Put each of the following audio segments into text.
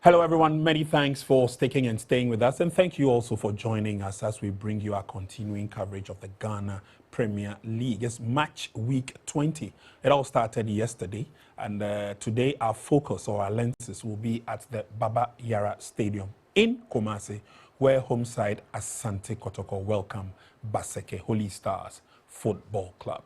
Hello, everyone. Many thanks for sticking and staying with us. And thank you also for joining us as we bring you our continuing coverage of the Ghana Premier League. It's match week 20. It all started yesterday. And today our focus or our lenses will be at the Baba Yara Stadium in Kumasi, where home side Asante Kotoko welcome Basake Holy Stars Football Club.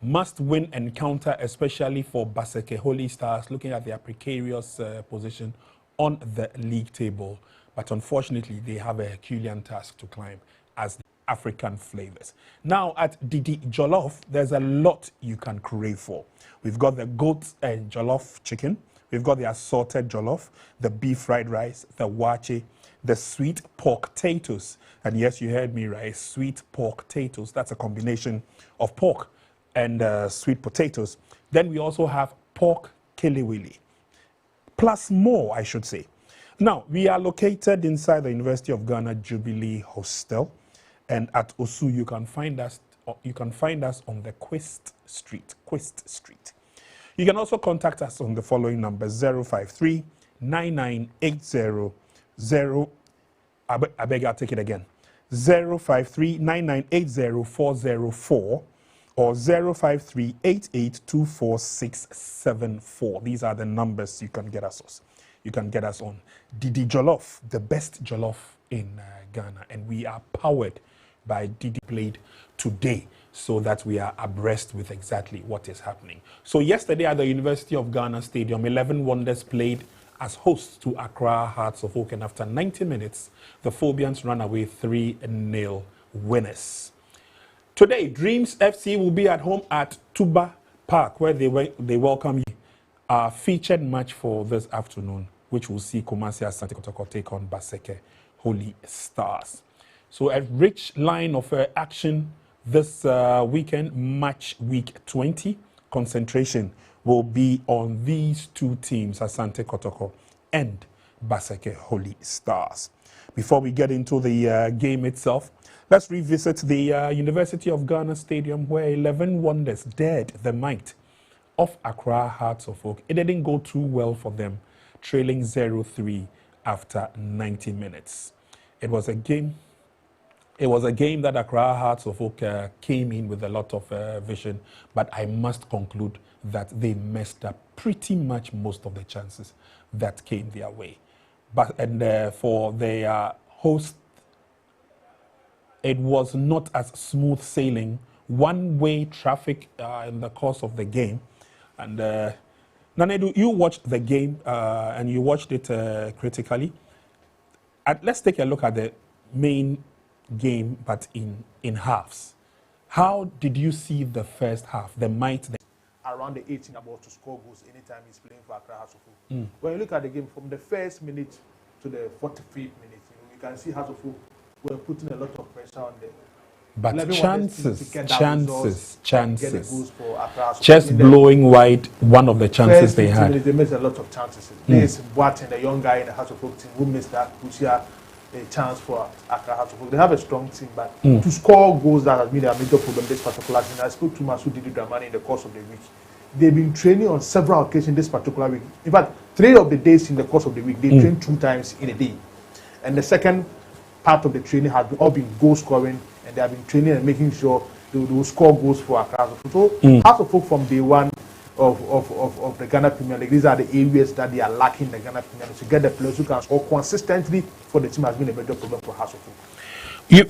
Must-win encounter, especially for Basake Holy Stars, looking at their precarious position on the league table. But unfortunately, they have a Herculean task to climb as the African flavors. Now, at Didi Jollof, there's a lot you can crave for. We've got the goat and jollof chicken. We've got the assorted jollof, the beef fried rice, the wache, the sweet pork potatoes. And yes, you heard me right, sweet pork potatoes. That's a combination of pork and sweet potatoes. Then we also have pork kiliwili, plus more, I should say. Now, we are located inside the University of Ghana Jubilee Hostel, and at Osu, you can find us on the Quest Street. You can also contact us on the following number: 053 9980 I beg I'll take it again. 053 9980 404 or 053-8824-674. These are the numbers you can get us on. Didi Jollof, the best jollof in Ghana, and we are powered by Didi Blade today, so that we are abreast with exactly what is happening. So yesterday at the University of Ghana Stadium, 11 Wonders played as hosts to Accra Hearts of Oak, and after 90 minutes, the Phobians ran away 3-0 winners. Today, Dreams FC will be at home at Tuba Park, where they welcome you. Our featured match for this afternoon, which will see Kumasi Asante Kotoko take on Basake Holy Stars. So a rich line of action this weekend, match week 20. Concentration will be on these two teams, Asante Kotoko and Basake Holy Stars. Before we get into the game itself, let's revisit the University of Ghana Stadium, where 11 Wonders dared the might of Accra Hearts of Oak. It didn't go too well for them, trailing 0-3 after 90 minutes. It was a game that Accra Hearts of Oak came in with a lot of vision, but I must conclude that they messed up pretty much most of the chances that came their way. And for their host, it was not as smooth sailing, one-way traffic in the course of the game. And Nanedu, you watched the game and you watched it critically. Let's take a look at the main game, but in halves. How did you see the first half, the might? Around the 18 about to score goals anytime he's playing for Accra Hearts of Oak. When you look at the game from the first minute to the 45th minute, you can see Hearts of Oak were putting a lot of pressure on them. But chances. Just blowing wide one of the chances they had. They missed a lot of chances. There's Boateng, the young guy in the Hearts of Oak team, who missed that crucial chance for Accra Hearts of Oak. They have a strong team, but to score goals, that has been a major problem this particular season. I spoke to Masu Didi Dramani in the course of the week. They've been training on several occasions this particular week. In fact, 3 of the days in the course of the week, they train 2 times in a day. And the second part of the training has all been goal scoring, and they have been training and making sure they will score goals for Accra. So Hearts of Oak from day one of the Ghana Premier League, these are the areas that they are lacking in the Ghana Premier League. To get the players who can score consistently for the team has been a major problem for Hearts of Oak.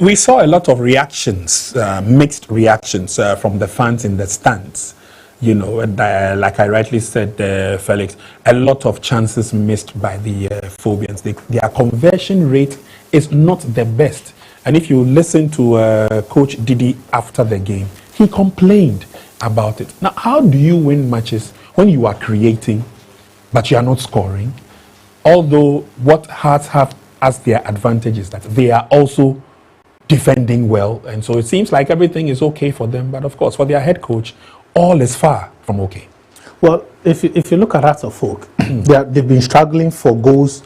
We saw a lot of reactions, mixed reactions from the fans in the stands. You know, and, like I rightly said, Felix, a lot of chances missed by the Phobians. Their conversion rate is not the best. And if you listen to Coach Didi after the game, he complained about it. Now, how do you win matches when you are creating, but you are not scoring? Although what Hearts have as their advantage is that they are also defending well. And so it seems like everything is okay for them. But of course, for their head coach, all is far from okay. Well, if you look at Hearts of Oak, they've been struggling for goals,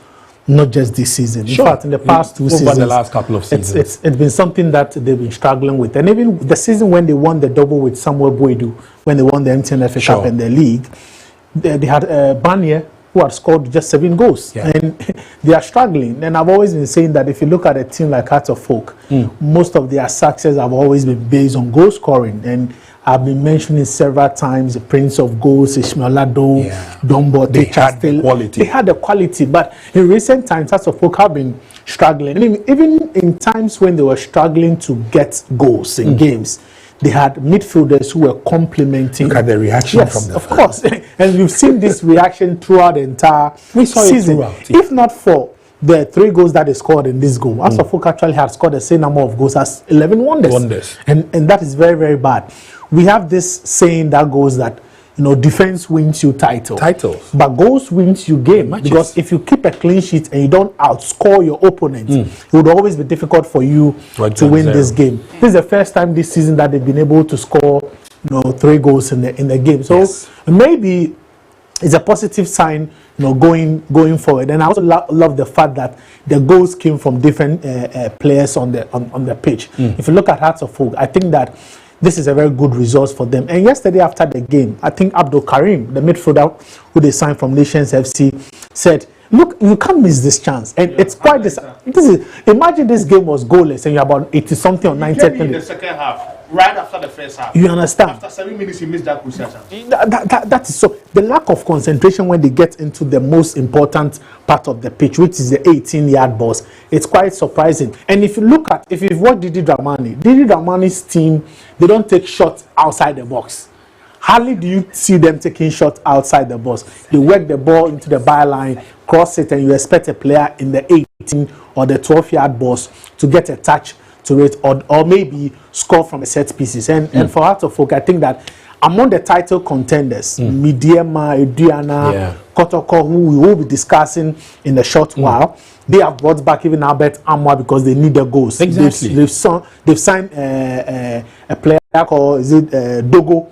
not just this season. In fact, in the past 2 seasons, over the last couple of seasons, it's been something that they've been struggling with. And even the season when they won the double with Samuel Boydu, when they won the MTN FA Cup and the league, they had Banya, who had scored just 7 goals, and they are struggling. And I've always been saying that if you look at a team like Hearts of Oak, most of their success have always been based on goal scoring. And I've been mentioning several times the Prince of Goals, Ishmael Lado, Dombo, they had the quality. They had the quality, but in recent times, Hearts of Oak have been struggling. And even in times when they were struggling to get goals in games, they had midfielders who were complementing. Look at the reaction from the of course. And we've seen this reaction throughout the entire season. If not for the 3 goals that they scored in this goal, Hearts of Oak actually had scored the same number of goals as 11 Wonders. And that is very, very bad. We have this saying that goes that, you know, defense wins you titles, but goals wins you game. Because if you keep a clean sheet and you don't outscore your opponent, it would always be difficult for you to win this game. This is the first time this season that they've been able to score, you know, 3 goals in the game. So maybe it's a positive sign, you know, going forward. And I also love the fact that the goals came from different players on the pitch. If you look at Hearts of Oak, I think that this is a very good result for them. And yesterday after the game, I think Abdul Karim, the midfielder who they signed from Nations FC, said, look, you can't miss this chance. And it's quite this is, imagine this game was goalless and you're about 80 something or 90 seconds. In the second half, right after the first half. You understand? After 7 minutes, you missed that crucial chance. That is so. The lack of concentration when they get into the most important part of the pitch, which is the 18-yard box, it's quite surprising. And if you look at, if you've watched Didi Dramani's team, they don't take shots outside the box. Hardly do you see them taking shots outside the box. They work the ball into the byline, cross it, and you expect a player in the 18 or the 12-yard box to get a touch to it, or maybe score from a set pieces. And for Hearts of Oak, I think that among the title contenders, Midiema, Ediana, Kotoko, who we will be discussing in a short while, they have brought back even Albert Amoa because they need the goals. Exactly. They've signed a player called Dogo.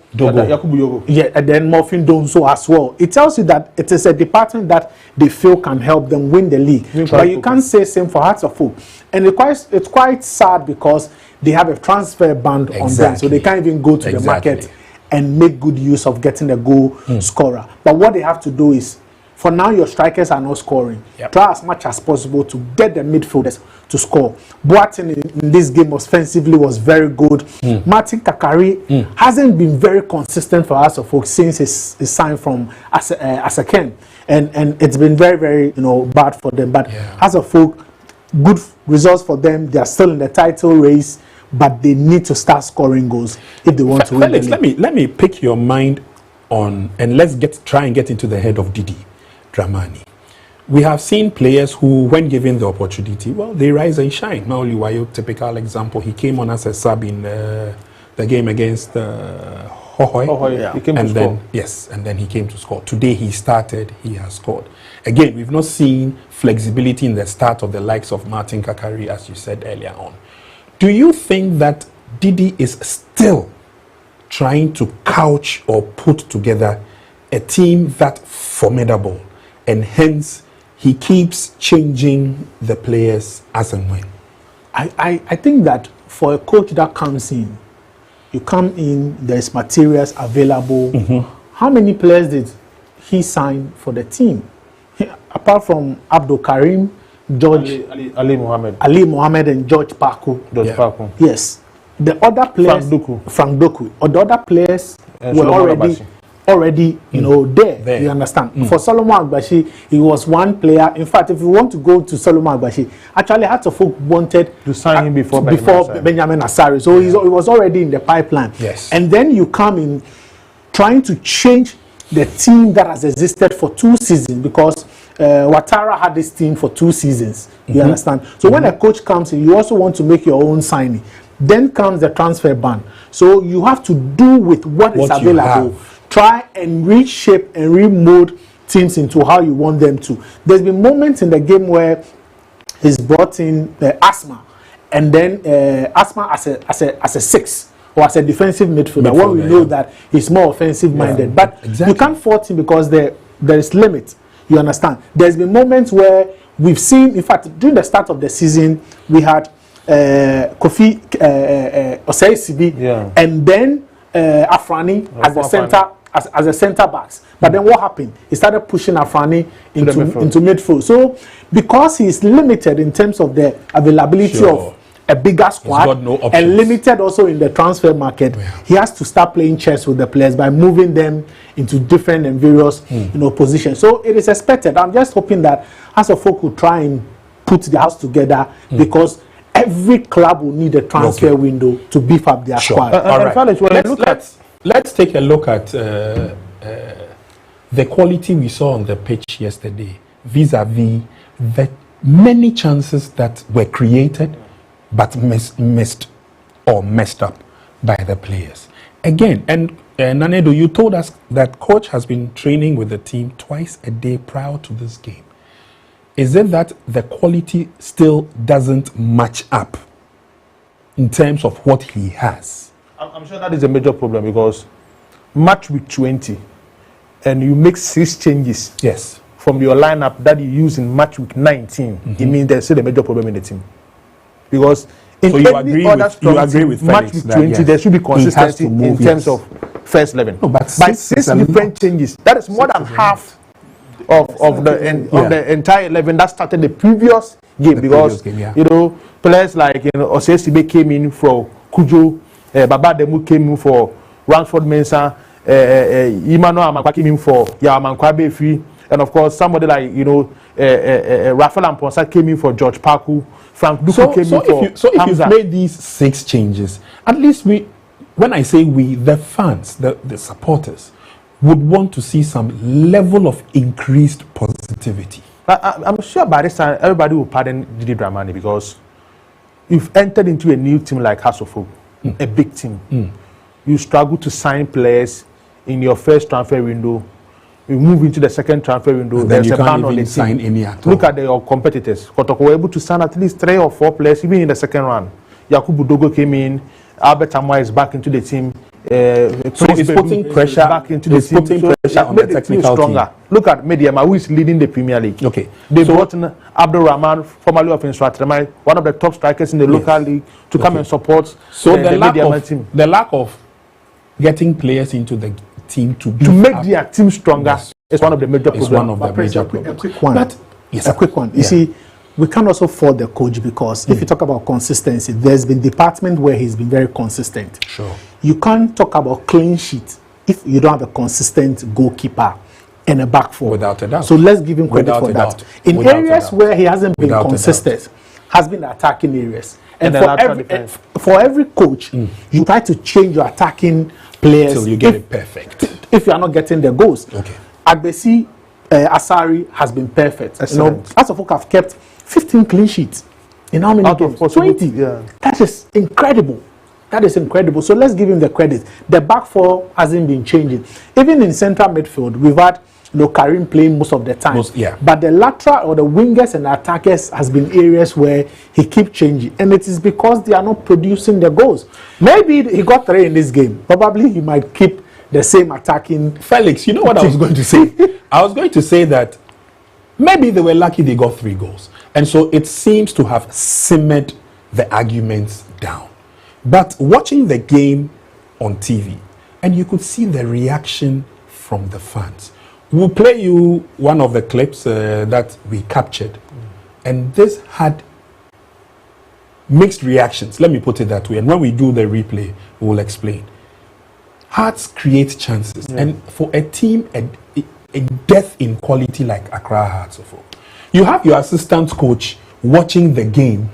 Yeah, and then Morfin Donso as well. It tells you that it is a department that they feel can help them win the league. But you can't say same for Hearts of Oak. And it's quite sad because they have a transfer ban on them, so they can't even go to the market and make good use of getting a goal scorer. But what they have to do is, for now, your strikers are not scoring. Try as much as possible to get the midfielders to score. Boateng in this game offensively was very good. Martin Kakari hasn't been very consistent for Hearts of Oak since his sign from Asake, and it's been very, very, you know, bad for them. But Hearts of Oak, good results for them. They are still in the title race, but they need to start scoring goals if they want to win the league. Let me pick your mind on, and let's try and get into the head of Didi Dramani. We have seen players who, when given the opportunity, well, they rise and shine. Maoli Wayo, typical example. He came on as a sub in the game against Hohoi. He came to score. And then he came to score. Today he started, he has scored. Again, we've not seen flexibility in the start of the likes of Martin Kakari, as you said earlier on. Do you think that Didi is still trying to couch or put together a team that formidable, and hence he keeps changing the players as and when? I think that for a coach that comes in, you come in, there's materials available. How many players did he sign for the team? Apart from Abdul Karim, George Ali Mohammed, and George Paku. Yes, the other players, Frank Doku, or the other players were already you know there. You understand? For Solomon Agbashi, he was one player. In fact, if you want to go to Solomon Agbashi, actually Hearts of Oak wanted to sign him before Benjamin Asari, so he was already in the pipeline. And then you come in trying to change the team that has existed for 2 seasons, because Ouattara had this team for 2 seasons. You understand? So when a coach comes in, you also want to make your own signing. Then comes the transfer ban. So you have to do with what is available. Try and reshape and remold teams into how you want them to. There's been moments in the game where he's brought in Asma, and then Asma as a 6 or as a defensive midfielder. When we know that he's more offensive minded, but you can't fault him because there is limit. You understand? There's been moments where we've seen, in fact, during the start of the season, we had Kofi Osei Sibi, and then Afrani as a centre backs. But then what happened? He started pushing Afrani into midfield. So because he's limited in terms of the availability of a bigger squad and limited also in the transfer market, he has to start playing chess with the players by moving them into different and various positions. So it is expected. I'm just hoping that Asafo could try and put the house together because every club will need a transfer window to beef up their squad. All right. Let's take a look at the quality we saw on the pitch yesterday vis-a-vis the many chances that were created but missed or messed up by the players. Again, and Nanedo, you told us that coach has been training with the team twice a day prior to this game. Is it that the quality still doesn't match up in terms of what he has? I'm sure that is a major problem because match week 20 and you make 6 changes from your lineup that you use in match week 19, it means there's still a major problem in the team. Because in so you agree with match week 20, there should be consistency in terms of first 11. No, but by 6 different changes, that is more than half of the entire 11 that started the previous game. Because players like Osesibe came in for Kujo, Baba Demu came in for Ransford Mensah, Emmanuel Amankwa came in for Yamankwa Free, and of course somebody like Rafael Amponsa came in for George Parku. Frank Duku came in for So if you've made these 6 changes, at least when I say we, the fans, the supporters, would want to see some level of increased positivity. I'm sure by this time everybody will pardon Didi Dramani because you've entered into a new team like Hasofo, a big team. You struggle to sign players in your first transfer window. You move into the second transfer window. And there's a ban on the team. Look at your competitors. Kotoko were able to sign at least 3 or 4 players even in the second round. Yakubu Dogo came in. Albert Amoa is back into the team. So it's putting pressure back into the team. Putting pressure on the technical team. Look at Mediama, who is leading the Premier League. Okay. They brought in Abdul Rahman, formerly of Instratremai, one of the top strikers in the local league, to come and support the Mediama team. The lack of getting players into the team to make their team stronger is one of the major problems. One of the major problems. A quick one. You see, we can also fault the coach because if you talk about consistency, there's been department where he's been very consistent. Sure. You can't talk about clean sheet if you don't have a consistent goalkeeper and a back four. Without a doubt. So let's give him credit for that. In areas where he hasn't been consistent, has been the attacking areas. And for every coach, you try to change your attacking players till you get it perfect. If you are not getting the goals. Okay. Agbesi Asari has been perfect. Asafo have kept 15 clean sheets in how many games? 20. Yeah. That is incredible. That is incredible. So let's give him the credit. The back four hasn't been changing. Even in central midfield, we've had Karim playing most of the time. But the lateral or the wingers and the attackers has been areas where he keeps changing. And it is because they are not producing the goals. Maybe he got 3 in this game. Probably he might keep the same attacking. Felix, you know what I was going to say? I was going to say that maybe they were lucky they got 3 goals. And so it seems to have simmered the arguments down. But watching the game on TV, and you could see the reaction from the fans. We'll play you one of the clips that we captured. And this had mixed reactions. Let me put it that way. And when we do the replay, we'll explain. Hearts create chances. And for a team, a death in quality like Accra Hearts, you have your assistant coach watching the game.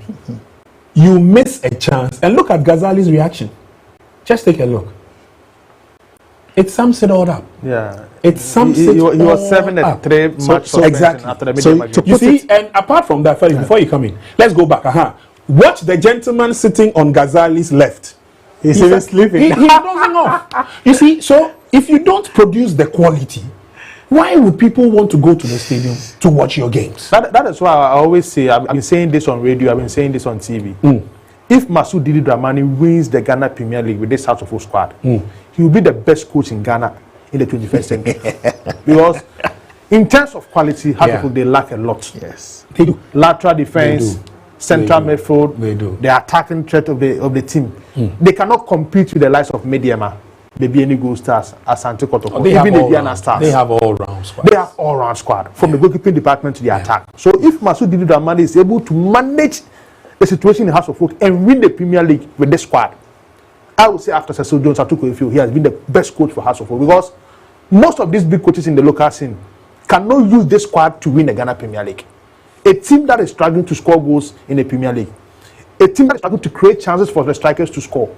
You miss a chance. And look at Ghazali's reaction. Just take a look. It sums it all up. Yeah. It sums it all up. He was 7-3 match exactly. After the media you see, and apart from that, before you come in, let's go back. Watch the gentleman sitting on Ghazali's left. He's sleeping. He's dozing off. You see, so if you don't produce the quality, why would people want to go to the stadium to watch your games? That is why I always say, I've been saying this on radio, I've been saying this on TV. If Masoud Didi Dramani wins the Ghana Premier League with this South of squad, he will be the best coach in Ghana in the 21st century. Because in terms of quality, they lack a lot. Yes. They do. Lateral defense, central midfield, they do. The attacking threat of the team. They cannot compete with the likes of Mediama. maybe any Gold Stars, Asante Kotoko, even the Diana Stars. They have all-round squad. They have all-round squad from the goalkeeping department to the attack. So if Masud Didi Dramani is able to manage the situation in House of Folk and win the Premier League with this squad, I would say after Cecil Jones, he has been the best coach for House of Folk, because most of these big coaches in the local scene cannot use this squad to win the Ghana Premier League. A team that is struggling to score goals in the Premier League, a team that is struggling to create chances for the strikers to score.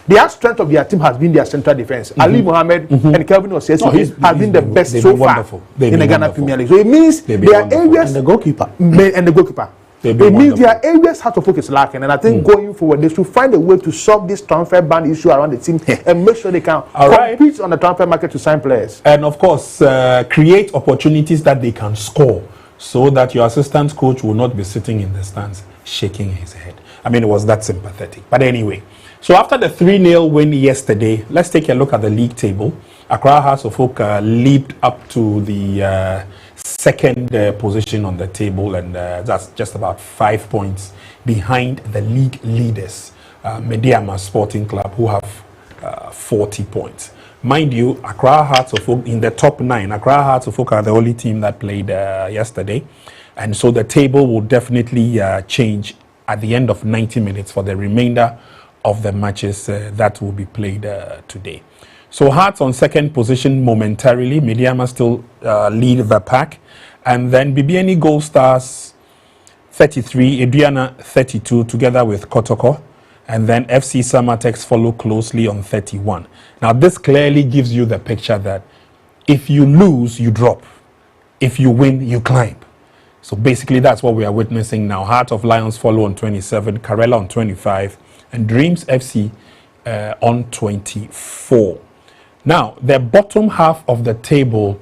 The strength of their team has been their central defense. Ali Mohammed and Kelvin Osiesu have been the best so far in the Ghana Premier League. So it means there are areas and the goalkeeper. It means there are areas House of Folk is lacking, and I think going forward they should find a way to solve this transfer ban issue around the team and make sure they can compete on the transfer market to sign players. And of course, create opportunities that they can score, so that your assistant coach will not be sitting in the stands shaking his head. I mean, it was that sympathetic. But anyway, so after the 3-0 win yesterday, let's take a look at the league table. Accra House of Folk leaped up to the second position on the table, and that's just about 5 points behind the league leaders, Mediama Sporting Club, who have 40 points. Mind you, Accra Hearts of Folk in the top 9. Accra Hearts of Folk are the only team that played yesterday, and so the table will definitely change at the end of 90 minutes for the remainder of the matches that will be played today. So Hearts on second position momentarily. Mediama still lead the pack, and then BBNE Gold Stars 33, Adriana 32, together with Kotoko, and then FC Samatex follow closely on 31. Now this clearly gives you the picture that if you lose, you drop. If you win, you climb. So basically that's what we are witnessing now. Heart of Lions follow on 27, Karela on 25, and Dreams FC on 24. Now, the bottom half of the table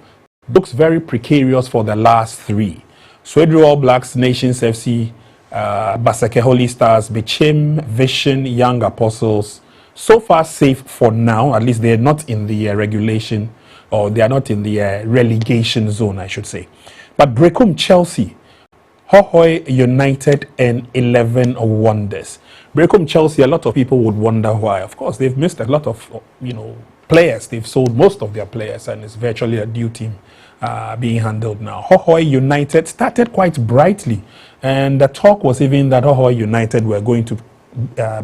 looks very precarious for the last 3. Swedru All Blacks, Nations FC, Basake Holy Stars, Bichim, Vision, Young Apostles, so far safe for now. At least they're not in the regulation, or they are not in the relegation zone, I should say. But Brecum Chelsea, Hohoi United, and 11 Wonders. Brecum Chelsea, a lot of people would wonder why. Of course, they've missed a lot of, players. They've sold most of their players, and it's virtually a new team being handled now. Hohoi United started quite brightly, and the talk was even that Hohoi United were going to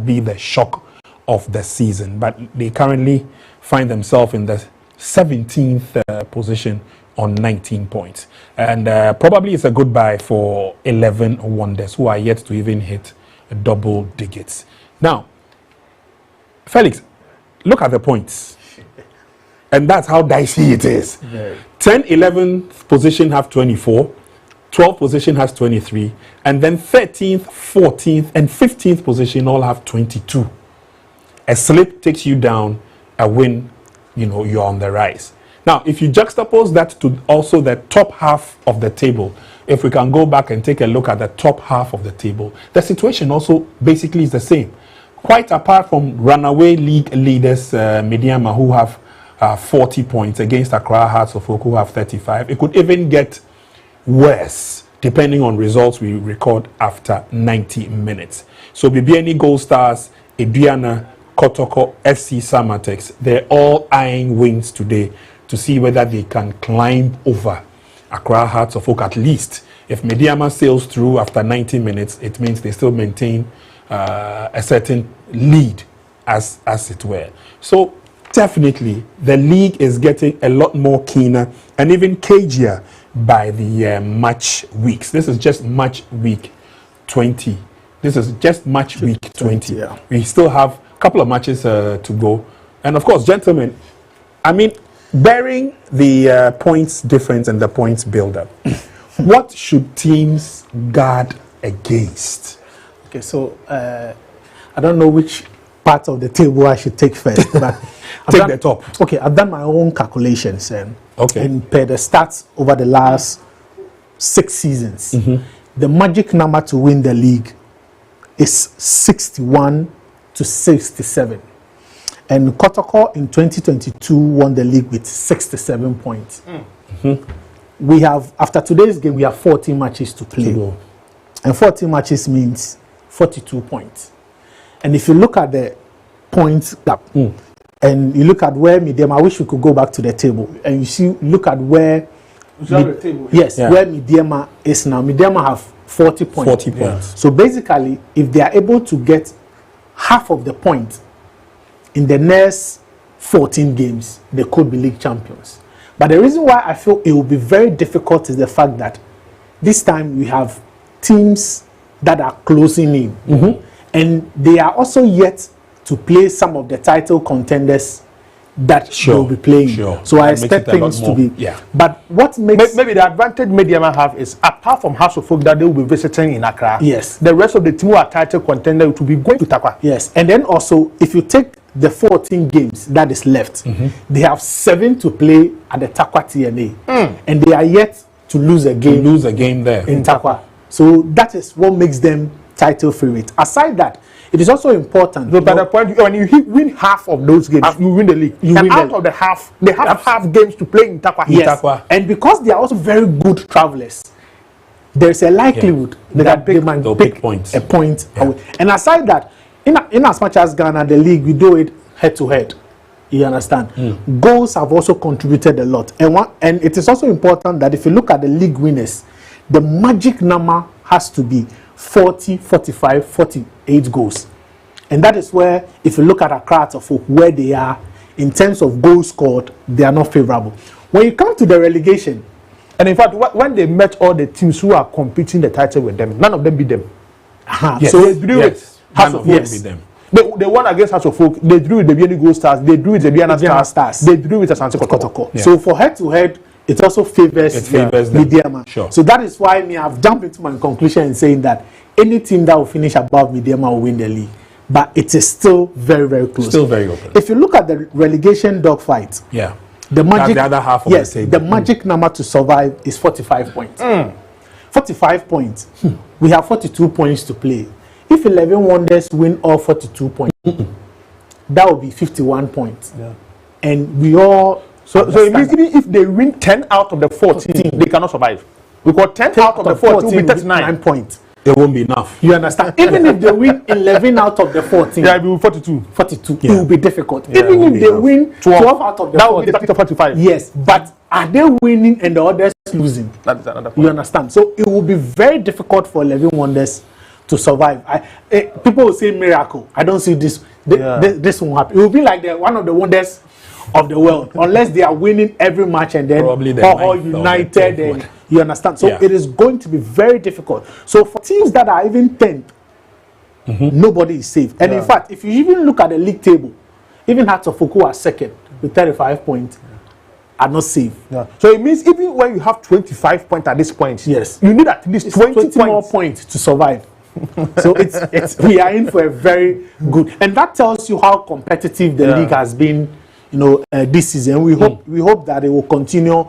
be the shock of the season, but they currently find themselves in the 17th position on 19 points, and probably it's a goodbye for 11 Wonders, who are yet to even hit double digits. Now, Felix, look at the points. And that's how dicey it is. 10, 11th position have 24, 12th position has 23, and then 13th, 14th, and 15th position all have 22. A slip takes you down, a win, you're on the rise. Now, if you juxtapose that to also the top half of the table, if we can go back and take a look at the top half of the table, the situation also basically is the same. Quite apart from runaway league leaders, Mediama, who have 40 points against Accra Hearts of Folk, who have 35. It could even get worse depending on results we record after 90 minutes. So BBNE Gold Stars, Adriana, Kotoko, FC Samatex, they're all eyeing wins today to see whether they can climb over Accra Hearts of Folk at least. If Mediama sails through after 90 minutes, it means they still maintain a certain lead, as it were. So definitely, the league is getting a lot more keener and even cagier by the match weeks. This is just match week 20. This is just match week 20. Yeah. We still have a couple of matches to go. And of course, gentlemen, I mean, bearing the points difference and the points build-up, what should teams guard against? Okay, so I don't know which part of the table I should take first, but take the top. Okay, I've done my own calculations, and per the stats over the last 6 seasons, the magic number to win the league is 61 to 67, and Kotoko in 2022 won the league with 67 points. We have, after today's game, we have 14 matches to play, and 14 matches means 42 points. And if you look at the points gap, and you look at where Midiama, I wish we could go back to the table, and you see, look at where, the table, yes, where Midiama is now. Midiama have 40 points. 40 points. So basically, if they are able to get half of the point in the next 14 games, they could be league champions. But the reason why I feel it will be very difficult is the fact that this time we have teams that are closing in, and they are also yet to play some of the title contenders that will be playing. So I expect things to be. But what makes maybe the advantage Mediama have is, apart from House of Folk that they will be visiting in Accra, yes, the rest of the team who are title contender to be going to Takwa. Yes, and then also if you take the 14 games that is left, they have 7 to play at the Takwa TNA, and they are yet to lose a game, there in Takwa. So that is what makes them title favorite. Aside that, it is also important. So by the point when you win half of those games, you win the league. And out of the half, they have half games to play in Takwa. Yes, and because they are also very good travelers, there is a likelihood that they might pick a point away. And aside that, in as much as Ghana, the league, we do it head to head. You understand? Goals have also contributed a lot. And it is also important that if you look at the league winners, the magic number has to be 40, 45, 48 goals. And that is where, if you look at Accra Folk, where they are in terms of goals scored, they are not favorable. When you come to the relegation, and in fact, when they met all the teams who are competing the title with them, none of them beat them. Yes. So they drew it. House of Folk beat them. They won against House of Folk. They drew with the Bieni Gold Stars. They drew with the Biana Stars. They drew with Asante Kotoko. So for head to head, it also favors Midiama. Sure. So that is why I've jumped into my conclusion in saying that any team that will finish above Midiama will win the league. But it is still very, very close. Still very open. If you look at the relegation dogfight, the magic, the other half of the table. The magic number to survive is 45 points. 45 points. We have 42 points to play. If 11 Wonders win all 42 points, that will be 51 points. And we all... So immediately, if they win 10 out of the 14, they cannot survive. Because 10 out of the 14 will be 39 points. It won't be enough. You understand? Even if they win 11 out of the 14, it will be 42. 42. It will be difficult. Even if they win 12 out of the 14, that will be the 45. Yes, but are they winning and the others losing? That is another point. You understand? So it will be very difficult for 11 Wonders to survive. People will say miracle. I don't see this. This won't happen. It will be like one of the wonders of the world, unless they are winning every match and then all united. And you understand? So it is going to be very difficult. So for teams that are even 10th, nobody is safe. And in fact, if you even look at the league table, even Hearts of Folk, who are second with 35 points, are not safe. So it means even when you have 25 points at this point, you need at least 20 more points to survive. So it's we are in for a very good, and that tells you how competitive the league has been, this season. We hope that it will continue,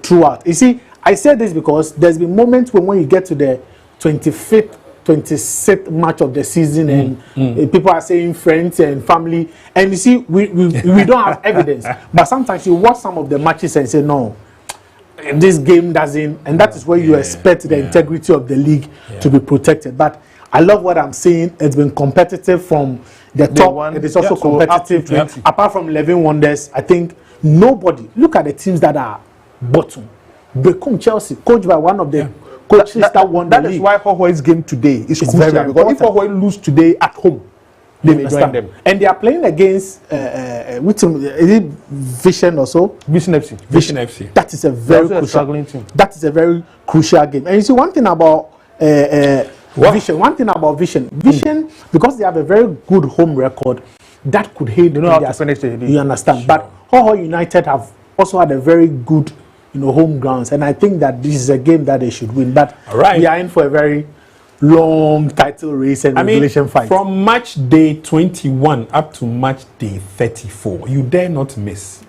throughout. You see, I say this because there's been moments when you get to the 25th, 26th match of the season, and people are saying friends and family, and you see, we don't have evidence, but sometimes you watch some of the matches and say no. This game doesn't, and that is where you expect the integrity of the league to be protected. But I love what I'm seeing. It's been competitive from the top. It is also competitive. Apart from 11 Wonders, I think nobody. Look at the teams that are bottom. Become Chelsea, coached by one of the coaches that won the league. That is why Hohoi's game today is crucial. Because if Hohoi lose today at home, they may join them. And they are playing against which team? Is it Vision or so? Vision FC. Vision FC. That is a very crucial team. That is a very crucial game. And you see one thing about Vision. One thing about Vision, because they have a very good home record, that could aid how to finish the league. You understand? But Hoho United have also had a very good, home grounds, and I think that this is a game that they should win. But we are in for a very long title race and regulation fight. From match day 21 up to match day 34, you dare not miss,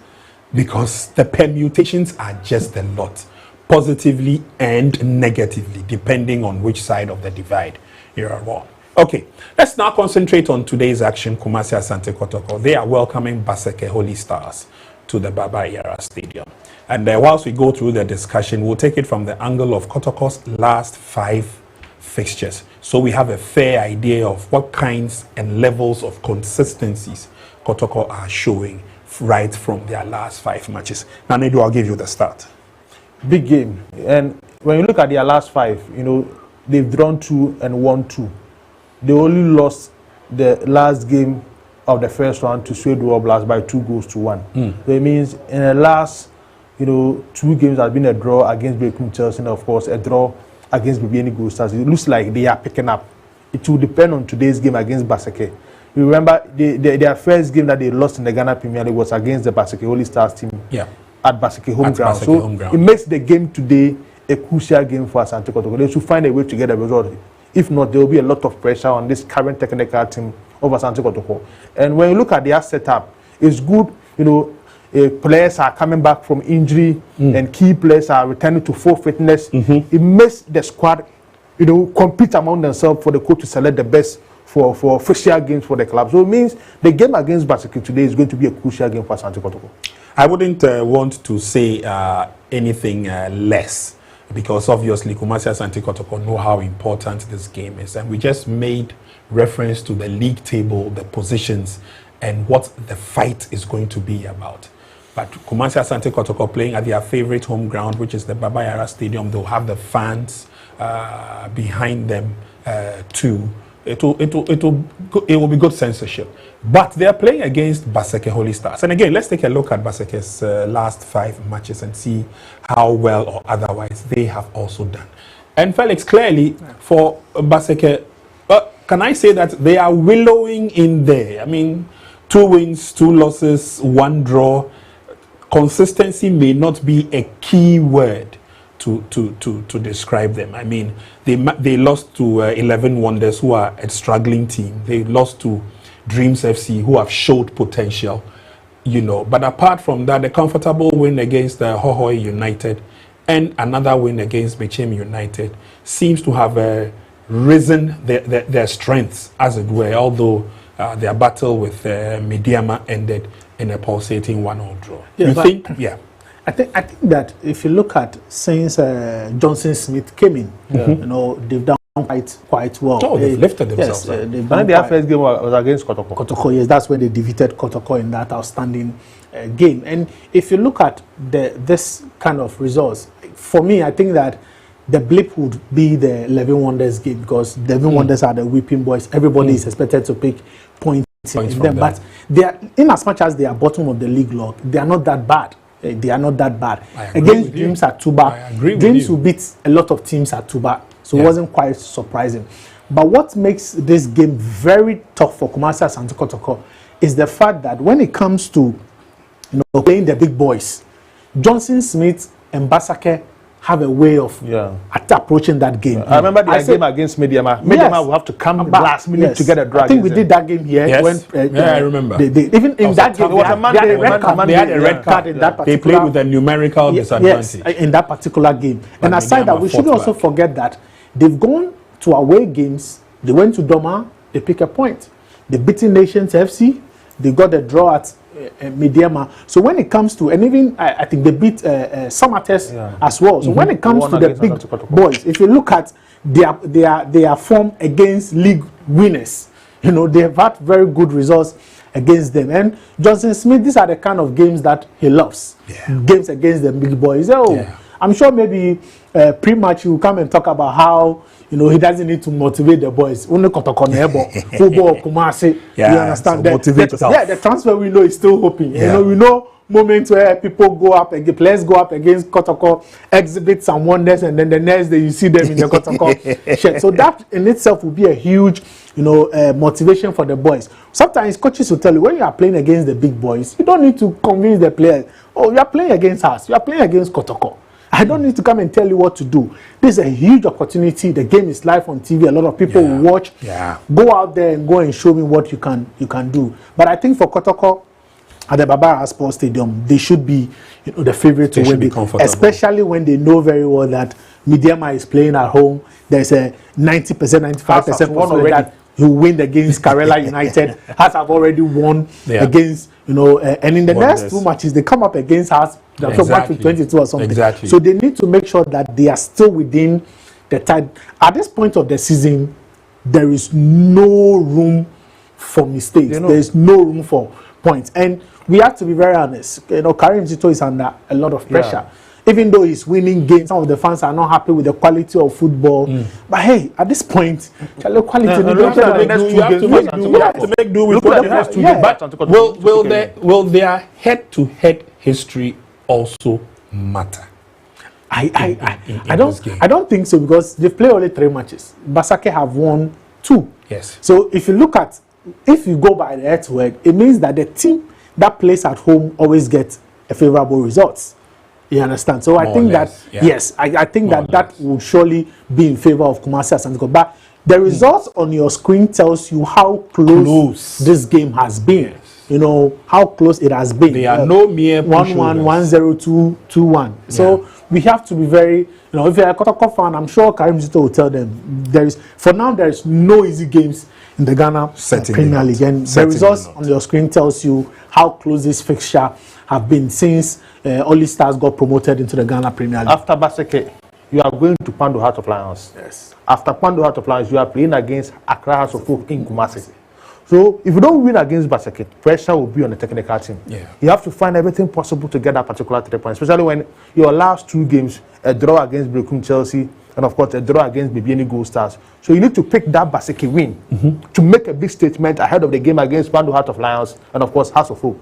because the permutations are just a lot, positively and negatively, depending on which side of the divide you're on. Okay, let's now concentrate on today's action. Kumasi Asante Kotoko, they are welcoming Basake Holy Stars to the Baba Yara Stadium. And whilst we go through the discussion, we'll take it from the angle of Kotoko's last 5 fixtures, so we have a fair idea of what kinds and levels of consistencies Kotoko are showing right from their last 5 matches. Now, Nedu, I'll give you the start. Big game. And when you look at their last 5, they've drawn 2 and won 2. They only lost the last game of the first round to Sweden Blast by 2-1. So it means in the last, 2 games has been a draw against Bekum Chelsea, and of course a draw against Bibiani Gold Stars. It looks like they are picking up. It will depend on today's game against Basake. You remember their first game that they lost in the Ghana Premier League was against the Basake Holy Stars team at Basake home ground. So it makes the game today a crucial game for Asante Kotoko. They should find a way to get a result. If not, there will be a lot of pressure on this current technical team of Asante Kotoko. And when you look at their setup, it's good, players are coming back from injury and key players are returning to full fitness. It makes the squad, compete among themselves for the coach to select the best for official games for the club. So it means the game against Basake today is going to be a crucial game for Asante Kotoko. I wouldn't want to say anything less, because obviously Kumasi Asante Kotoko know how important this game is, and we just made reference to the league table, the positions, and what the fight is going to be about. But Kumasi Asante Kotoko playing at their favorite home ground, which is the Baba Yara Stadium. They'll have the fans behind them too. It will be good censorship. But they are playing against Basake Holy Stars. And again, let's take a look at Basake's last 5 matches and see how well or otherwise they have also done. And Felix, clearly for Basake, can I say that they are willowing in there? I mean, 2 wins, 2 losses, 1 draw. Consistency may not be a key word to describe them. I mean, they lost to 11 Wonders, who are a struggling team. They lost to Dreams FC, who have showed potential, But apart from that, a comfortable win against Hohoi United and another win against Bechem United seems to have risen their strengths, as it were, although their battle with Mediama ended in a pulsating 1-1 draw. Yeah, I think that if you look at since Johnson Smith came in, they've done quite well. Oh, they've lifted themselves. Yes, their first game was against Kotoko. Kotoko, yes, that's when they defeated Kotoko in that outstanding game. And if you look at this kind of results, for me, I think that the blip would be the 11 Wonders game, because the 11 Wonders are the whipping boys. Everybody is expected to pick points in them. But they are, in as much as they are bottom of the league log, they are not that bad. They are not that bad. Against Dreams at Tuba, Dreams will beat a lot of teams at Tuba, so it wasn't quite surprising. But what makes this game very tough for Kumasi Asante Kotoko is the fact that when it comes to playing the big boys, Johnson Smith and Basake have a way of approaching that game. I remember the game against Mediama. Mediama will have to come last minute to get a drag. I think we did that game here. When, I remember. Even in that game, they had a red card in that particular. They played with a numerical disadvantage. Yes, in that particular game. And aside that, we should also forget that they've gone to away games. They went to Doma. They pick a point. They beaten Nations FC. They got a draw at Mediama. So when it comes to, and even I think they beat Samates as well. So when it comes to the big boys, if you look at their form against league winners, they have had very good results against them. And Johnson Smith, these are the kind of games that he loves. Games against the big boys. I'm sure maybe pre-match he will come and talk about how he doesn't need to motivate the boys. Only Kotoko football, Kumasi. You understand? The transfer window is still open. We know moments where people go up against players go up against Kotoko, exhibit some wonders, and then the next day you see them in the Kotoko shirt. So that in itself will be a huge, motivation for the boys. Sometimes coaches will tell you when you are playing against the big boys, you don't need to convince the players. Oh, you are playing against us. You are playing against Kotoko. I don't need to come and tell you what to do. This is a huge opportunity. The game is live on TV. A lot of people will watch. Go out there and go and show me what you can do. But I think for Kotoko at the Baba Sports Stadium, they should be the favorite to win. Especially when they know very well that Mediama is playing at home. There's a 90%, 95% possibility that he will win against Karela United. Has have already won against, and in the next 2 matches, they come up against us. Exactly. 22 or something. Exactly. So they need to make sure that they are still within the time. At this point of the season, there is no room for mistakes. There is no room for point. And we have to be very honest. You know, Karim Zito is under a lot of pressure. Even though he's winning games, some of the fans are not happy with the quality of football. But hey, at this point, quality you have to make do with what has to do. But will their head-to-head history also matter? I don't think so, because they've played only 3 matches. Basake have won 2. Yes. So if you go by the head-to-head, it means that the team that plays at home always gets a favorable results. You understand? So I think that yes, I think that will surely be in favor of Kumasi Asante Kotoko. But the results on your screen tells you how close this game has been. Yes. You know how close it has been. They are no mere 1-1, 1-0, 2-1. So we have to be very, you know, if you're a Kotoko fan, I'm sure Karim Zito will tell them there is no easy games in the Ghana Premier League, and the results on your screen tells you how close this fixture have been since all these stars got promoted into the Ghana Premier League. After Basake, you are going to Pando Heart of Lions. Yes. After Pando Heart of Lions, you are playing against Accra House of Folk in Kumasi. So if you don't win against Basake, pressure will be on the technical team. Yeah. You have to find everything possible to get that particular 3 points, especially when your last 2 games, a draw against Brekum Chelsea, and of course a draw against Bibiani Gold Stars. So you need to pick that Basake win to make a big statement ahead of the game against Pando Heart of Lions and of course House of Folk.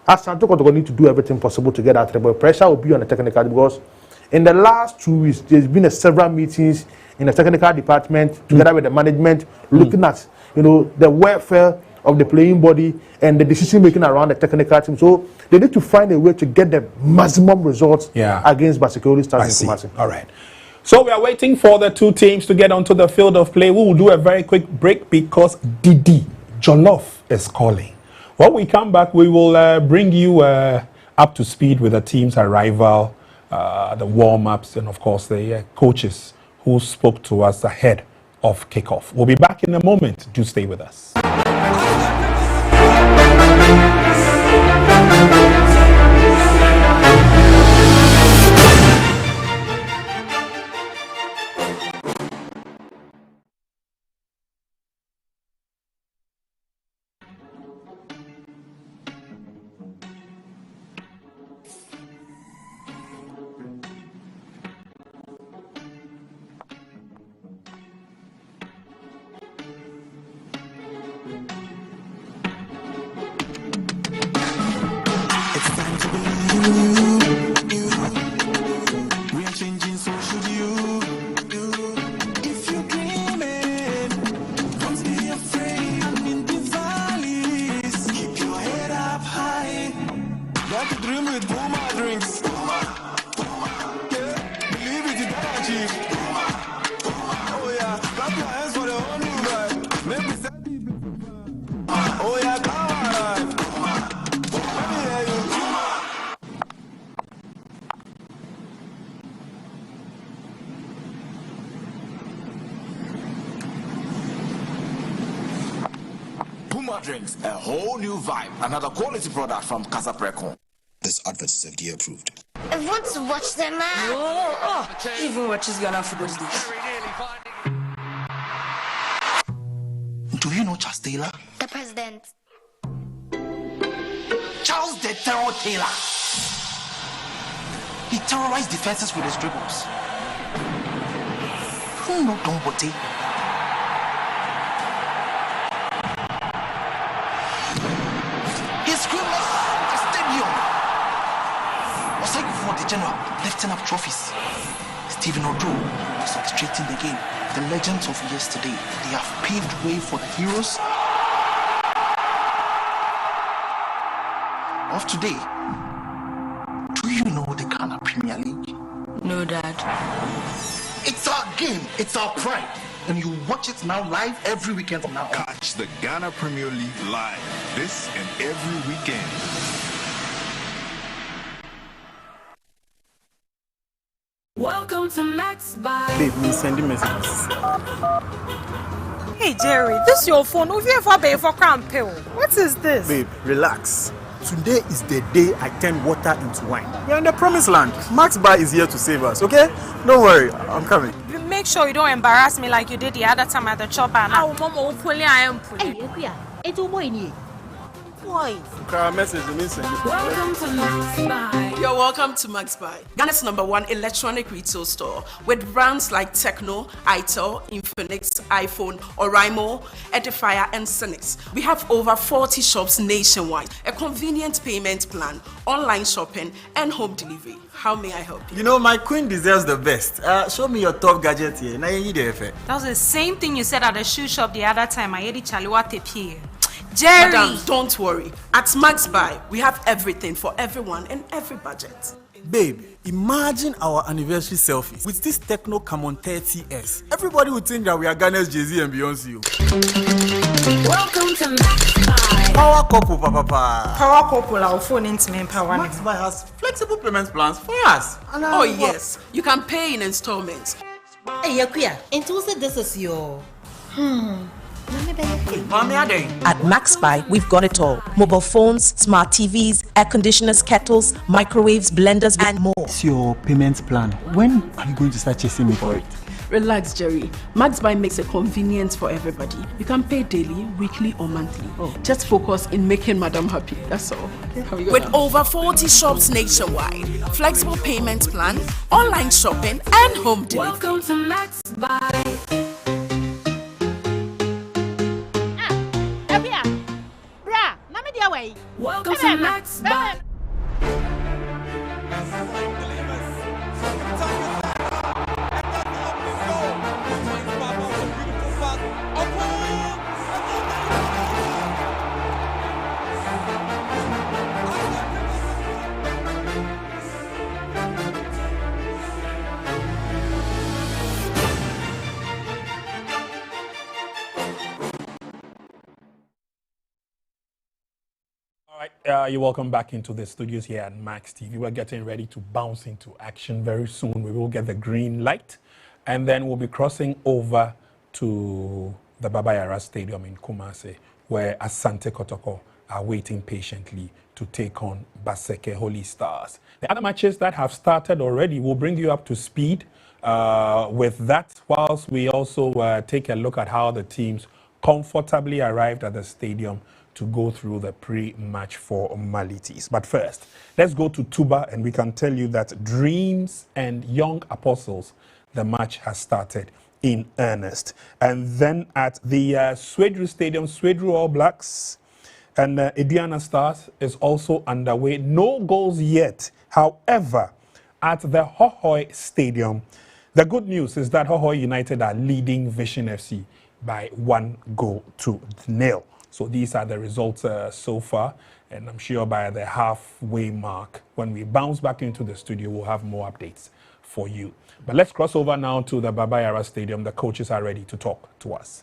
Asante Kotoko need to do everything possible to get that 3 points. Pressure will be on the technical, because in the last 2 weeks there's been several meetings in the technical department together with the management, looking at, you know, the welfare of the playing body and the decision making around the technical team. So they need to find a way to get the maximum results against Basake Stars in Kumasi. All right. So we are waiting for the 2 teams to get onto the field of play. We will do a very quick break because Didi Jollof is calling. When we come back, we will bring you up to speed with the team's arrival, the warm-ups, and of course the coaches who spoke to us ahead of kickoff. We'll be back in a moment. Do stay with us. Drinks, a whole new vibe. Another quality product from Casa Precon. This advert is FDA approved. I want to watch them out. Even what is Ghana football is this? Do you know Charles Taylor? The president. Charles the Terror Taylor. He terrorized defenses with his dribbles. Who know Don Bote? His screamers the stadium. Osai for the general, lifting up trophies. Stephen Odo was orchestrating the game. The legends of yesterday, they have paved way for the heroes of today. Do you know the Ghana Premier League? No, Dad. It's our game, it's our pride. And you watch it now live every weekend from now on. Catch the Ghana Premier League live this and every weekend. Welcome to Max by. Babe, me sending messages. Hey Jerry, this is your phone. Who've you ever paid for cramp pill? What is this? Babe, relax. Today is the day I turn water into wine. We're in the promised land. Max Bar is here to save us, okay? Don't worry, I'm coming. Make sure you don't embarrass me like you did the other time at the chopper. Oh, Mama, hopefully I am. Hey, it's a boy. boy. Message means Welcome to Max Buy. You're welcome to Max Buy, Ghana's #1 electronic retail store with brands like Tecno, Itel, Infinix, iPhone, Oraimo, Edifier, and Synix. We have over 40 shops nationwide, a convenient payment plan, online shopping, and home delivery. How may I help you? You know, my queen deserves the best. Show me your top gadget here. Now you need the effect. That was the same thing you said at the shoe shop the other time. I heard it Chaliwa Jerry! Madam, don't worry. At Max Buy, we have everything for everyone and every budget. Babe, imagine our anniversary selfies with this Tecno Camon 30S. Everybody would think that we are Ghana's Jay-Z and Beyonce. Welcome to Max Buy. Power couple, papa. Power couple, our phone into me power. Max Buy has flexible payment plans for us. Oh yes, you can pay in installments. Hey, Yakuya, and who said this is your? At Max Buy, we've got it all. Mobile phones, smart TVs, air conditioners, kettles, microwaves, blenders, and more. What's your payment plan? When are you going to start chasing me for it? Relax, Jerry. Max Buy makes it convenient for everybody. You can pay daily, weekly, or monthly. Just focus in making Madam happy. That's all. Okay. With over 40 shops nationwide, flexible payment plan, online shopping, and home delivery. Welcome to Max Buy. Welcome to Max Buy. You're welcome back into the studios here at Max TV. We're getting ready to bounce into action very soon. We will get the green light, and then we'll be crossing over to the Baba Yara Stadium in Kumasi, where Asante Kotoko are waiting patiently to take on Basake Holy Stars. The other matches that have started already will bring you up to speed with that, whilst we also take a look at how the teams comfortably arrived at the stadium to go through the pre-match formalities. But first, let's go to Tuba, and we can tell you that Dreams and Young Apostles, the match has started in earnest. And then at the Swedru Stadium, Swedru All Blacks and Ediana Stars is also underway. No goals yet. However, at the Hohoi Stadium, the good news is that Hohoi United are leading Vision FC by 1-0. So these are the results so far, and I'm sure by the halfway mark, when we bounce back into the studio, we'll have more updates for you. But let's cross over now to the Baba Yara Stadium. The coaches are ready to talk to us.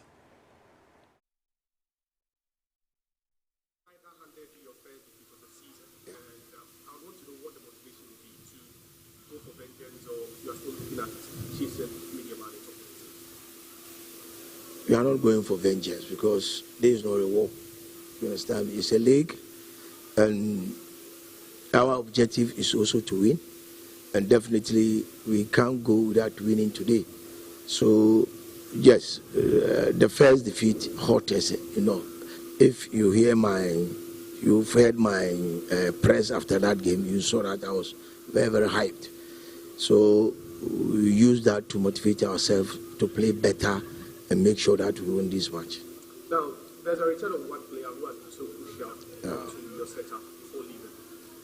We are not going for vengeance because there is no reward. You understand? It's a league, and our objective is also to win. And definitely, we can't go without winning today. So, yes, the first defeat hurt us. You know, if you you've heard my press after that game, you saw that I was very, very hyped. So we use that to motivate ourselves to play better and make sure that we win this match. Now, there's a return of one player who has been so crucial to your setup before leaving.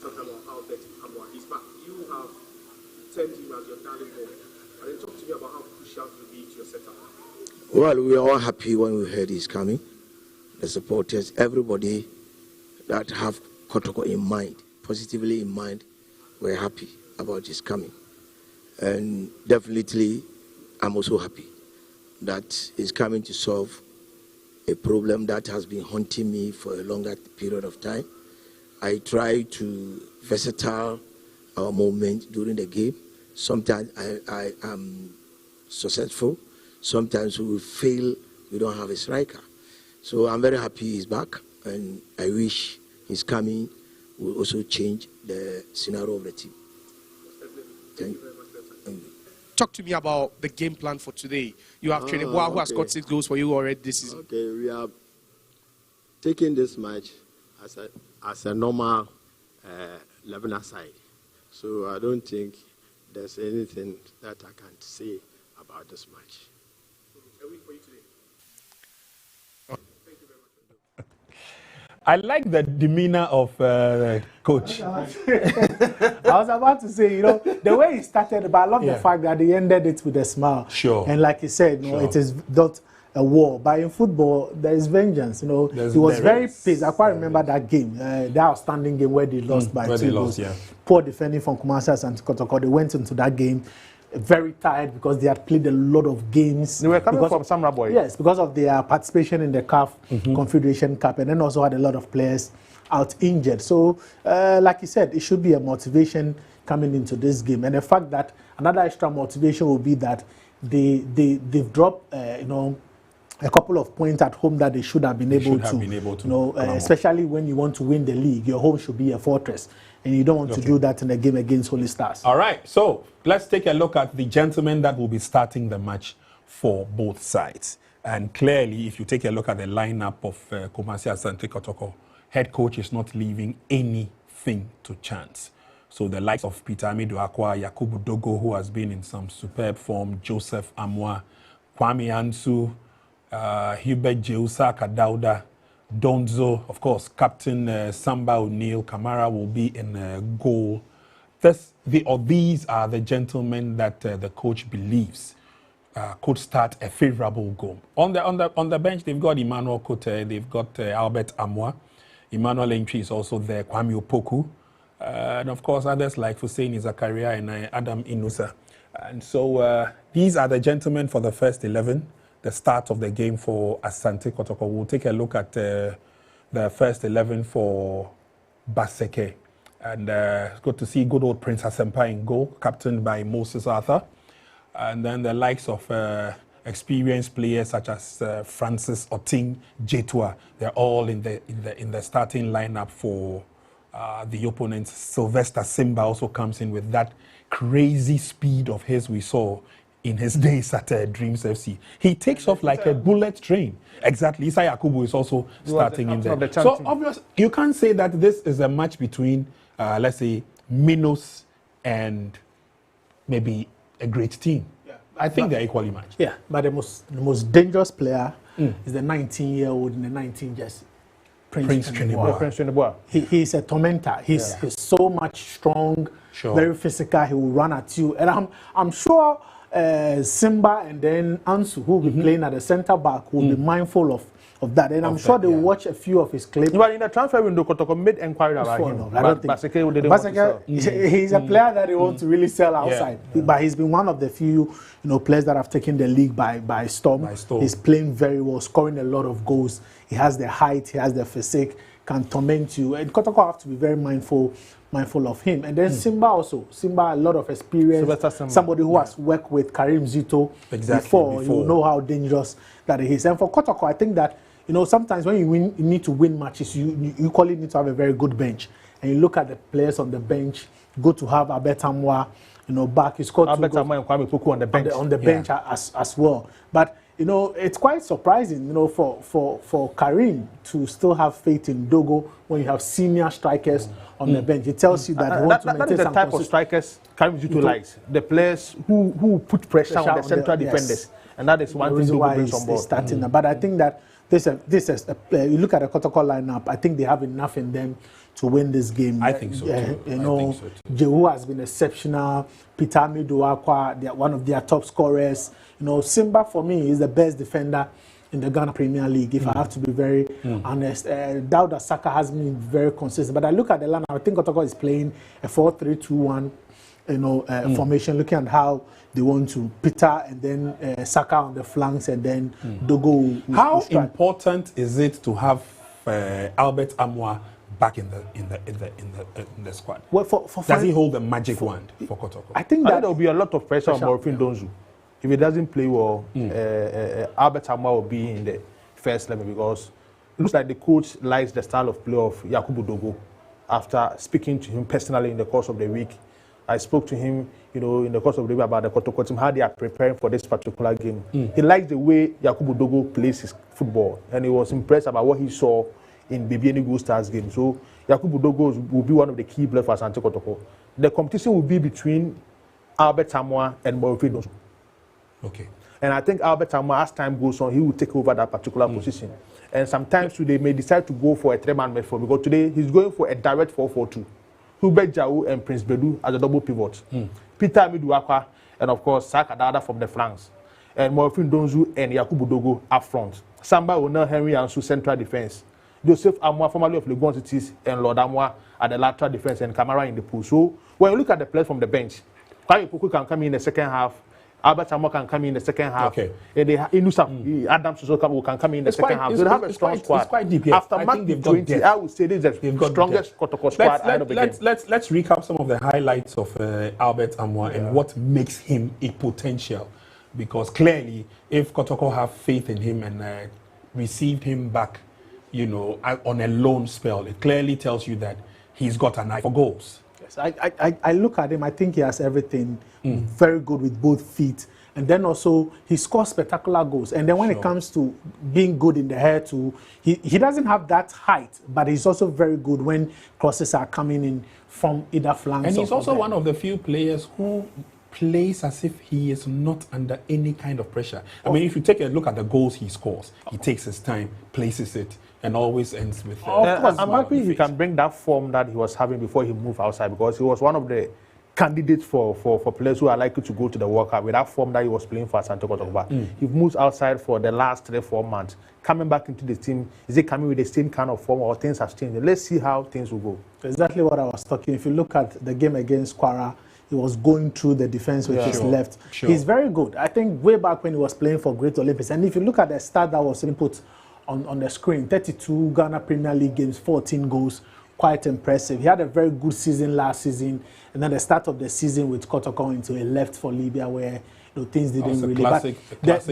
Talking about Albert Amoa. He's back. You have termed him as your darling boy. And then talk to me about how crucial he will be to your setup. Well, we are all happy when we heard he's coming. The supporters, everybody that have Kotoko in mind, positively in mind, we're happy about his coming. And definitely, I'm also happy that is coming to solve a problem that has been haunting me for a longer period of time. I try to versatile our movement during the game. Sometimes I am successful. Sometimes we will fail. We don't have a striker. So I'm very happy he's back, and I wish his coming will also change the scenario of the team. Thank you very much. Talk to me about the game plan for today. You have Boa, who has got 6 goals for you already this season. Okay, we are taking this match as a normal 11-a-side. So I don't think there's anything that I can say about this match. I like the demeanor of coach. I was about to say, the way he started, but I love the fact that he ended it with a smile. Sure. And like he said, it is not a war. But in football, there is vengeance. He was very pissed. I quite remember that game, the outstanding game where they lost by 2 goals. Poor defending from Kumasi Asante Kotoko. They went into that game very tired because they had played a lot of games. They were coming from Samra Boy. Yes, because of their participation in the CAF Confederation Cup, and then also had a lot of players out injured. So, like you said, it should be a motivation coming into this game. And the fact that another extra motivation will be that they've dropped, a couple of points at home that they should have been able to. Especially when you want to win the league, your home should be a fortress. And you don't want to do that in a game against Holy Stars. All right, so let's take a look at the gentlemen that will be starting the match for both sides. And clearly, if you take a look at the lineup of Kumasi Asante Kotoko, head coach is not leaving anything to chance. So the likes of Peter Amidu-Akwa, Yakubu Dogo, who has been in some superb form, Joseph Amoa, Kwame Ansu, Hubert Jeusa Kadauda, Donzo, of course, Captain Samba O'Neill, Kamara will be in goal. These are the gentlemen that the coach believes could start a favorable goal. On the bench, they've got Emmanuel Kote, they've got Albert Amoa, Emmanuel Entry is also there, Kwame Opoku, and of course others like Hussein Zakaria and Adam Inusa. And so these are the gentlemen for the first 11. The start of the game for Asante Kotoko. We'll take a look at the first 11 for Basake. And it's good to see good old Prince Asempa in goal, captained by Moses Arthur. And then the likes of experienced players such as Francis Oting, Jetua. They're all in the starting lineup for the opponents. Sylvester Simba also comes in with that crazy speed of his we saw in his days at Dreams FC. He takes off like a bullet train. Exactly. Isa Yakubu is also starting in there. So obviously, you can't say that this is a match between, let's say, Minos and maybe a great team. Yeah. I think they're equally matched. Yeah, but the most dangerous player is the 19-year-old in the 19 jersey. Prince Trinidad. He's a tormentor. He's so much strong, very physical. He will run at you. And I'm sure Simba and then Ansu, who will be playing at the centre back, will be mindful of that. And I'm sure they will watch a few of his clips. But in the transfer window, Kotoko made inquiry about him. I don't think Basake, he's a player that they want to really sell outside. But he's been one of the few players that have taken the league by storm. He's playing very well, scoring a lot of goals. He has the height, he has the physique, can torment you. And Kotoko have to be very mindful of him. And then Simba, a lot of experience. Somebody who has worked with Karim Zito before. You know how dangerous that he is. And for Kotoko, I think that sometimes when you need to win matches, you equally need to have a very good bench. And you look at the players on the bench, go to have Albert Amoa, back. He scored Albert Amoa and Kwame Opoku on the bench. On the bench as well. But it's quite surprising, for Karim to still have faith in Dogo when you have senior strikers on the bench. It tells you that he wants to maintain that is the type of strikers Karim Zito likes. The players who put pressure on the central defenders. And that is one thing Dogo brings on board. Starting. But I think that this is you look at the Kotoko lineup, I think they have enough in them to win this game. I think so too. Jehu has been exceptional. Peter Amidu-Akwa, they are one of their top scorers. Simba for me is the best defender in the Ghana Premier League, if I have to be very honest. Dauda Saka has been very consistent. But I look at the lineup, I think Kotoko is playing a 4-3-2-1 formation, looking at how they want to Peter and then Saka on the flanks and then Dogo. How important is it to have Albert Amoa back in the squad? Well, does he hold the magic wand for Kotoko? I think there will be a lot of pressure on Morfin Donzu. If he doesn't play well, Albert Amoa will be in the first 11 because it looks like the coach likes the style of play of Yakubu Dogo. After speaking to him personally in the course of the week, I spoke to him, in the course of the week about the Kotoko team, how they are preparing for this particular game. He likes the way Yakubu Dogo plays his football, and he was impressed about what he saw in Bibiani Gold Stars game. So Yakubu Dogo will be one of the key players for Asante Kotoko. The competition will be between Albert Amoa and Morofin. Okay. And I think Albert Amoa, as time goes on, he will take over that particular position. And sometimes they may decide to go for a 3-man midfield because today he's going for a direct 4-4-2. Hubert Jau and Prince Bedu as a double pivot. Peter Miduakwa and of course Saka Dada from the flanks. And Morofin Donzu and Yakubu Dogo up front. Samba Onel Henry Ansu central defense. Joseph Amoa, formerly of Legon Cities, and Lord Amoa at the lateral defense and Camara in the pool. So when you look at the players from the bench, Kwame Poku can come in the second half. Albert Amoa can come in the second half. Okay. And Adams can come in the second half. So they have a strong squad. It's quite deep, yes. After match 20, I would say this is the strongest Kotoko squad ahead of the game. Let's recap some of the highlights of Albert Amoa and what makes him a potential. Because clearly, if Kotoko have faith in him and received him back, you know, on a loan spell, it clearly tells you that he's got an eye for goals. Yes, I look at him, I think he has everything very good with both feet. And then also, he scores spectacular goals. And then when it comes to being good in the air too, he doesn't have that height, but he's also very good when crosses are coming in from either flanks. And he's also one of the few players who plays as if he is not under any kind of pressure. I mean, if you take a look at the goals he scores, he takes his time, places it, and always ends with... I'm happy he can bring that form that he was having before he moved outside, because he was one of the candidates for players who are likely to go to the World Cup with that form that he was playing for Asante Kotoko. He moves outside for the last 3-4 months. Coming back into the team, is he coming with the same kind of form or things have changed? Let's see how things will go. Exactly what I was talking. If you look at the game against Kwara, he was going through the defense with his left. He's very good. I think way back when he was playing for Great Olympics, and if you look at the stat that was input on the screen, 32 Ghana Premier League games, 14 goals, quite impressive. He had a very good season last season, and then the start of the season with Kotoko into a left for Libya where things didn't really... Classic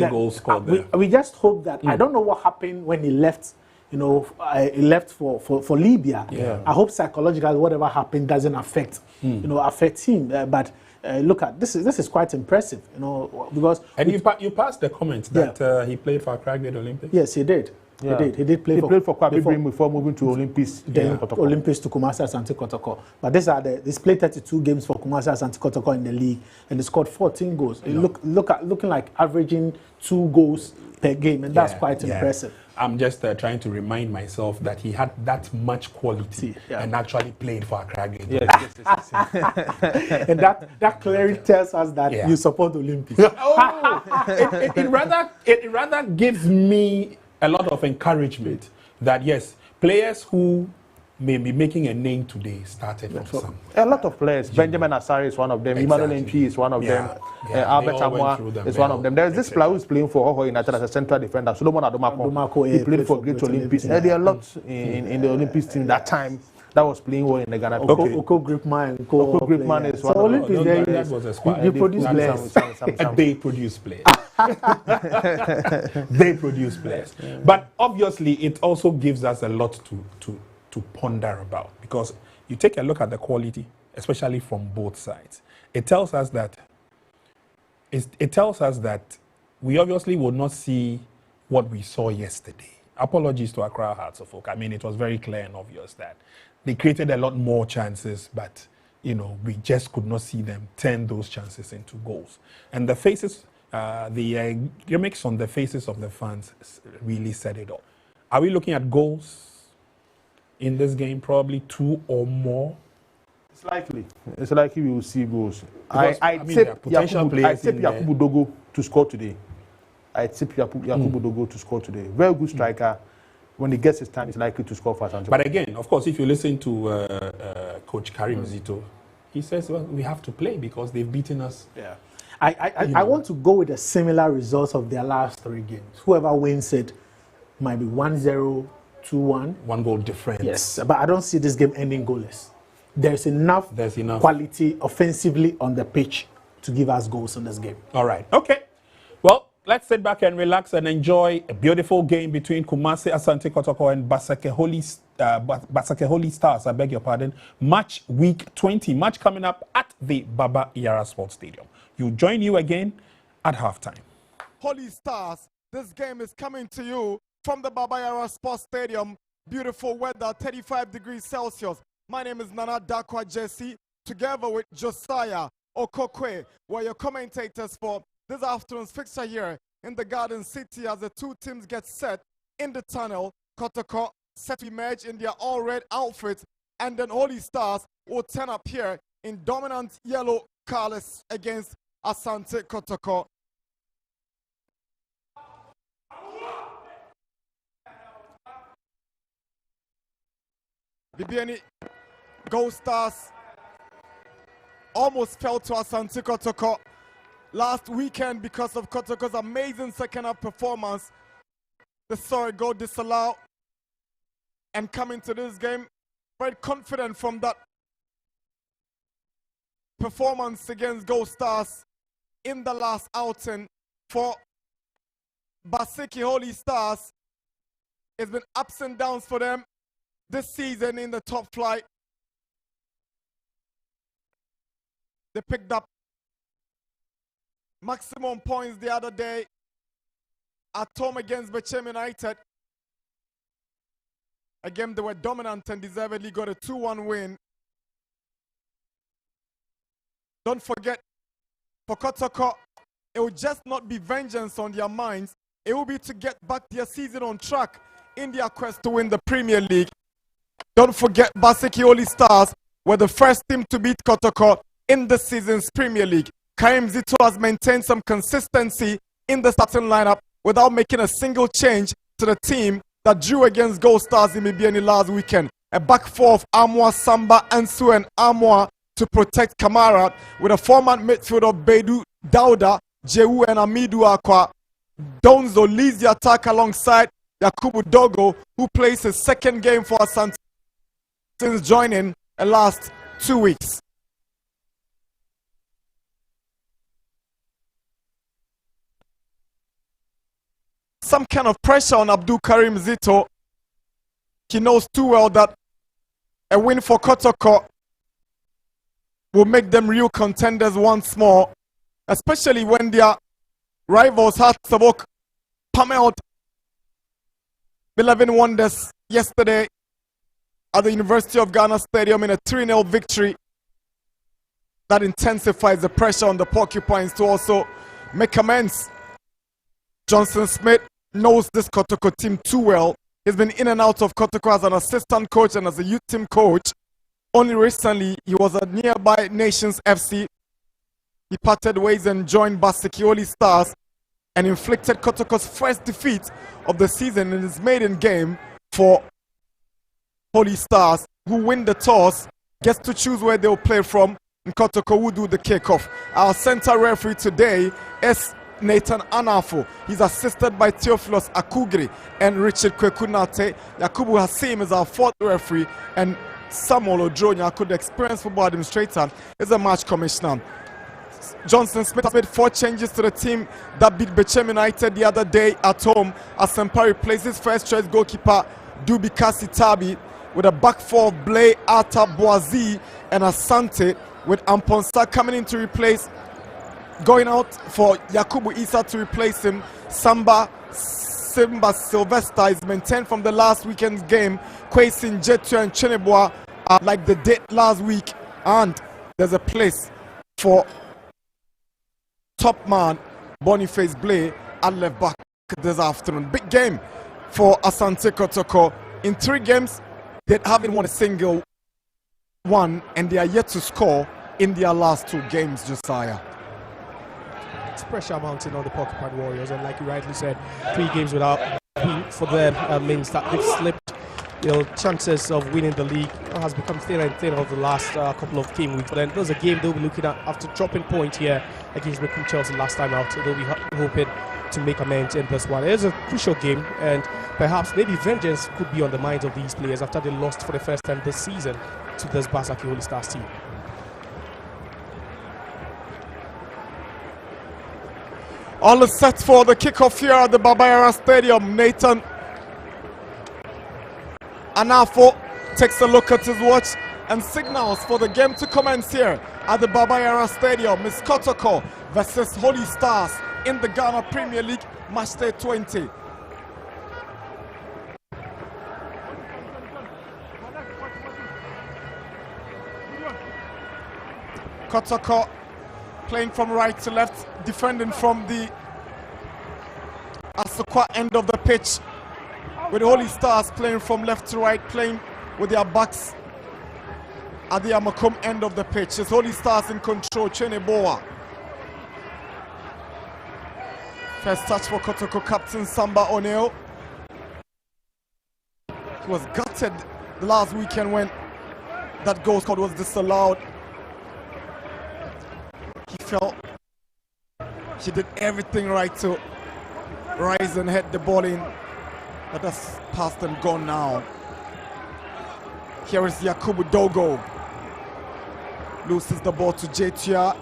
goal scored there. We just hope that... I don't know what happened when he left. He left for Libya. I hope psychologically whatever happened doesn't affect affect him. But look at this is quite impressive. Because you passed the comment that he played for Accra Great Olympics. Yes, he did. Yeah. He played for Kwabibrim before moving to Olympics. Olympics to Kumasi Asante Kotoko. But he's played 32 games for Kumasi Asante Kotoko in the league, and he scored 14 goals. Looking like averaging 2 goals per game, and that's quite impressive. I'm just trying to remind myself that he had that much quality and actually played for Accra Great. Yes. And that clearly tells us that you support Olympics. It rather gives me a lot of encouragement that yes, players who may be making a name today started from some. A lot of players. Benjamin Asari is one of them. Emmanuel Mp is one of them. Albert Amoa is one of them. There's this player who's playing for Oho United as a central defender. Solomon Adomako. He played for Great Olympics. There are a lot in the Olympics team that time that was playing well in the Ghana. Oko Gripman. Oko Gripman is one of them. That was a squad. You produce players. They produce players. They produce players. But obviously, it also gives us a lot to ponder about, because you take a look at the quality, especially from both sides. It tells us that we obviously will not see what we saw yesterday. Apologies to Accra Hearts of Oak. I mean, it was very clear and obvious that they created a lot more chances, but we just could not see them turn those chances into goals. And the faces, the gimmicks on the faces of the fans really said it all. Are we looking at goals in this game? Probably 2 or more. It's likely we will see goals. I tip Yakubu Dogo to score today. Yakubu Dogo to score today. Very good striker. When he gets his time, he's likely to score for Asante. But again, of course, if you listen to Coach Karim Zito, he says, well, we have to play because they've beaten us. Yeah. I want to go with the similar results of their last 3 games. Whoever wins it might be 1-0, 2-1. 1 goal difference. Yes, but I don't see this game ending goalless. There's enough quality offensively on the pitch to give us goals in this game. All right. Okay. Well, let's sit back and relax and enjoy a beautiful game between Kumasi Asante Kotoko and Basake Holy Stars. I beg your pardon. Match week 20. Match coming up at the Baba Yara Sports Stadium. We'll join you again at halftime. Holy Stars, this game is coming to you from the Baba Yara Sports Stadium. beautiful weather, 35 degrees Celsius. My name is Nana Dakwa Jesse, together with Josiah Okokwe, were your commentators for this afternoon's fixture here in the Garden City as the two teams get set in the tunnel. Kotoko set to emerge in their all-red outfits, and then Holy Stars will turn up here in dominant yellow colors against Asante Kotoko. Bibiani Gold Stars almost fell to Asante Kotoko last weekend because of Kotoko's amazing second-half performance. They saw a goal disallowed and coming to this game very confident from that performance against Gold Stars in the last outing. For Basake Holy Stars, it's been ups and downs for them this season in the top flight. They picked up maximum points the other day at home against Bechem United. Again, they were dominant and deservedly got a 2-1 win. Don't forget, for Kotoko, it will just not be vengeance on their minds. It will be to get back their season on track in their quest to win the Premier League. Don't forget, Basake Holy Stars were the first team to beat Kotoko in this season's Premier League. Karim Zito has maintained some consistency in the starting lineup without making a single change to the team that drew against Gold Stars in Mibiani last weekend. A back four of Amoa, Samba, Ansu, and Amoa to protect Kamara, with a four-man midfield of Bedu, Dauda, Jehu, and Amidu Akwa. Donzo leads the attack alongside Yakubu Dogo, who plays his second game for Asante since joining the last 2 weeks. Some kind of pressure on Abdul Karim Zito. He knows too well that a win for Kotoko will make them real contenders once more, especially when their rivals Hearts of Oak pummeled 11 Wonders yesterday at the University of Ghana Stadium in a 3-0 victory. That intensifies the pressure on the Porcupines to also make amends. Johnson Smith knows this Kotoko team too well. He's been in and out of Kotoko as an assistant coach and as a youth team coach. Only recently, he was at nearby Nations FC. He parted ways and joined Basake Holy Stars and inflicted Kotoko's first defeat of the season in his maiden game for Holy Stars, who win the toss, gets to choose where they'll play from, and Kotoko will do the kickoff. Our center referee today is Nathan Anafo. He's assisted by Theophilus Akugri and Richard Kwekunate. Yakubu Hassim is our fourth referee, and Samuel Odronya, the experienced football administrator, is a match commissioner. Johnson Smith has made 4 changes to the team that beat Bechem United the other day at home as Sempari replaces first choice goalkeeper Dubi Kasitabi with a back four of Blay, Ata, Boazi, and Asante, with Amponsa coming in to replace, going out for Yakubu Isa to replace him. Simba Sylvester is maintained from the last weekend's game. Kwesin, Jetu, and Cheneboa are like the date last week, and there's a place for top man Boniface Blay at left back this afternoon. Big game for Asante Kotoko. In 3 games, they haven't won a single one, and they are yet to score in their last 2 games, Josiah. It's pressure mounting on the Porcupine Warriors, and like you rightly said, 3 games without win for them means that they've slipped. Chances of winning the league has become thinner and thinner over the last couple of game weeks. But then there's a game they'll be looking at after dropping point here against Recruit Chelsea last time out. They'll be hoping to make amends in this one. It is a crucial game, and perhaps maybe vengeance could be on the minds of these players after they lost for the first time this season to this Basake Holy Stars team. All is set for the kickoff here at the Babayara Stadium. Nathan Anafo takes a look at his watch and signals for the game to commence here at the Babayara Stadium. Miss Kotoko versus Holy Stars in the Ghana Premier League Match Day 20. Kotoko playing from right to left, defending from the Asukwa end of the pitch, with the Holy Stars playing from left to right, playing with their backs at the Amakum end of the pitch. It's Holy Stars in control. Cheneboa. First touch for Kotoko captain Samba O'Neill. He was gutted the last weekend when that goal scored was disallowed. He felt he did everything right to rise and head the ball in, but that's past and gone now. Here is Yakubu Dogo. Loses the ball to Jetia.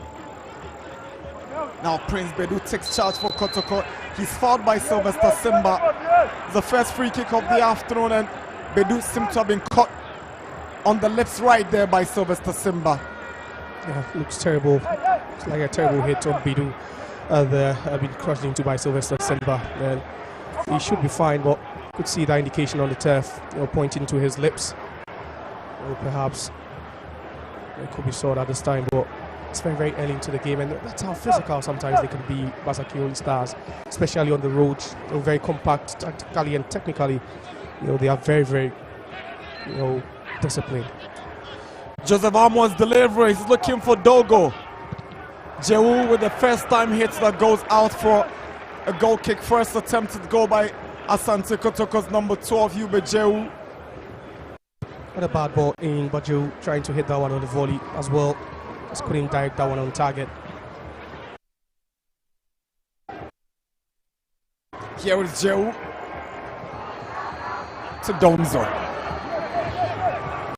Now Prince Bedu takes charge for Kotoko. He's fouled by Sylvester Simba. The first free kick of the afternoon, and Bedu seemed to have been caught on the lips right there by Sylvester Simba. Yeah, looks terrible. It's like a terrible hit on Bedu. There, been crushed into by Sylvester Simba. And he should be fine, but could see that indication on the turf, pointing to his lips. Or perhaps it could be short at this time, but it's very, very early into the game, and that's how physical sometimes they can be, Basake Holy Stars, especially on the road. They're very compact tactically and technically. They are very, very, disciplined. Joseph Amoa's delivery is looking for Dogo. Jewu with the first time hit that goes out for a goal kick. First attempted goal by Asante Kotoko's number 12, Hubert Jewu. What a bad ball in, but Jewu trying to hit that one on the volley as well. Just couldn't direct that one on target. Here is Jewu to Donzo.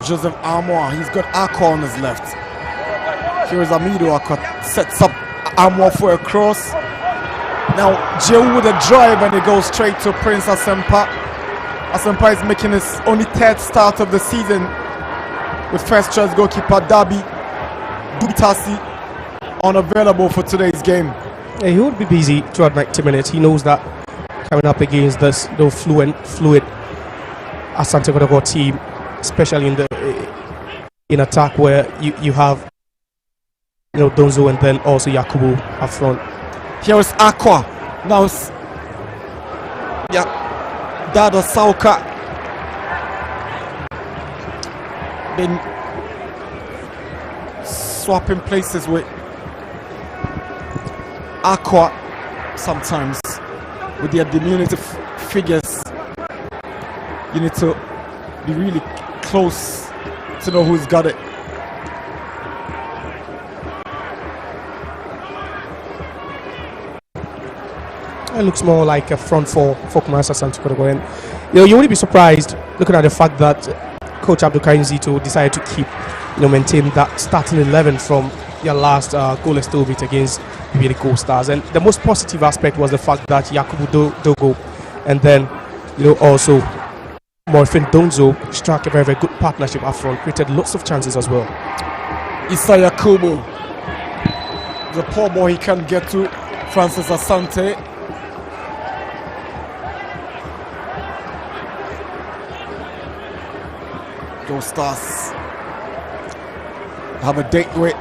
Joseph Amoa, he's got Aqua on his left. Here is Amido Aqua, sets up Amoa for a cross. Now Jewu with a drive, and it goes straight to Prince Asempa. Asempa is making his only third start of the season with first choice goalkeeper Dabi Dutasi unavailable for today's game. Yeah, he would be busy throughout 90 minutes. He knows that coming up against this fluid Asante Kotoko team, especially in attack where you have Donzo and then also Yakubu up front. Here is Aqua. Now Dada Sauka. Been swapping places with Aqua sometimes with their diminutive figures. You need to be really close to know who's got it. It looks more like a front four for Kumasa Asante Kotoko, and you wouldn't be surprised looking at the fact that Coach Abdul Karim Zito decided to keep, maintain that starting 11 from your last goalless bit against the Gold Stars. And the most positive aspect was the fact that Yakubu Dogo and then also Morfin Donzo struck a very, very good partnership up front, created lots of chances as well. Issa Yakubu, the poor boy, he can't get to Francis Asante. Gold Stars have a date with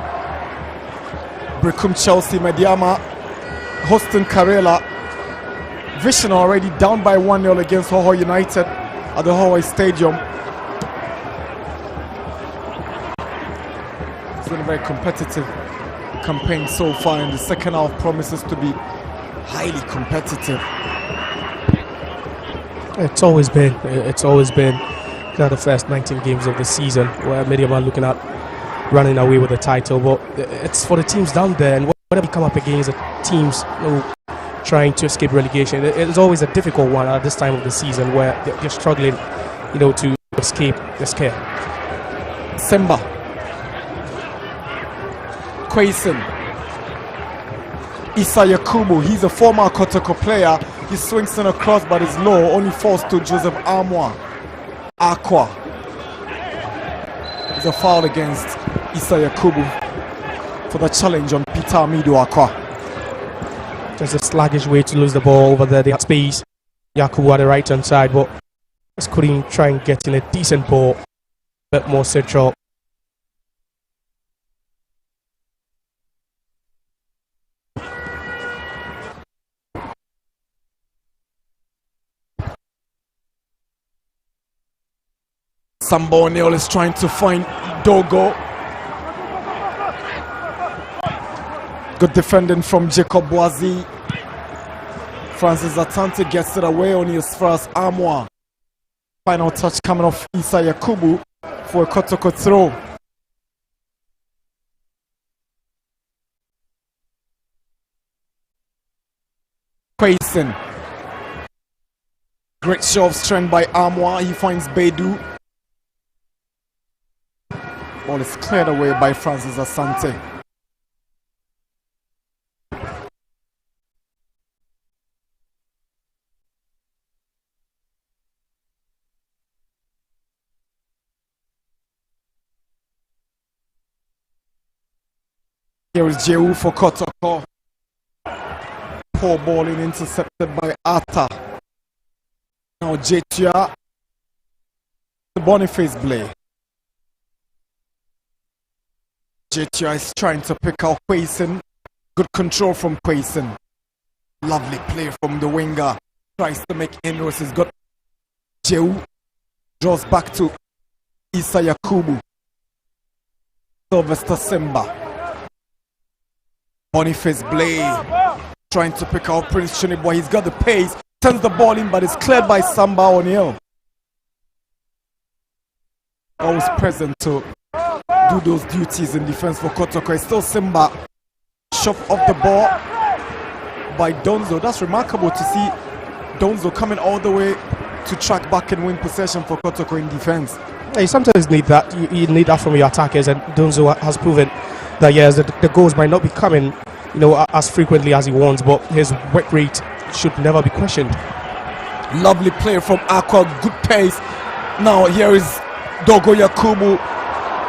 Brecum Chelsea Mediama hosting Karela. Vision already down by 1-0 against Hoho United at the Hoho Stadium. It's been a very competitive campaign so far, and the second half promises to be highly competitive. It's always been the first 19 games of the season where Medium are looking at running away with the title, but it's for the teams down there, and whenever we come up against the teams trying to escape relegation, it's always a difficult one at this time of the season where they're struggling to escape the scare. Simba Quaison, Issa Yakubu, he's a former Kotoko player. He swings in across but is low, only falls to Joseph Amoa. Aqua. It's a foul against Issa Yakubu for the challenge on Peter Amido Aqua. Just a sluggish way to lose the ball over there. They had space. Yakubu at the right hand side, but just couldn't try and get in a decent ball, a bit more central. Samba O'Neill is trying to find Dogo. Good defending from Jacob Boazi. Francis Asante gets it away on his first Amoa. Final touch coming off Isa Yakubu for a Kotoko throw. Quayson. Great show of strength by Amoa. He finds Bedu. Ball is cleared away by Francis Asante. Here is Jehu for Kotoko. Poor ball in intercepted by Atta. Now Jetia. The Boniface Blay. Jetia is trying to pick out Quayson. Good control from Quayson. Lovely play from the winger. Tries to make inroads. He's got Jehu. Draws back to Isa Yakubu. Sylvester Simba. Boniface Blay trying to pick out Prince Chuniboy. He's got the pace, sends the ball in, but it's cleared by Samba O'Neill. Always present to do those duties in defense for Kotoko. It's still Simba. Shove off the ball by Donzo. That's remarkable to see Donzo coming all the way to track back and win possession for Kotoko in defense. Yeah, you sometimes need that. You need that from your attackers, and Donzo has proven that yes, the goals might not be coming, as frequently as he wants, but his work rate should never be questioned. Lovely play from Aqua, good pace. Now here is Dogo Yakubu.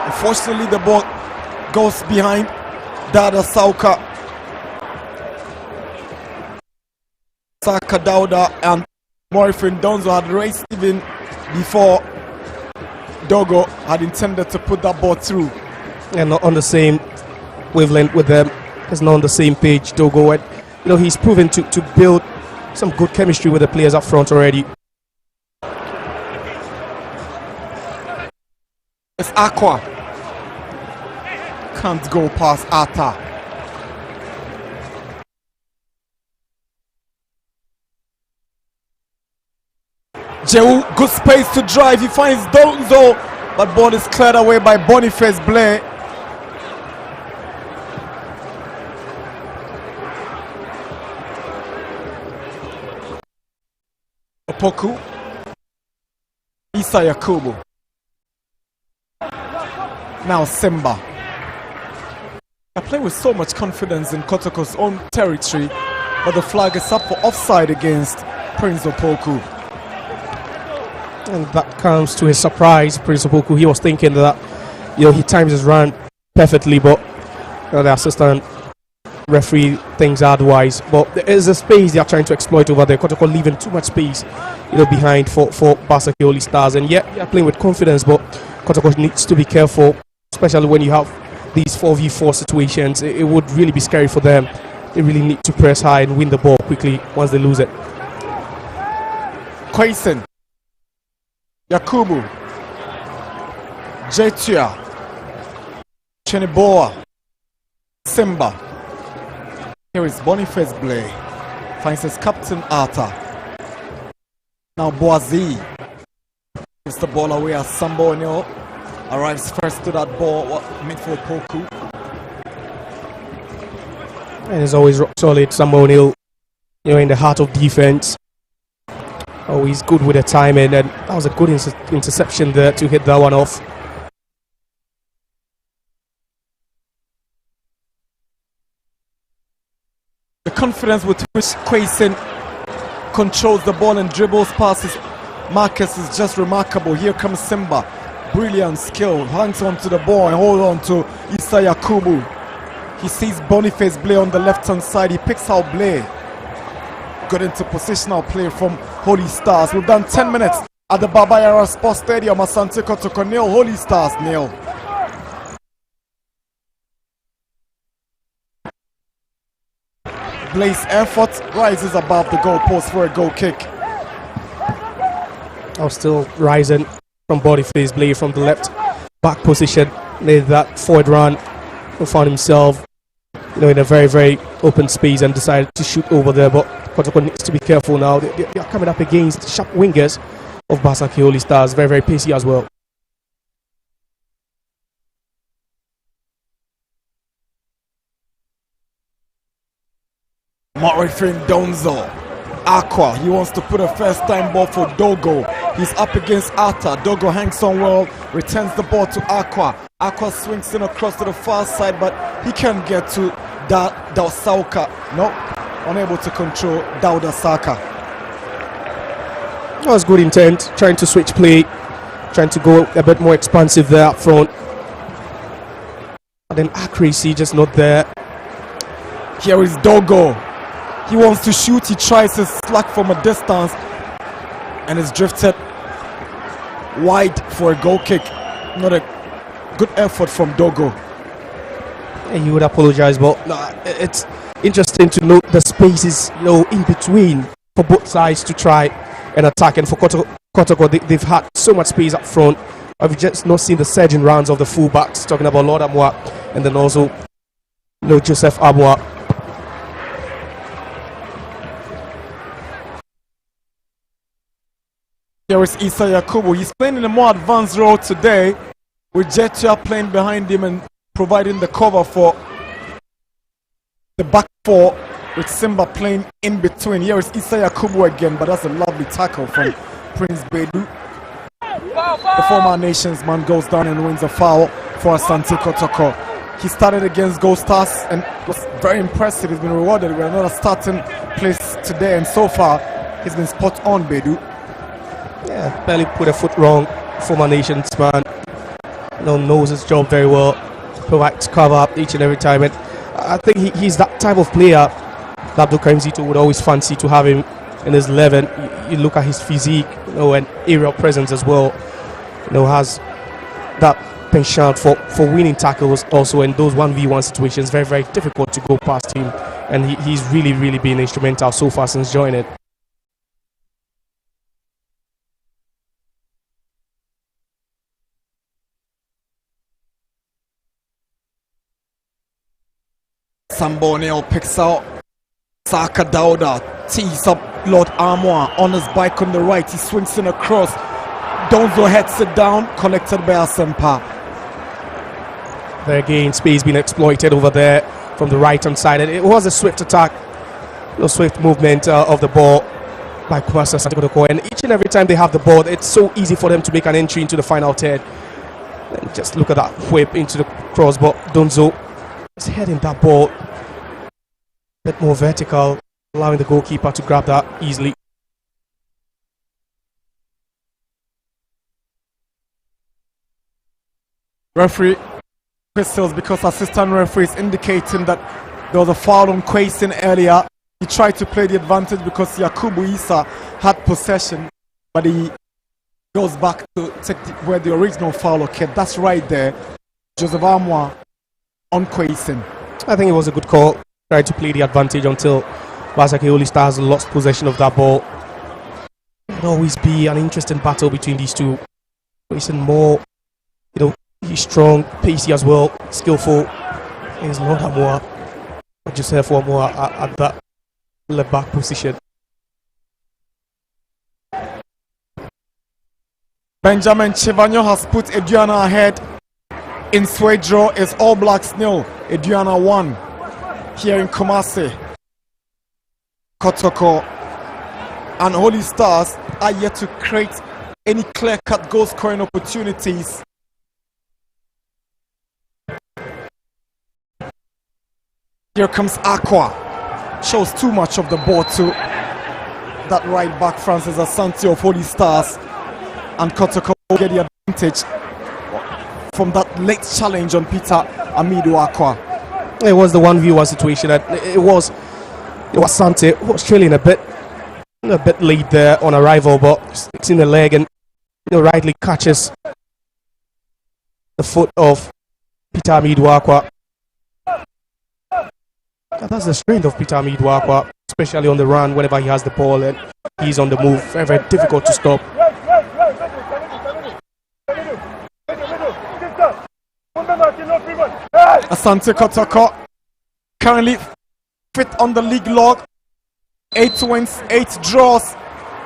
Unfortunately, the ball goes behind Dada Sauka. Saka Dauda and Morifin Donzo had raced even before Dogo had intended to put that ball through. And not on the same wavelength with them. He's not on the same page, Dogo. And he's proven to build some good chemistry with the players up front already. It's Aqua. Can't go past Atta. Jehu, good space to drive. He finds Donzo, but ball is cleared away by Boniface Blay. Opoku. Isa Yakubu. Now Simba. I play with so much confidence in Kotoko's own territory, but the flag is up for offside against Prince Opoku. And that comes to his surprise. Prince Opoku, he was thinking that he times his run perfectly, but the assistant referee thinks otherwise. But there is a space they are trying to exploit over there. Kotoko leaving too much space behind for Basake Holy Stars. And yeah, they are playing with confidence, but Kotoko needs to be careful, especially when you have these 4v4 situations. It would really be scary for them. They really need to press high and win the ball quickly once they lose it. Quayson. Yakubu. Jetia. Cheniboa. Simba. Here is Boniface Blay. Finds his captain Atta. Now Boazi. Gives the ball away as Samba O'Neill arrives first to that ball. Midfield Poku. And it's always rock solid. Samba O'Neill, in the heart of defense. Always good with the timing, and that was a good interception there to hit that one off. The confidence with which Quayson controls the ball and dribbles passes Marcus is just remarkable. Here comes Simba. Brilliant skill. Hangs on to the ball and hold on to Isa Yakubu. He sees Boniface Blay on the left hand side. He picks out Blay. Got into positional play from Holy Stars. We've done 10 minutes at the Baba Yara Sports Stadium. Asante Kotoko nil, Holy Stars nil. Blay's effort rises above the goalpost for a goal kick. Oh, still rising. from Boniface Blade from the left back position. Made that forward run, found himself in a very, very open space and decided to shoot over there. But Kotoko needs to be careful now. They are coming up against sharp wingers of Basake Holy Stars, very, very pacey as well. Marifin Donzo. Aqua, he wants to put a first time ball for Dogo. He's up against Ata. Dogo hangs on well, returns the ball to Aqua. Aqua swings in across to the far side, but he can't get to Dausauka. No, unable to control Dauda Saka. That was good intent, trying to switch play, trying to go a bit more expansive there up front. And then accuracy just not there. Here is Dogo. He wants to shoot, he tries to slack from a distance and is drifted wide for a goal kick. Not a good effort from Dogo. And you would apologize, but it's interesting to note the spaces in between for both sides to try and attack. And for Kotoko, they've had so much space up front. I've just not seen the surging rounds of the fullbacks, talking about Lord Amoa and then also Joseph Amoa. Here is Issa Yakubu. He's playing in a more advanced role today, with Jetia playing behind him and providing the cover for the back four, with Simba playing in between. Here is Issa Yakubu again, but that's a lovely tackle from Prince Bedu. The former nations man goes down and wins a foul for Asante Kotoko. He started against Gold Stars and was very impressive. He's been rewarded with another starting place today, and so far he's been spot on, Bedu. Yeah, barely put a foot wrong. Former nations man knows his job very well, provides cover each and every time, and I think he's that type of player that Abdul Karim Zito would always fancy to have him in his 11. You look at his physique, and aerial presence as well. Has that penchant for winning tackles also, in those 1v1 situations, very, very difficult to go past him, and he's really, really been instrumental so far since joining. Samboneo picks out Saka Dauda, tees up Lord Amoa on his bike on the right. He swings in across. Donzo heads it down, connected by Asempa. There again, space being exploited over there from the right hand side. And it was a swift attack, swift movement of the ball by Asante Kotoko. And each and every time they have the ball, it's so easy for them to make an entry into the final third. And just look at that whip into the crossbar. Donzo is heading that ball a bit more vertical, allowing the goalkeeper to grab that easily. Referee whistles because assistant referee is indicating that there was a foul on Kwaisin earlier. He tried to play the advantage because Yakubu Issa had possession, but he goes back to take where the original foul occurred. That's right there. Joseph Amoa on Kwaisin. I think it was a good call. Tried to play the advantage until Basake Holy Stars lost possession of that ball. It'll always be an interesting battle between these two. Kwaisin more, he's strong, pacey as well, skillful. He's not Amoa, but Joseph Amoa at that left back position. Benjamin Chivanyo has put Eduana ahead. In Swedro is All Blacks 0, Eduana 1. Here in Kumasi, Kotoko and Holy Stars are yet to create any clear-cut goal-scoring opportunities. Here comes Aqua. Shows too much of the ball to that right back, Francis Asante of Holy Stars. And Kotoko will get the advantage from that late challenge on Peter Amidu Aqua. It was the 1v1 situation. It was Asante was trailing a bit late there on arrival, but it's in the leg and rightly catches the foot of Peter Amidu Aqua. That's the strength of Peter Amidu Aqua, especially on the run whenever he has the ball and he's on the move. Very, very difficult to stop. Asante Kotoko currently fifth on the league log. 8 wins, 8 draws,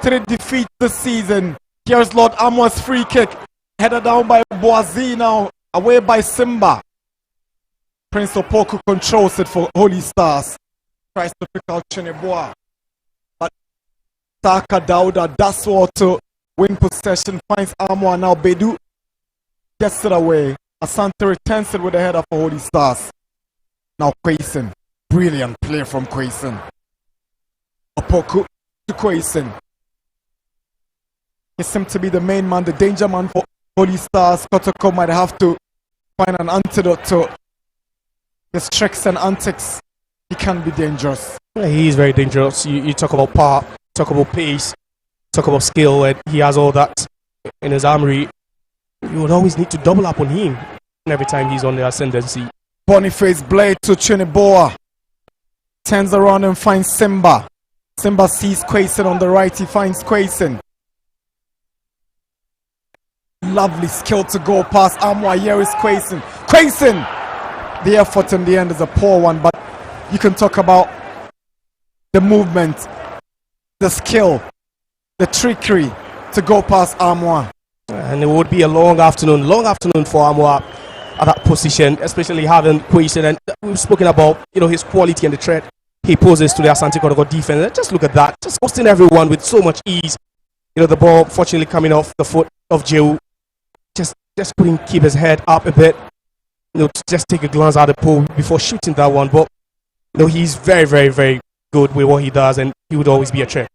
3 defeats this season. Here's Lord Amoa's free kick. Headed down by Boazi now. Away by Simba. Prince Opoku controls it for Holy Stars. Tries to pick out Chineboa. But Taka Dauda does what to win possession. Finds Amoa now. Bedu gets it away. Asante returns it with a header for Holy Stars. Now Kwesen. Brilliant play from Kwesen. Opoku to Kwesen. He seems to be the main man, the danger man for Holy Stars. Kotoko might have to find an antidote to his tricks and antics. He can be dangerous. Yeah, he is very dangerous. You talk about power, talk about pace, talk about skill, and he has all that in his armory. You would always need to double up on him every time he's on the ascendancy. Boniface blade to Chineboa. Turns around and finds Simba. Simba sees Kwesen on the right. He finds Kwesen. Lovely skill to go past Amoa. Here is Kwesen. Kwesen! The effort in the end is a poor one, but you can talk about the movement, the skill, the trickery to go past Amoa. And it would be a long afternoon for Amoa at that position, especially having Kwesen. And we've spoken about, his quality and the threat he poses to the Asante Kotoko defense. And just look at that, just hosting everyone with so much ease. The ball fortunately coming off the foot of Jehu. Just couldn't keep his head up a bit, to just take a glance at the pool before shooting that one. But he's very, very, very good with what he does, and he would always be a threat.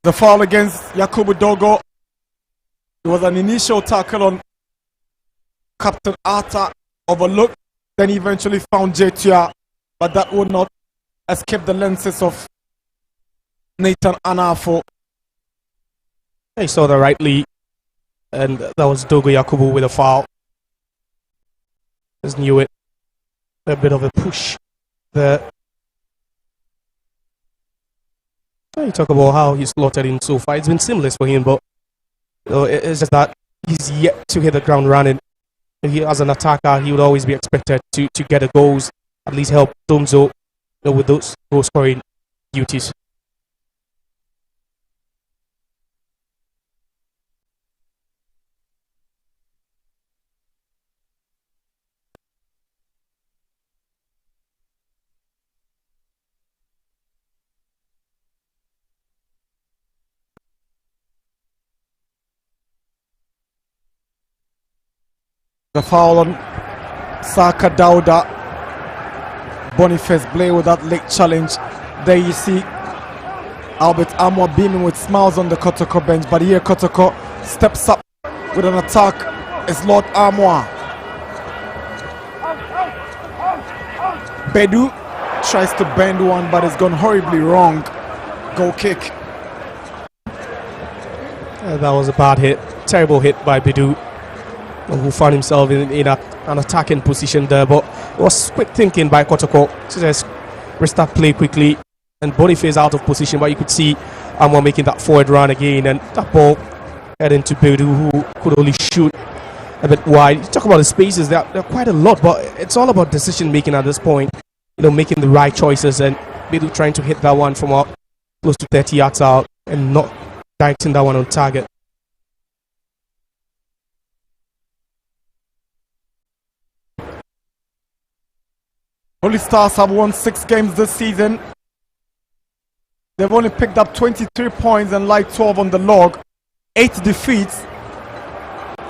The foul against Yakubu Dogo. It was an initial tackle on Captain Arta, overlooked, then he eventually found Jetia, but that would not escape the lenses of Nathan Anafo. He saw that rightly, and that was Dogo Yakubu with a foul. Just knew it. A bit of a push there. You talk about how he's slotted in so far. It's been seamless for him, but it's just that he's yet to hit the ground running. And he, as an attacker, he would always be expected to get the goals, at least help Domzo with those goal scoring duties. The foul on Saka Dauda. Boniface Blay with that late challenge. There you see Albert Amoa beaming with smiles on the Kotoko bench, but here Kotoko steps up with an attack. It's Lord Amoa. Bedu tries to bend one, but it's gone horribly wrong. Goal kick. That was a bad hit, terrible hit by Bedu, who found himself in an attacking position there, but it was quick thinking by Kotoko to just restart play quickly, and Boniface out of position, but you could see Amoa making that forward run again, and that ball heading to Bedu, who could only shoot a bit wide. You talk about the spaces, there are quite a lot, but it's all about decision making at this point, making the right choices, and Bedu trying to hit that one from out close to 30 yards out and not directing that one on target. Holy Stars have won 6 games this season. They've only picked up 23 points and like 12 on the log. 8 defeats.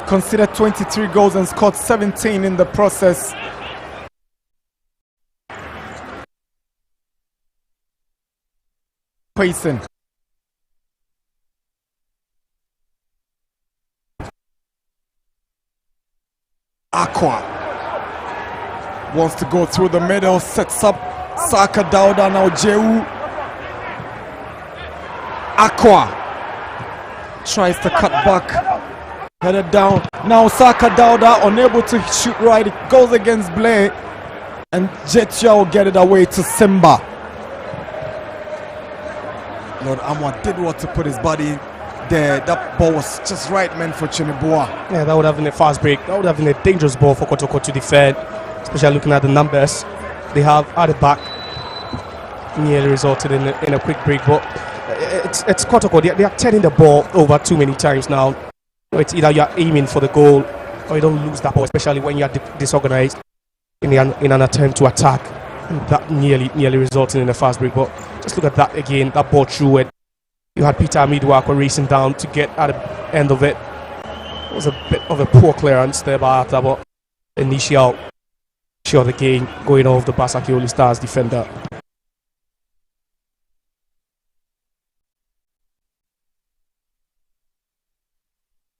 Considered 23 goals and scored 17 in the process. Payson. Aqua. Wants to go through the middle, sets up Saka Dauda, now Jehu. Aqua tries to cut back, headed down. Now Saka Dauda unable to shoot right, it goes against Blay, and Jetia will get it away to Simba. Lord Amoa did want to put his body there. That ball was just right meant for Chineboa. Yeah, that would have been a fast break. That would have been a dangerous ball for Kotoko to defend, especially looking at the numbers they have at the back. Nearly resulted in a quick break, but it's Kotoko. They are turning the ball over too many times now. It's either you are aiming for the goal or you don't lose that ball, especially when you are disorganized in an attempt to attack. And that nearly resulted in a fast break. But just look at that again. That ball through it. You had Peter Midwako racing down to get at the end of it. It was a bit of a poor clearance there by Arthur, but initial shot of the game going off the Basake All Stars defender.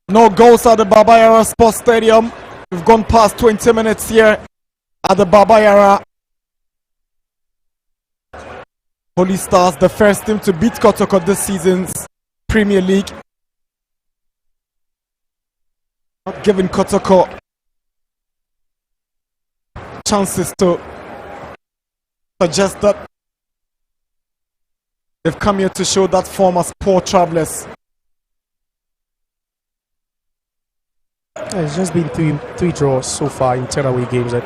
No goals at the Baba Yara Sports Stadium. We've gone past 20 minutes here at the Baba Yara. Holy Stars, the first team to beat Kotoko this season's Premier League. Not giving Kotoko chances to suggest that they've come here to show that form as poor travellers. It's just been three draws so far in 10 away games, and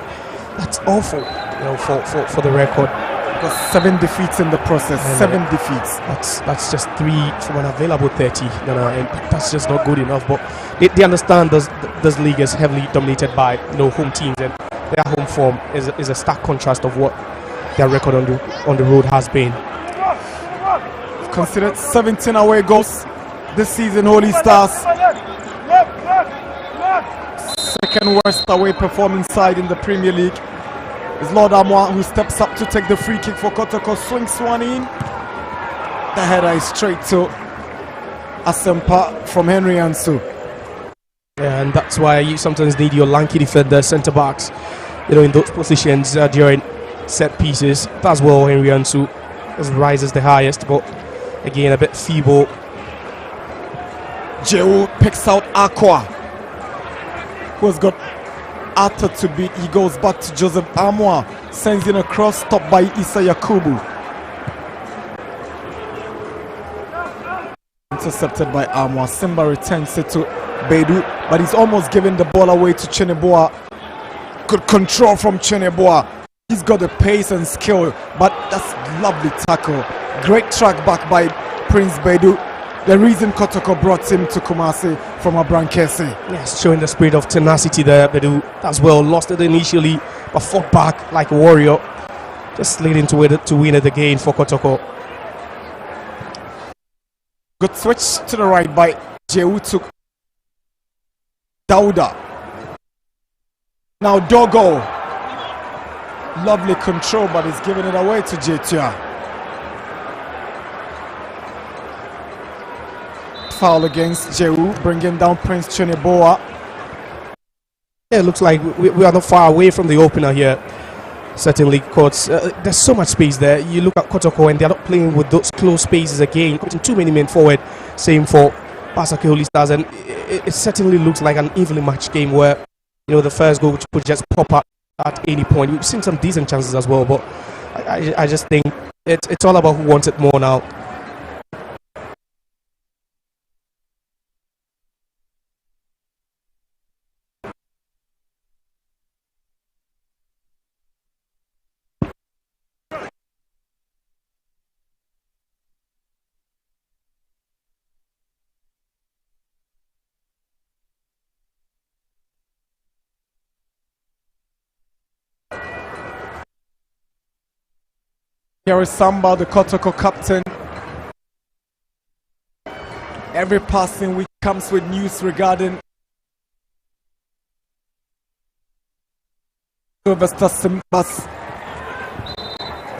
that's awful, for the record. Got 7 defeats in the process. 7 defeats. That's just 3 from an available 30. And that's just not good enough. But they understand this league is heavily dominated by home teams, and their home form is a stark contrast of what their record on the road has been. Considered 17 away goals this season. Holy Stars, second worst away performing side in the Premier League. It's Lord Amoa who steps up to take the free kick for Kotoko. Swings one in. The header is straight to Asempa from Henry Ansu. Yeah, and that's why you sometimes need your lanky defender, centre backs, in those positions during set pieces. That's well Henry Ansu rises the highest, but again a bit feeble. Jehu picks out Aqua, who has got Arthur to beat. He goes back to Joseph Amoa, sends in a cross, stopped by Issa Yakubu. Intercepted by Amoa. Simba returns it to Bedu, but he's almost giving the ball away to Chineboa. Good control from Chineboa. He's got the pace and skill, but that's lovely tackle. Great track back by Prince Bedu. The reason Kotoko brought him to Kumasi from Abrankese. Yes, showing the spirit of tenacity there, Bedu as well. Lost it initially, but fought back like a warrior. Just leading to win it again for Kotoko. Good switch to the right by Jehu to Dauda. Now Dogo. Lovely control, but he's giving it away to Jetia. Foul against Jehu, bringing down Prince Chineboa. Yeah, it looks like we are not far away from the opener here. Certainly, courts. There's so much space there. You look at Kotoko and they're not playing with those close spaces again, putting too many men forward. Same for Basake Holy Stars, and it certainly looks like an evenly matched game where the first goal could just pop up at any point. We've seen some decent chances as well, but I just think it's all about who wants it more now. Here is Samba, the Kotoko captain. Every passing week comes with news regarding Sylvester Simba's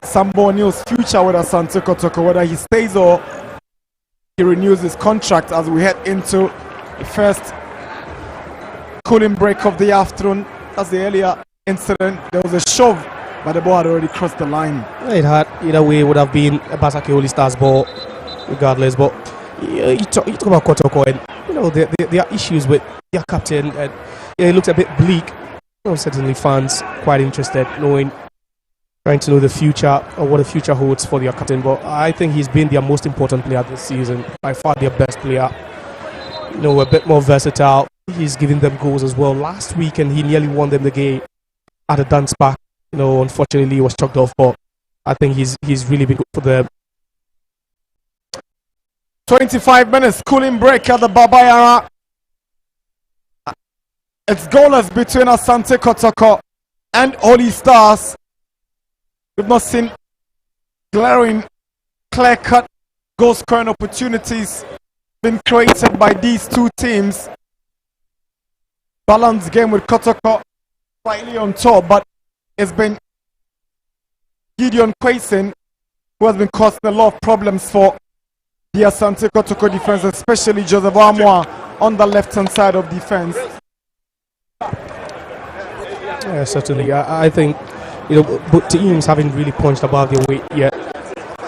Sambonio's future with Asante Kotoko, whether he stays or he renews his contract as we head into the first cooling break of the afternoon. As the earlier incident, there was a shove, but the ball had already crossed the line. It had, either way, it would have been a Basake Holy Stars ball, regardless. But you talk about Kotoko, and there are issues with their captain, and it looks a bit bleak. Certainly, fans quite interested, trying to know the future or what the future holds for their captain. But I think he's been their most important player this season, by far their best player. a bit more versatile. He's giving them goals as well. Last weekend, he nearly won them the game at the dance park. Unfortunately, he was chalked off, but I think he's really been good for them. 25 minutes cooling break at the Baba Yara. It's goalless between Asante Kotoko and Holy Stars. We've not seen glaring, clear-cut goal-scoring opportunities been created by these two teams. Balanced game with Kotoko slightly on top, but it's been Gideon Quason who has been causing a lot of problems for the Asante Kotoko defense, especially Joseph Amoa on the left-hand side of defense. Yeah, certainly. I think both teams haven't really punched above their weight yet.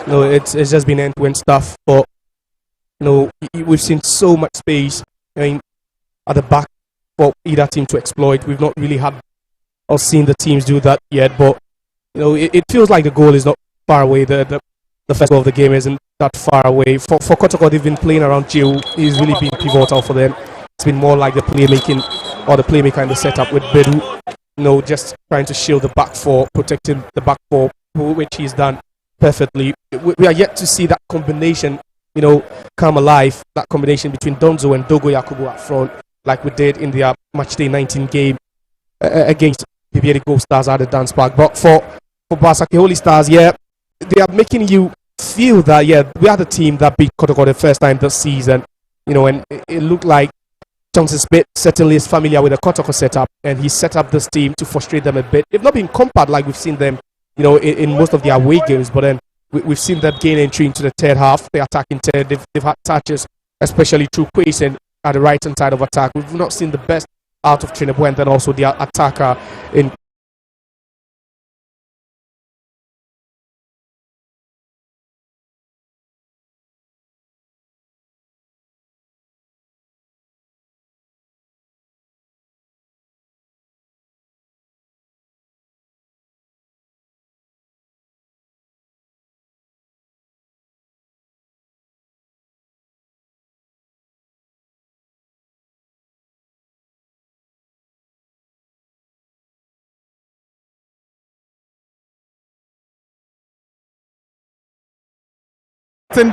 It's just been end-to-end stuff, but we've seen so much space at the back for either team to exploit. We've not really had or seen the teams do that yet, but it feels like the goal is not far away. The first goal of the game isn't that far away. For Kotoko, they've been playing around Jiu. He's really been pivotal for them. It's been more like the playmaking or the playmaker in the setup with Bedu, just trying to shield the back four, protecting the back four, which he's done perfectly. We are yet to see that combination, come alive, that combination between Donzo and Dogo Yakubu up front, like we did in the matchday 19 game against BBA Gold Stars at the dance park. But for Basake Holy Stars, they are making you feel that, we are the team that beat Kotoko the first time this season, and it looked like Johnson Smith certainly is familiar with the Kotoko setup, and he set up this team to frustrate them a bit. They've not been compact like we've seen them, in most of their away games, but then we've seen them gain entry into the third half. They're attacking third. They've had touches, especially through Quason at the right-hand side of attack. We've not seen the best out of Trinidad, and then also the attacker in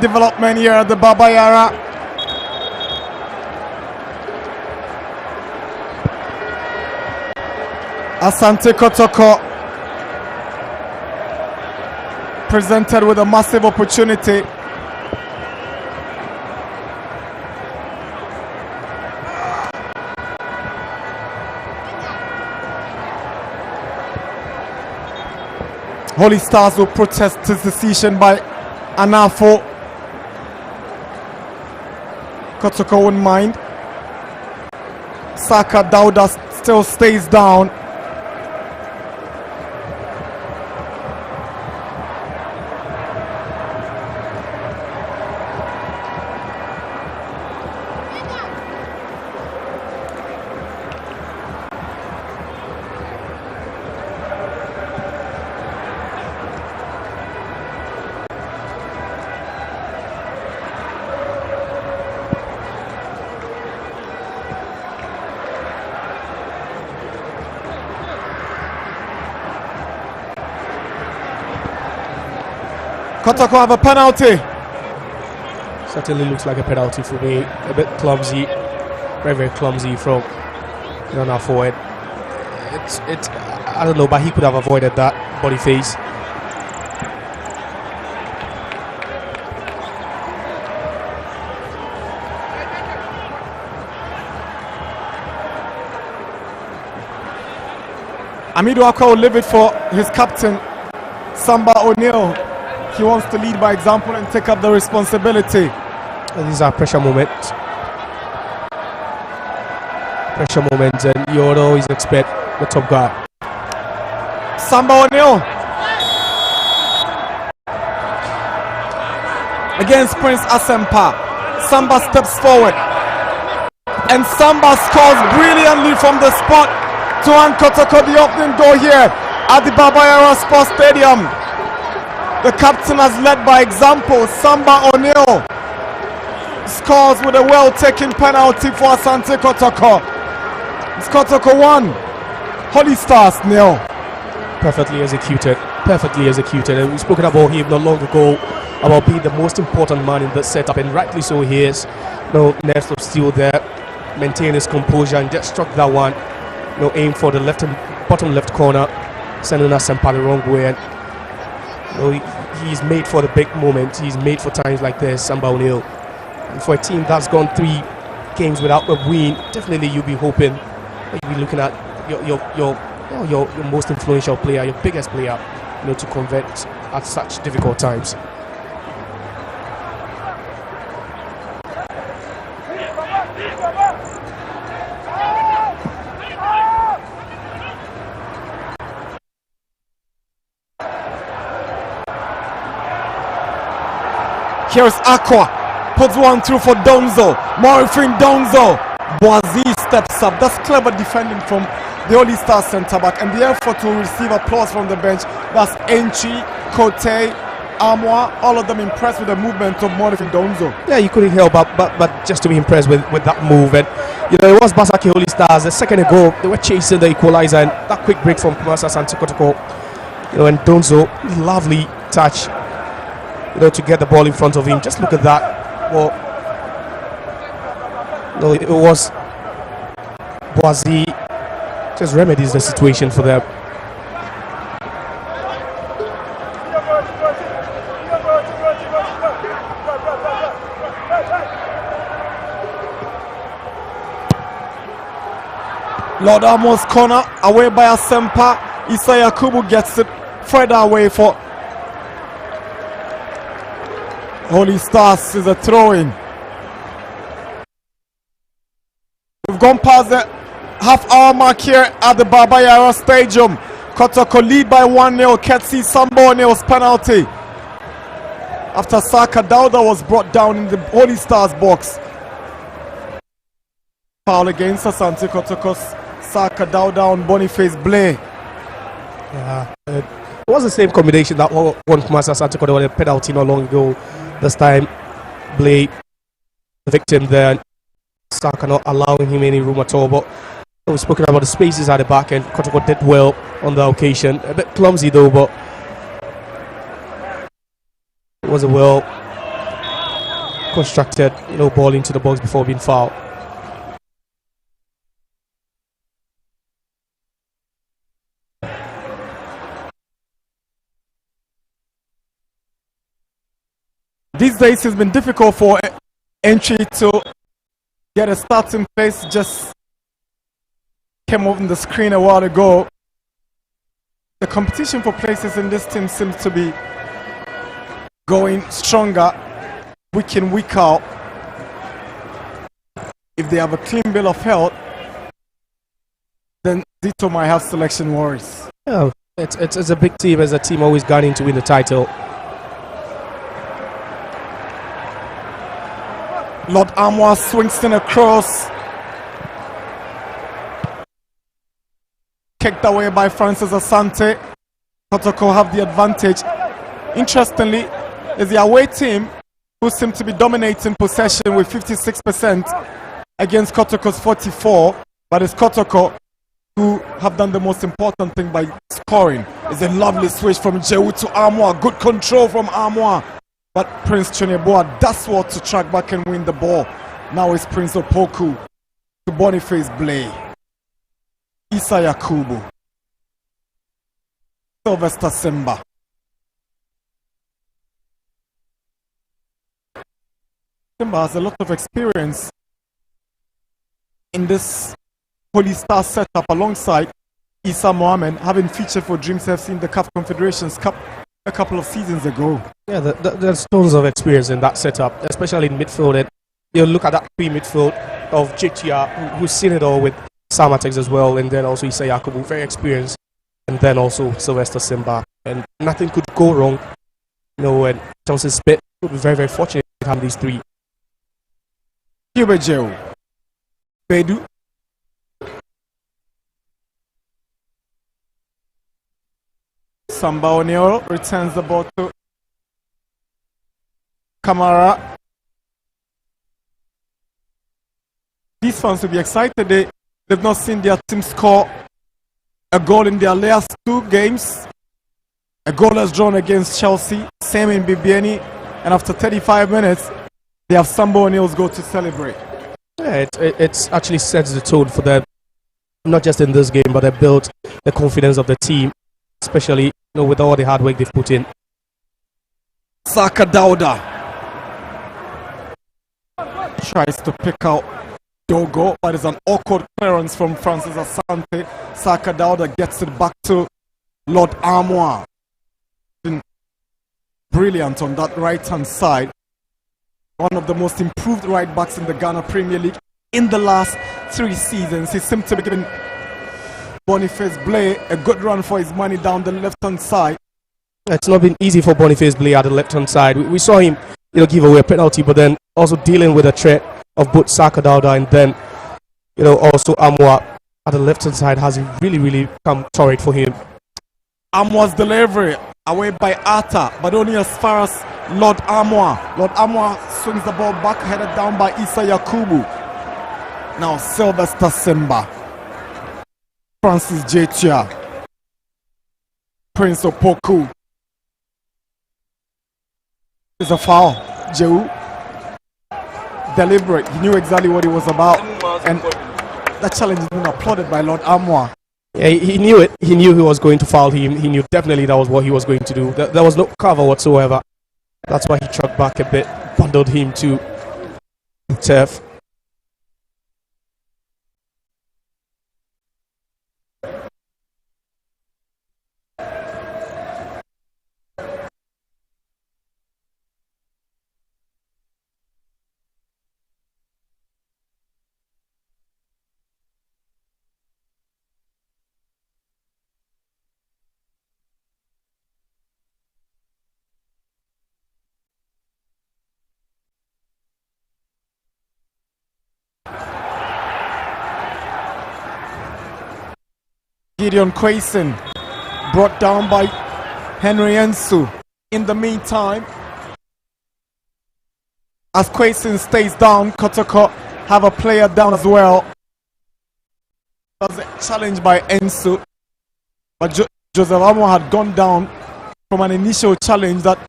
development here at the Baba Yara. Asante Kotoko presented with a massive opportunity. Holy Stars will protest this decision by Anafo. Kotoko won't mind. Saka Dauda still stays down. Kotoko have a penalty. Certainly looks like a penalty for me. A bit clumsy, very, very clumsy from our forward. It's I don't know, but he could have avoided that body face. Amidu Akwa will leave it for his captain, Samba O'Neill. He wants to lead by example and take up the responsibility. These are pressure moments. Pressure moments, and you always expect the top guy. Samba O'Neill against Prince Asempa. Samba steps forward, and Samba scores brilliantly from the spot to Kotoko the opening goal here at the Baba Yara Sports Stadium. The captain has led by example. Samba O'Neill scores with a well-taken penalty for Asante Kotoko. It's Kotoko 1, Holy Stars 0. Perfectly executed. Perfectly executed. And we've spoken about him not long ago about being the most important man in the setup, and rightly so he is. No nerves of steel there. Maintain his composure and just struck that one. No aim for the bottom left corner, sending us Asempa the wrong way. And he's made for the big moment. He's made for times like this, Samba O'Neill. And for a team that's gone 3 games without a win, definitely you'll be hoping that you'll be looking at your most influential player, your biggest player, to convert at such difficult times. Here's Aqua, puts one through for Donzo. Morifin Donzo. Boazi steps up. That's clever defending from the Holy Star centre back, and the effort to receive applause from the bench. That's Enchi, Kote, Amoa, all of them impressed with the movement of Morifin Donzo. Yeah, you couldn't help but just to be impressed with that move. And it was Basake Holy Stars. A second ago, they were chasing the equalizer, and that quick break from Asante Kotoko. And Donzo, lovely touch. To get the ball in front of him. Just look at that. Well, no, it was Boazi just remedies the situation for them. Lord Amos corner away by Asempa. Issa Yakubu gets it further away for Holy Stars. Is a throw-in. We've gone past the half-hour mark here at the Baba Yara Stadium. Kotoko lead by 1-0. Ketsi Sambo Neil's penalty after Saka Dauda was brought down in the Holy Stars box. Foul against Asante Kotoko's Saka Dauda on Boniface Blay. Yeah, it was the same combination that won Kumasi Asante Kotoko a penalty not long ago. This time, Blay, the victim there, Saka not allowing him any room at all. But we've spoken about the spaces at the back, and Kotoko did well on the occasion. A bit clumsy though, but it was a well constructed, ball into the box before being fouled. These days it's been difficult for entry to get a starting place. Just came up on the screen a while ago. The competition for places in this team seems to be going stronger week in, week out. If they have a clean bill of health, then Zito might have selection worries. Yeah, it's a big team, as a team always gunning to win the title. Lord Amoa swings in across. Kicked away by Francis Asante. Kotoko have the advantage. Interestingly, it's the away team who seem to be dominating possession with 56% against Kotoko's 44%. But it's Kotoko who have done the most important thing by scoring. It's a lovely switch from Jehu to Amoa. Good control from Amoa. But Prince Choneboa does well to track back and win the ball. Now it's Prince Opoku to Boniface Blay. Issa Yakubu. Sylvester Simba. Simba has a lot of experience in this Holy Star setup alongside Issa Mohammed, having featured for Dreams FC in the CAF Confederations Cup a couple of seasons ago. Yeah, there's tons of experience in that setup, especially in midfield. And you look at that pre-midfield of Chichia, who's seen it all with Samatex as well, and then also Issa Yakubu, very experienced, and then also Sylvester Simba. And nothing could go wrong. And Johnson Spit would be very, very fortunate to have these three. Hubert Jehu. Bedu. Samba O'Neill returns the ball to Kamara. Blues fans will be excited. They've not seen their team score a goal in their last 2 games. A goal has drawn against Chelsea, same in BBNE, and after 35 minutes, they have Sambo O'Neill's goal to celebrate. Yeah, it actually sets the tone for them, not just in this game, but they built the confidence of the team, especially with all the hard work they've put in. Saka Dauda tries to pick out Dogo, but it's an awkward clearance from Francis Asante. Saka Dauda gets it back to Lord Amoa. Been brilliant on that right-hand side. One of the most improved right-backs in the Ghana Premier League in the last 3 seasons. He seems to be giving Boniface Blay a good run for his money down the left-hand side. It's not been easy for Boniface Blay at the left-hand side. We saw him give away a penalty, but then also dealing with a threat of both Saka Dauda and then also Amoa at the left-hand side has really come torrid for him. Amoa's delivery away by Atta, but only as far as Lord Amoa. Lord Amoa swings the ball back, headed down by Issa Yakubu. Now Sylvester Simba, Francis Jetia, Prince Opoku. It's a foul. Jehu, deliberate. He knew exactly what he was about, and that challenge has been applauded by Lord Amoa. Yeah, he knew it. He knew he was going to foul him. He knew definitely that was what he was going to do. There was no cover whatsoever. That's why he trucked back a bit, bundled him to turf. Gideon Quayson brought down by Henry Ensu. In the meantime, as Quayson stays down, Kotoko have a player down as well. That was a challenge by Ensu, but Joseph Amoa had gone down from an initial challenge that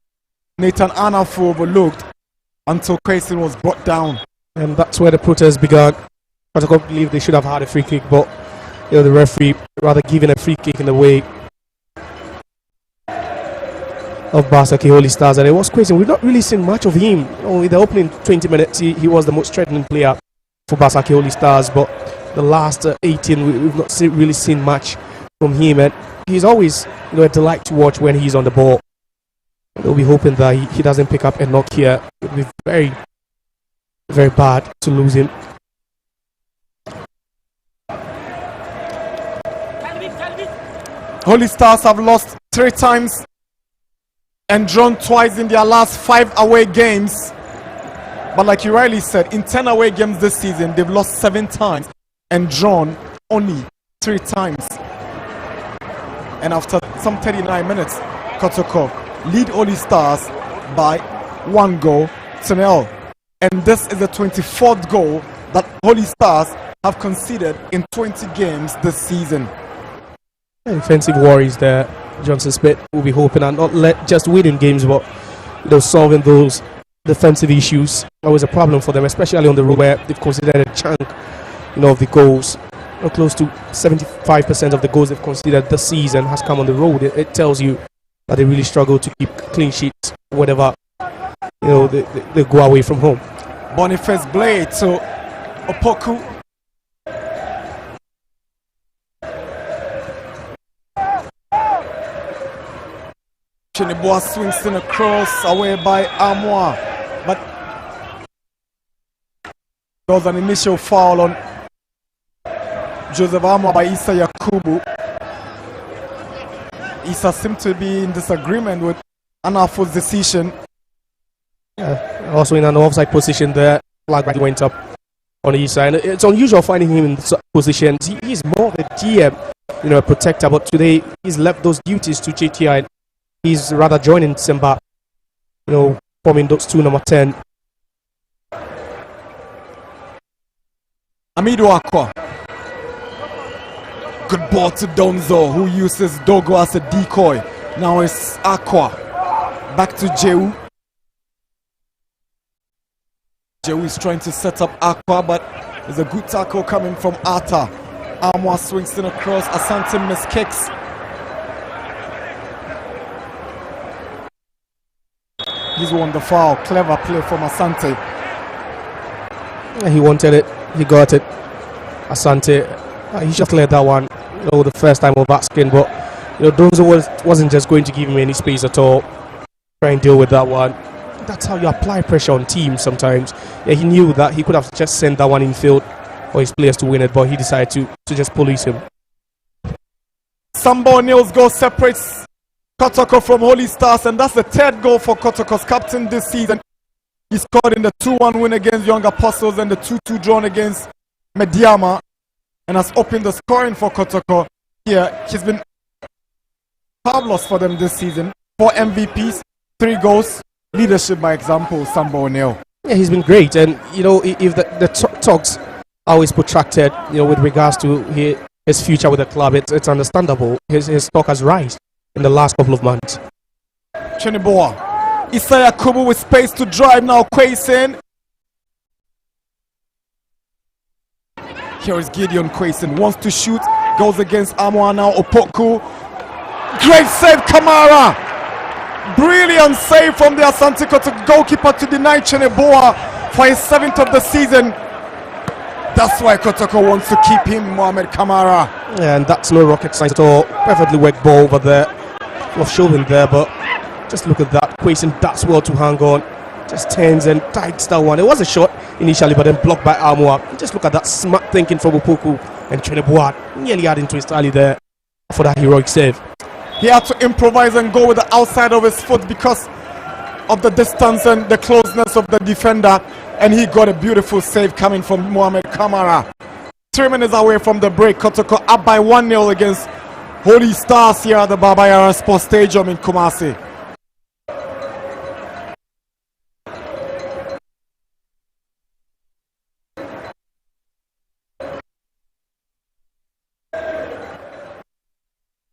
Nathan Anafu overlooked until Quayson was brought down. And that's where the protest began. Kotoko believe they should have had a free kick, but the referee rather giving a free kick in the way of Basake Holy Stars. And it was Quayson. We've not really seen much of him. In the opening 20 minutes, he was the most threatening player for Basake Holy Stars. But the last 18, we've not really seen much from him. And he's always a delight to watch when he's on the ball. We'll be hoping that he doesn't pick up a knock here. It would be very, very bad to lose him. Holy Stars have lost 3 times and drawn twice in their last 5 away games. But like you rightly said, in 10 away games this season, they've lost 7 times and drawn only 3 times. And after some 39 minutes, Kotoko lead Holy Stars by 1-0. And this is the 24th goal that Holy Stars have conceded in 20 games this season. Defensive worries there. Johnson Smith will be hoping and not just winning games, but solving those defensive issues. Always a problem for them, especially on the road where they've considered a chunk of the goals. Close to 75% of the goals they've considered this season has come on the road. It tells you that they really struggle to keep clean sheets whenever they go away from home. Boniface Blay to Opoku. Chinibua swings in a cross away by Amoa, but there was an initial foul on Joseph Amoa by Issa Yakubu. Issa seemed to be in disagreement with Anafo's decision. Yeah, also in an offside position there, flag went up on Issa, and it's unusual finding him in this position. He's more of a GM, a protector, but today he's left those duties to JTI. He's rather joining Simba, forming those 2 number 10. Amido Aqua. Good ball to Donzo, who uses Dogo as a decoy. Now it's Aqua. Back to Jehu. Jehu is trying to set up Aqua, but there's a good tackle coming from Ata. Amoa swings in across. Asante miskicks. He's won the foul. Clever play from Asante. He wanted it. He got it. Asante, he just cleared that one. The first time of asking, but Donzo wasn't just going to give him any space at all. Try and deal with that one. That's how you apply pressure on teams sometimes. Yeah, he knew that he could have just sent that one in field for his players to win it, but he decided to just police him. Sambo O'Neill's goal separates Kotoko from Holy Stars, and that's the third goal for Kotoko's captain this season. He scored in the 2-1 win against Young Apostles and the 2-2 drawn against Mediama, and has opened the scoring for Kotoko. Here, he's been fabulous for them this season. 4 MVPs, 3 goals, leadership by example, Sambo O'Neill. Yeah, he's been great, and if the talks are always protracted, with regards to his future with the club, it's understandable. His stock has risen in the last couple of months. Cheniboa. Isaiah Kubu with space to drive now. Quayson. Here is Gideon Quayson. Wants to shoot. Goes against Amoa now. Opoku. Great save, Kamara. Brilliant save from the Asante Kotoko goalkeeper to deny Cheniboa for his 7th of the season. That's why Kotoko wants to keep him, Mohamed Kamara. Yeah, and that's no rocket science at all. Perfectly worked ball over there. Of Chauvin there, but just look at that. Quayson does well to hang on. Just turns and tights that one. It was a shot initially, but then blocked by Amoa. Just look at that smart thinking from Opoku, and Cheniboa nearly adding to his tally there for that heroic save. He had to improvise and go with the outside of his foot because of the distance and the closeness of the defender, and he got a beautiful save coming from Mohamed Kamara. 3 minutes away from the break, Kotoko up by 1-0 against Holy Stars here at the Baba Yara Sports Stadium in Kumasi.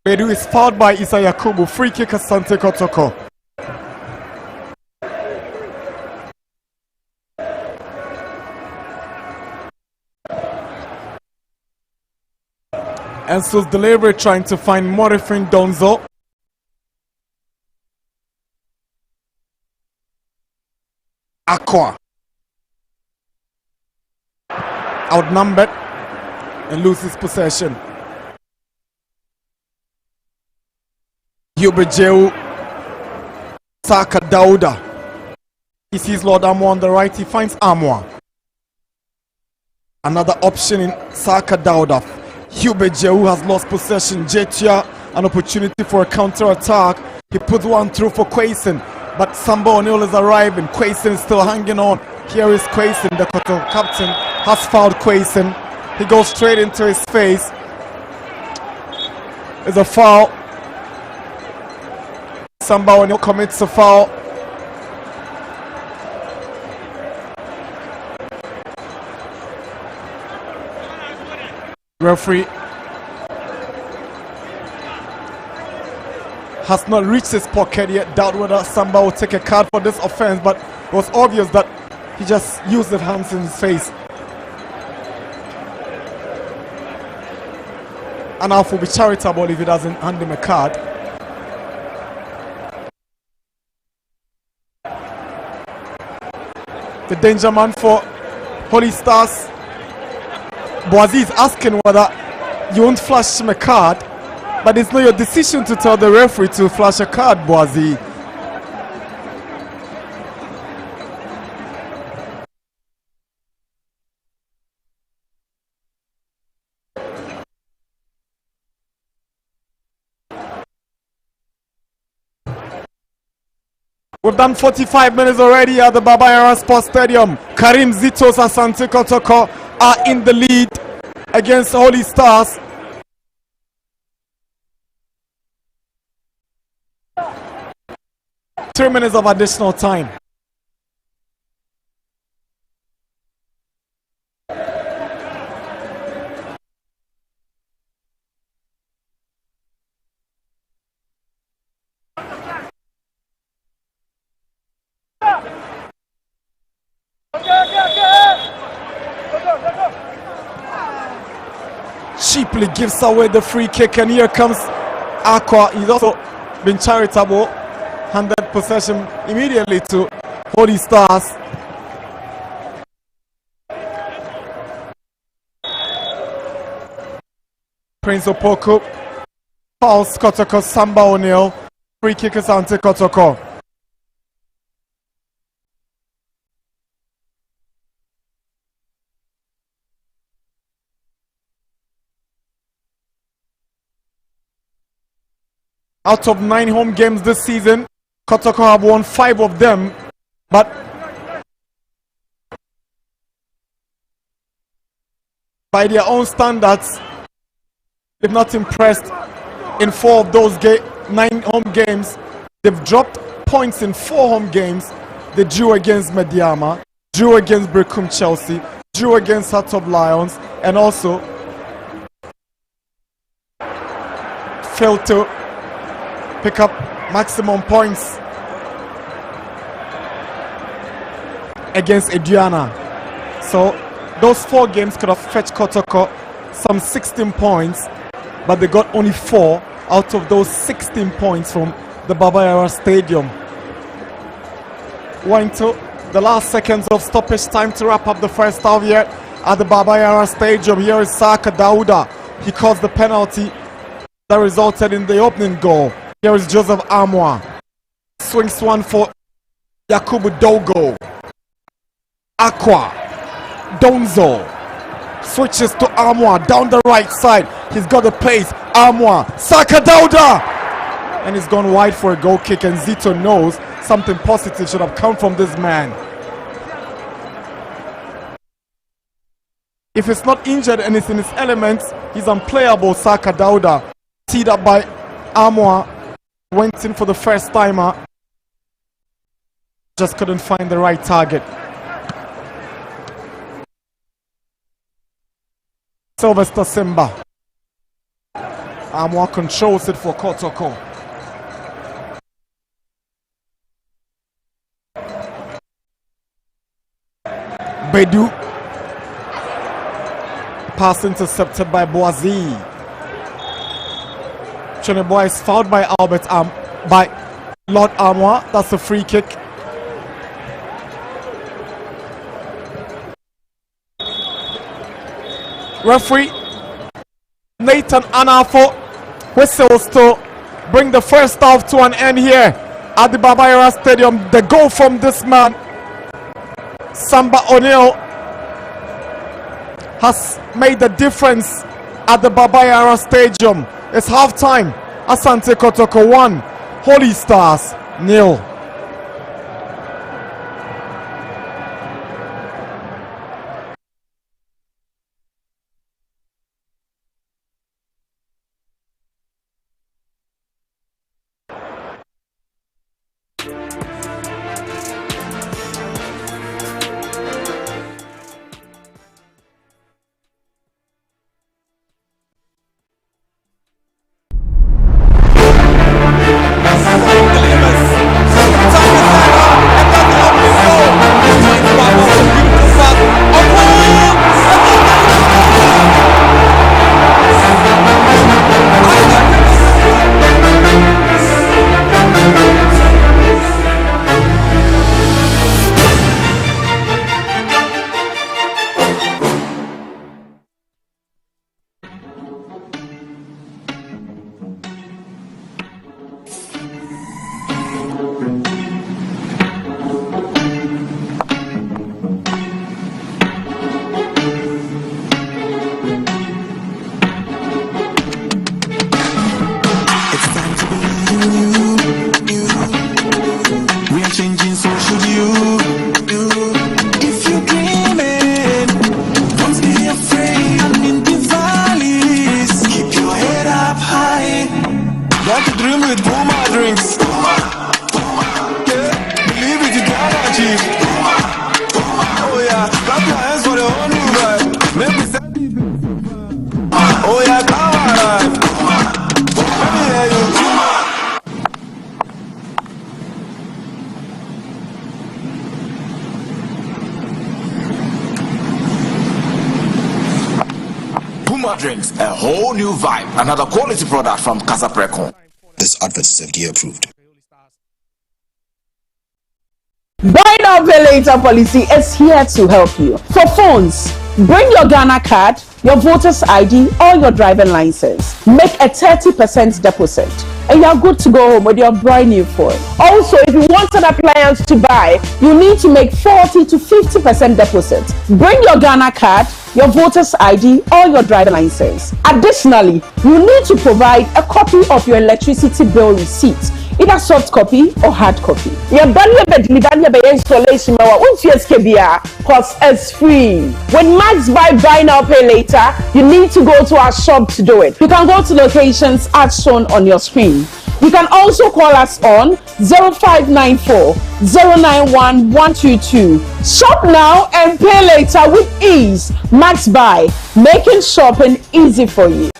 Bedu is fouled by Isa Yakubu. Free kick Asante Kotoko. Enso's delivery trying to find Morifin Donzo. Aqua. Outnumbered and loses possession. Hubert Jehu. Saka Dauda. He sees Lord Amoa on the right. He finds Amoa. Another option in Saka Dauda. Hubert Jehu has lost possession. Jetia, an opportunity for a counter-attack. He puts one through for Quayson, but Sambo O'Neill is arriving. Quayson is still hanging on. Here is Quayson. The Koto captain has fouled Quayson. He goes straight into his face. It's a foul. Sambo O'Neill commits a foul. Referee has not reached his pocket yet. Doubt whether Samba will take a card for this offense, but it was obvious that he just used his hands in his face. And Alf will be charitable if he doesn't hand him a card. The danger man for Holy Stars, Boazi, is asking whether you won't flash him a card, but it's not your decision to tell the referee to flash a card, Boazi. We've done 45 minutes already at the Baba Yara Sports Stadium. Karim Zito's Asante Kotoko are in the lead against Holy Stars. Three minutes of additional time. cheaply gives away the free kick, and here comes Aqua. He's also been charitable, handed possession immediately to Holy Stars. Prince Opoku fouls Kotoko. Samba O'Neill. Free kick is Asante Kotoko. Out of 9 home games this season, Kotoko have won 5 of them, but by their own standards, they've not impressed in 4 of those 9 home games. They've dropped points in 4 home games. They drew against Mediama, drew against Brecum Chelsea, drew against Hatop Lions, and also failed to pick up maximum points against Aduana. So those 4 games could have fetched Kotoko some 16 points, but they got only 4 out of those 16 points from the Baba Yara Stadium. We're into the last seconds of stoppage time to wrap up the first half here at the Baba Yara Stadium. Here is Saka Dauda. He caused the penalty that resulted in the opening goal. Here is Joseph Amoa. Swings one for Yakubu Dogo. Aqua. Donzo. Switches to Amoa down the right side. He's got the pace. Amoa. Saka Dauda. And he's gone wide for a goal kick, and Zito knows something positive should have come from this man. If he's not injured and he's in his elements, he's unplayable. Saka Dauda. Teed up by Amoa. Went in for the first timer. Just couldn't find the right target. Sylvester Simba. Amoa controls it for Kotoko. Bedu. Pass intercepted by Boazi. Cheneboy is fouled by by Lord Amoa. That's a free kick. Referee Nathan Anafo whistles to bring the first half to an end here at the Baba Yara Stadium. The goal from this man, Samba O'Neill, has made the difference at the Baba Yara Stadium. It's half time. Asante Kotoko 1, Holy Stars 0. Puma. Amoa drinks, a whole new vibe. Another quality product from Casa Precon. This advert is FDA approved. Buy now, pay later policy is here to help you. For phones, bring your Ghana card, your voter's ID, or your driving license. Make a 30% deposit, and you're good to go home with your brand new phone. Also, if you want an appliance to buy, you need to make 40 to 50% deposit. Bring your Ghana card, your voter's ID, or your driving license. Additionally, you need to provide a copy of your electricity bill receipt, either soft copy or hard copy. Your installation costs it's free. When Max buy now pay later, you need to go to our shop to do it. You can go to locations as shown on your screen. You can also call us on 0594 091 122. Shop now and pay later with ease. Max Buy, making shopping easy for you.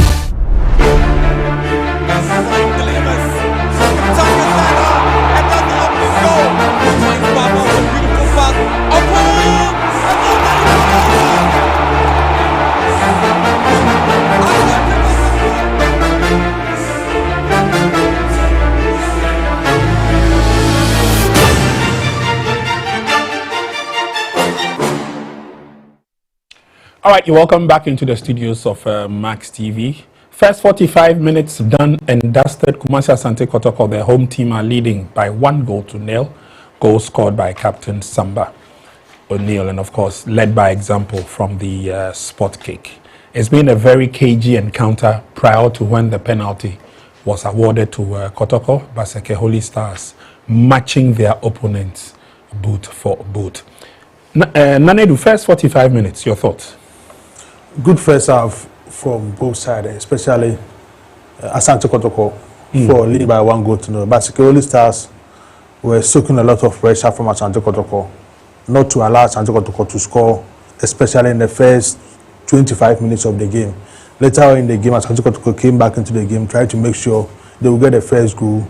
All right, you're welcome back into the studios of Max TV. First 45 minutes done and dusted. Kumasi Asante Kotoko, their home team, are leading by 1-0. Goal scored by Captain Samba O'Neill, and of course, led by example from the spot kick. It's been a very cagey encounter prior to when the penalty was awarded to Kotoko. Basake Holy Stars matching their opponents boot for boot. Nanedu, first 45 minutes, your thoughts? Good first half from both sides, especially Asante Kotoko for leading by 1-0. Basake Holy Stars were soaking a lot of pressure from Asante Kotoko, not to allow Asante Kotoko to score, especially in the first 25 minutes of the game. Later in the game, Asante Kotoko came back into the game, tried to make sure they would get the first goal.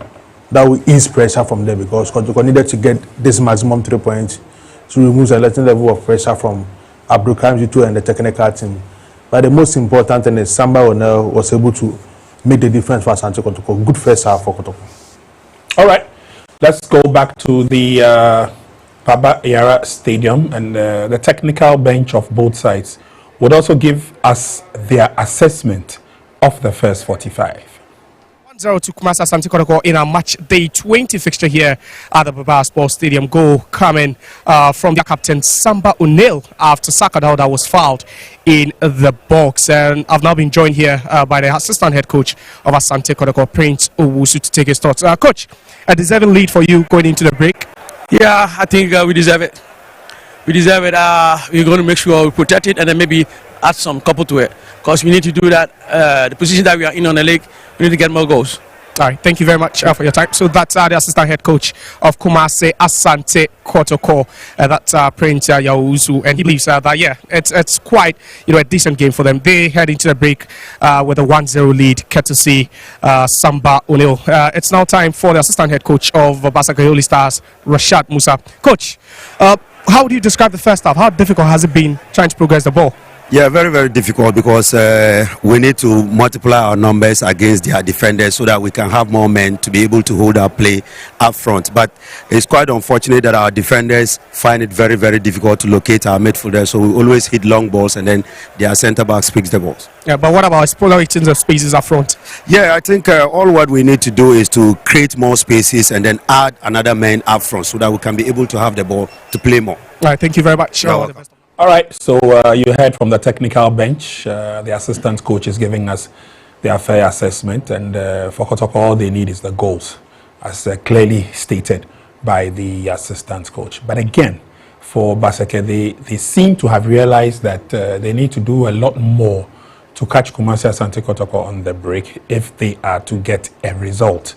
That would ease pressure from there because Kotoko needed to get this maximum 3 points to remove a certain level of pressure from Abdulkarim Jitu and the technical team. But the most important thing is Samba O'Neill was able to make the difference for Asante Kotoko. Good first half for Kotoko. All right, let's go back to the Baba Yara Stadium, and the technical bench of both sides would also give us their assessment of the first 45. 1-0 to Kumasi Asante Kotoko in our match day 20 fixture here at the Baba Sports Stadium. Goal coming from their captain Samba O'Neill after Sakadao that was fouled in the box. And I've now been joined here by the assistant head coach of Asante Kotoko, Prince Owusu, to take his thoughts. Coach, a deserving lead for you going into the break? Yeah, I think we deserve it. We deserve it. We're going to make sure we protect it and then maybe add some couple to it, because we need to do that. The position that we are in on the league, we need to get more goals. All right, thank you very much for your time. So that's the assistant head coach of Kumasi Asante Kotoko. That's Prince Owusu, and he believes that it's quite a decent game for them. They head into the break with a 1-0 lead, courtesy Samba O'Neill. It's now time for the assistant head coach of Basake Holy Stars, Rashad Musa. Coach, how do you describe the first half? How difficult has it been trying to progress the ball? Yeah, very, very difficult because we need to multiply our numbers against their defenders so that we can have more men to be able to hold our play up front. But it's quite unfortunate that our defenders find it very, very difficult to locate our midfielders. So we always hit long balls and then their centre back picks the balls. Yeah, but what about exploiting the spaces up front? Yeah, I think all what we need to do is to create more spaces and then add another man up front so that we can be able to have the ball to play more. All right, thank you very much. All right, so you heard from the technical bench. The assistant coach is giving us their fair assessment, and for Kotoko, all they need is the goals, as clearly stated by the assistant coach. But again, for Basake, they seem to have realized that they need to do a lot more to catch Kumasi Asante Kotoko on the break if they are to get a result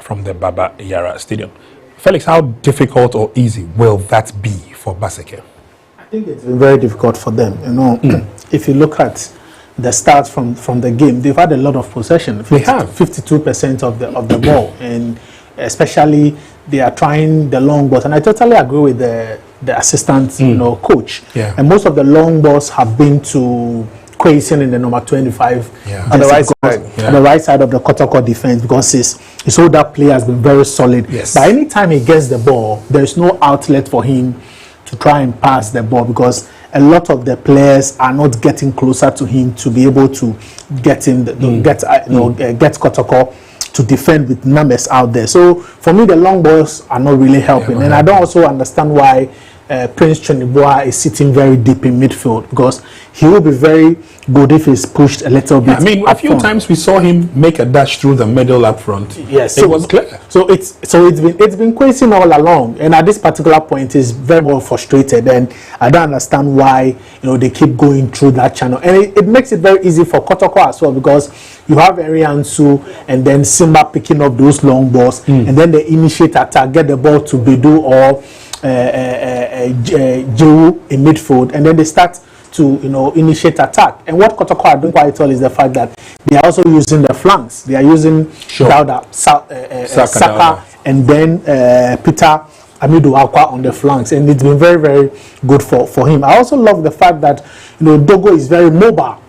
from the Baba Yara Stadium. Felix, how difficult or easy will that be for Basake? I think it's been very difficult for them. If you look at the stats from the game, they've had a lot of possession. They have 52% of the ball, and especially they are trying the long balls. And I totally agree with the assistant coach. Yeah. And most of the long balls have been to cohesion in the number 25 on the right side. On the right side of the Kotoko defense, because his older player has been very solid. Yes. But anytime he gets the ball, there is no outlet for him to try and pass the ball, because a lot of the players are not getting closer to him to be able to get him, get Kotoko to defend with numbers out there. So for me, the long balls are not really helping, and I don't also understand why Prince Chonibua is sitting very deep in midfield, because he will be very good if he's pushed a little bit. I mean, a few times we saw him make a dash through the middle up front. Yes, it was clear. So it's been quasing all along, and at this particular point, he's very well frustrated, and I don't understand why they keep going through that channel, and it makes it very easy for Kotoko as well, because you have Ariansu and then Simba picking up those long balls, and then they initiate attack, get the ball to Bedu or Jehu in midfield, and then they start to initiate attack. And what Kotoko are doing quite well is the fact that they are also using the flanks. They are using Dauda, Saka, and then Peter Amidu Akwa on the flanks, and it's been very, very good for him. I also love the fact that Dogo is very mobile.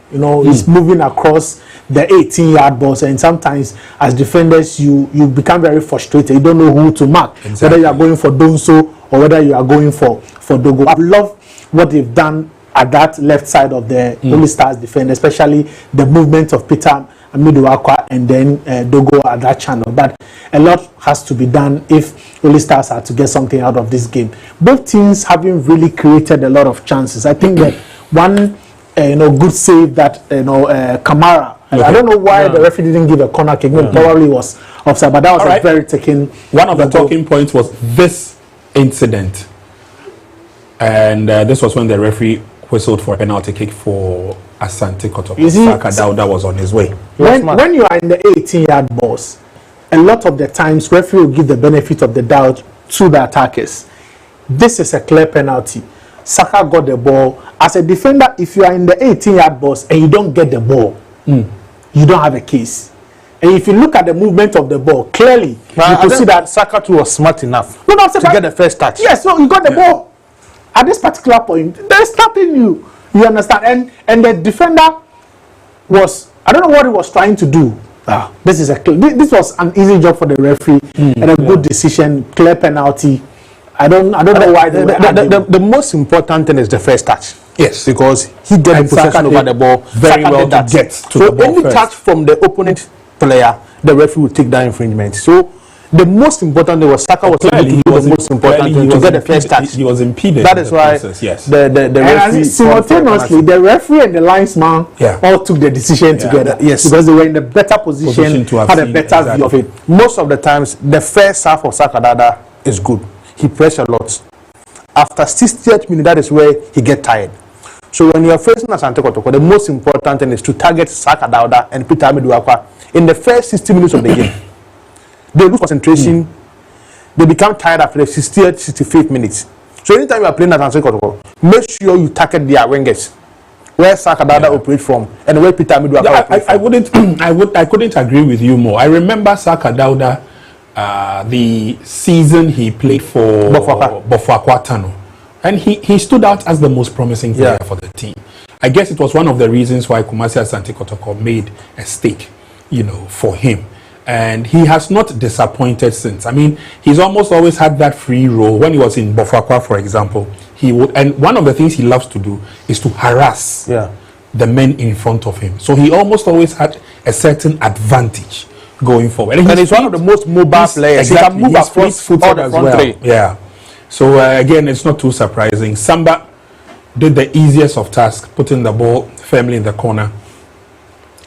He's moving across the 18-yard box, and sometimes as defenders you become very frustrated. You don't know who to mark, whether you are going for Donso or whether you are going for Dogo. I love what they've done at that left side of the Holy Stars defense, especially the movement of Peter Amidu Akwa and then Dogo at that channel. But a lot has to be done if Holy Stars are to get something out of this game. Both teams haven't really created a lot of chances. I think that one good save that Kamara. I don't know why the referee didn't give a corner kick. Probably was offside, but that was a very taking. One of the talking points was this incident, and this was when the referee whistled for a penalty kick for Asante Kotoko. Saka Dauda was on his way. When you are in the 18-yard box, a lot of the times referee will give the benefit of the doubt to the attackers. This is a clear penalty. Saka got the ball. As a defender, if you are in the 18-yard box and you don't get the ball, you don't have a case. And if you look at the movement of the ball, clearly you can see that Saka too was smart enough to get the first touch. Yes, so you got the ball. At this particular point, they're stopping you. You understand? And the defender was, I don't know what he was trying to do. This was an easy job for the referee and a good decision, clear penalty. I don't know why the most important thing is the first touch. Yes, because he got possession over the ball very well to get to the ball. So any touch from the opponent player, the referee will take that infringement. So the most important thing was Saka was able to do the most important thing to get the first touch. He was impeded. That is why the referee simultaneously the referee and the linesman all took the decision together. Yes, because they were in a better position to had a better view of it. Most of the times, the first half of Saka Dada is good. He pressed a lot. After 68 minutes, that is where he get tired. So when you are facing Asante Kotoko, the most important thing is to target Saka Dauda and Peter Amidu Akwa in the first 60 minutes of the game. They lose concentration. They become tired after the 68th, 65th minutes. So anytime you are playing Asante Kotoko, make sure you target their wingers, where Saka Dauda operates from and where Peter Amidu Akwa I couldn't agree with you more. I remember Saka Dauda. The season he played for Bofuakwa Tano, and he stood out as the most promising player for the team. I guess it was one of the reasons why Kumasi Asante Kotoko made a stake, for him, and he has not disappointed since. I mean, he's almost always had that free role. When he was in Bofuakwa, for example, he would, and one of the things he loves to do is to harass the men in front of him. So he almost always had a certain advantage going forward, and he's one of the most mobile players. Exactly. He can move across all the as front well. three. Yeah. So again, it's not too surprising. Samba did the easiest of tasks, putting the ball firmly in the corner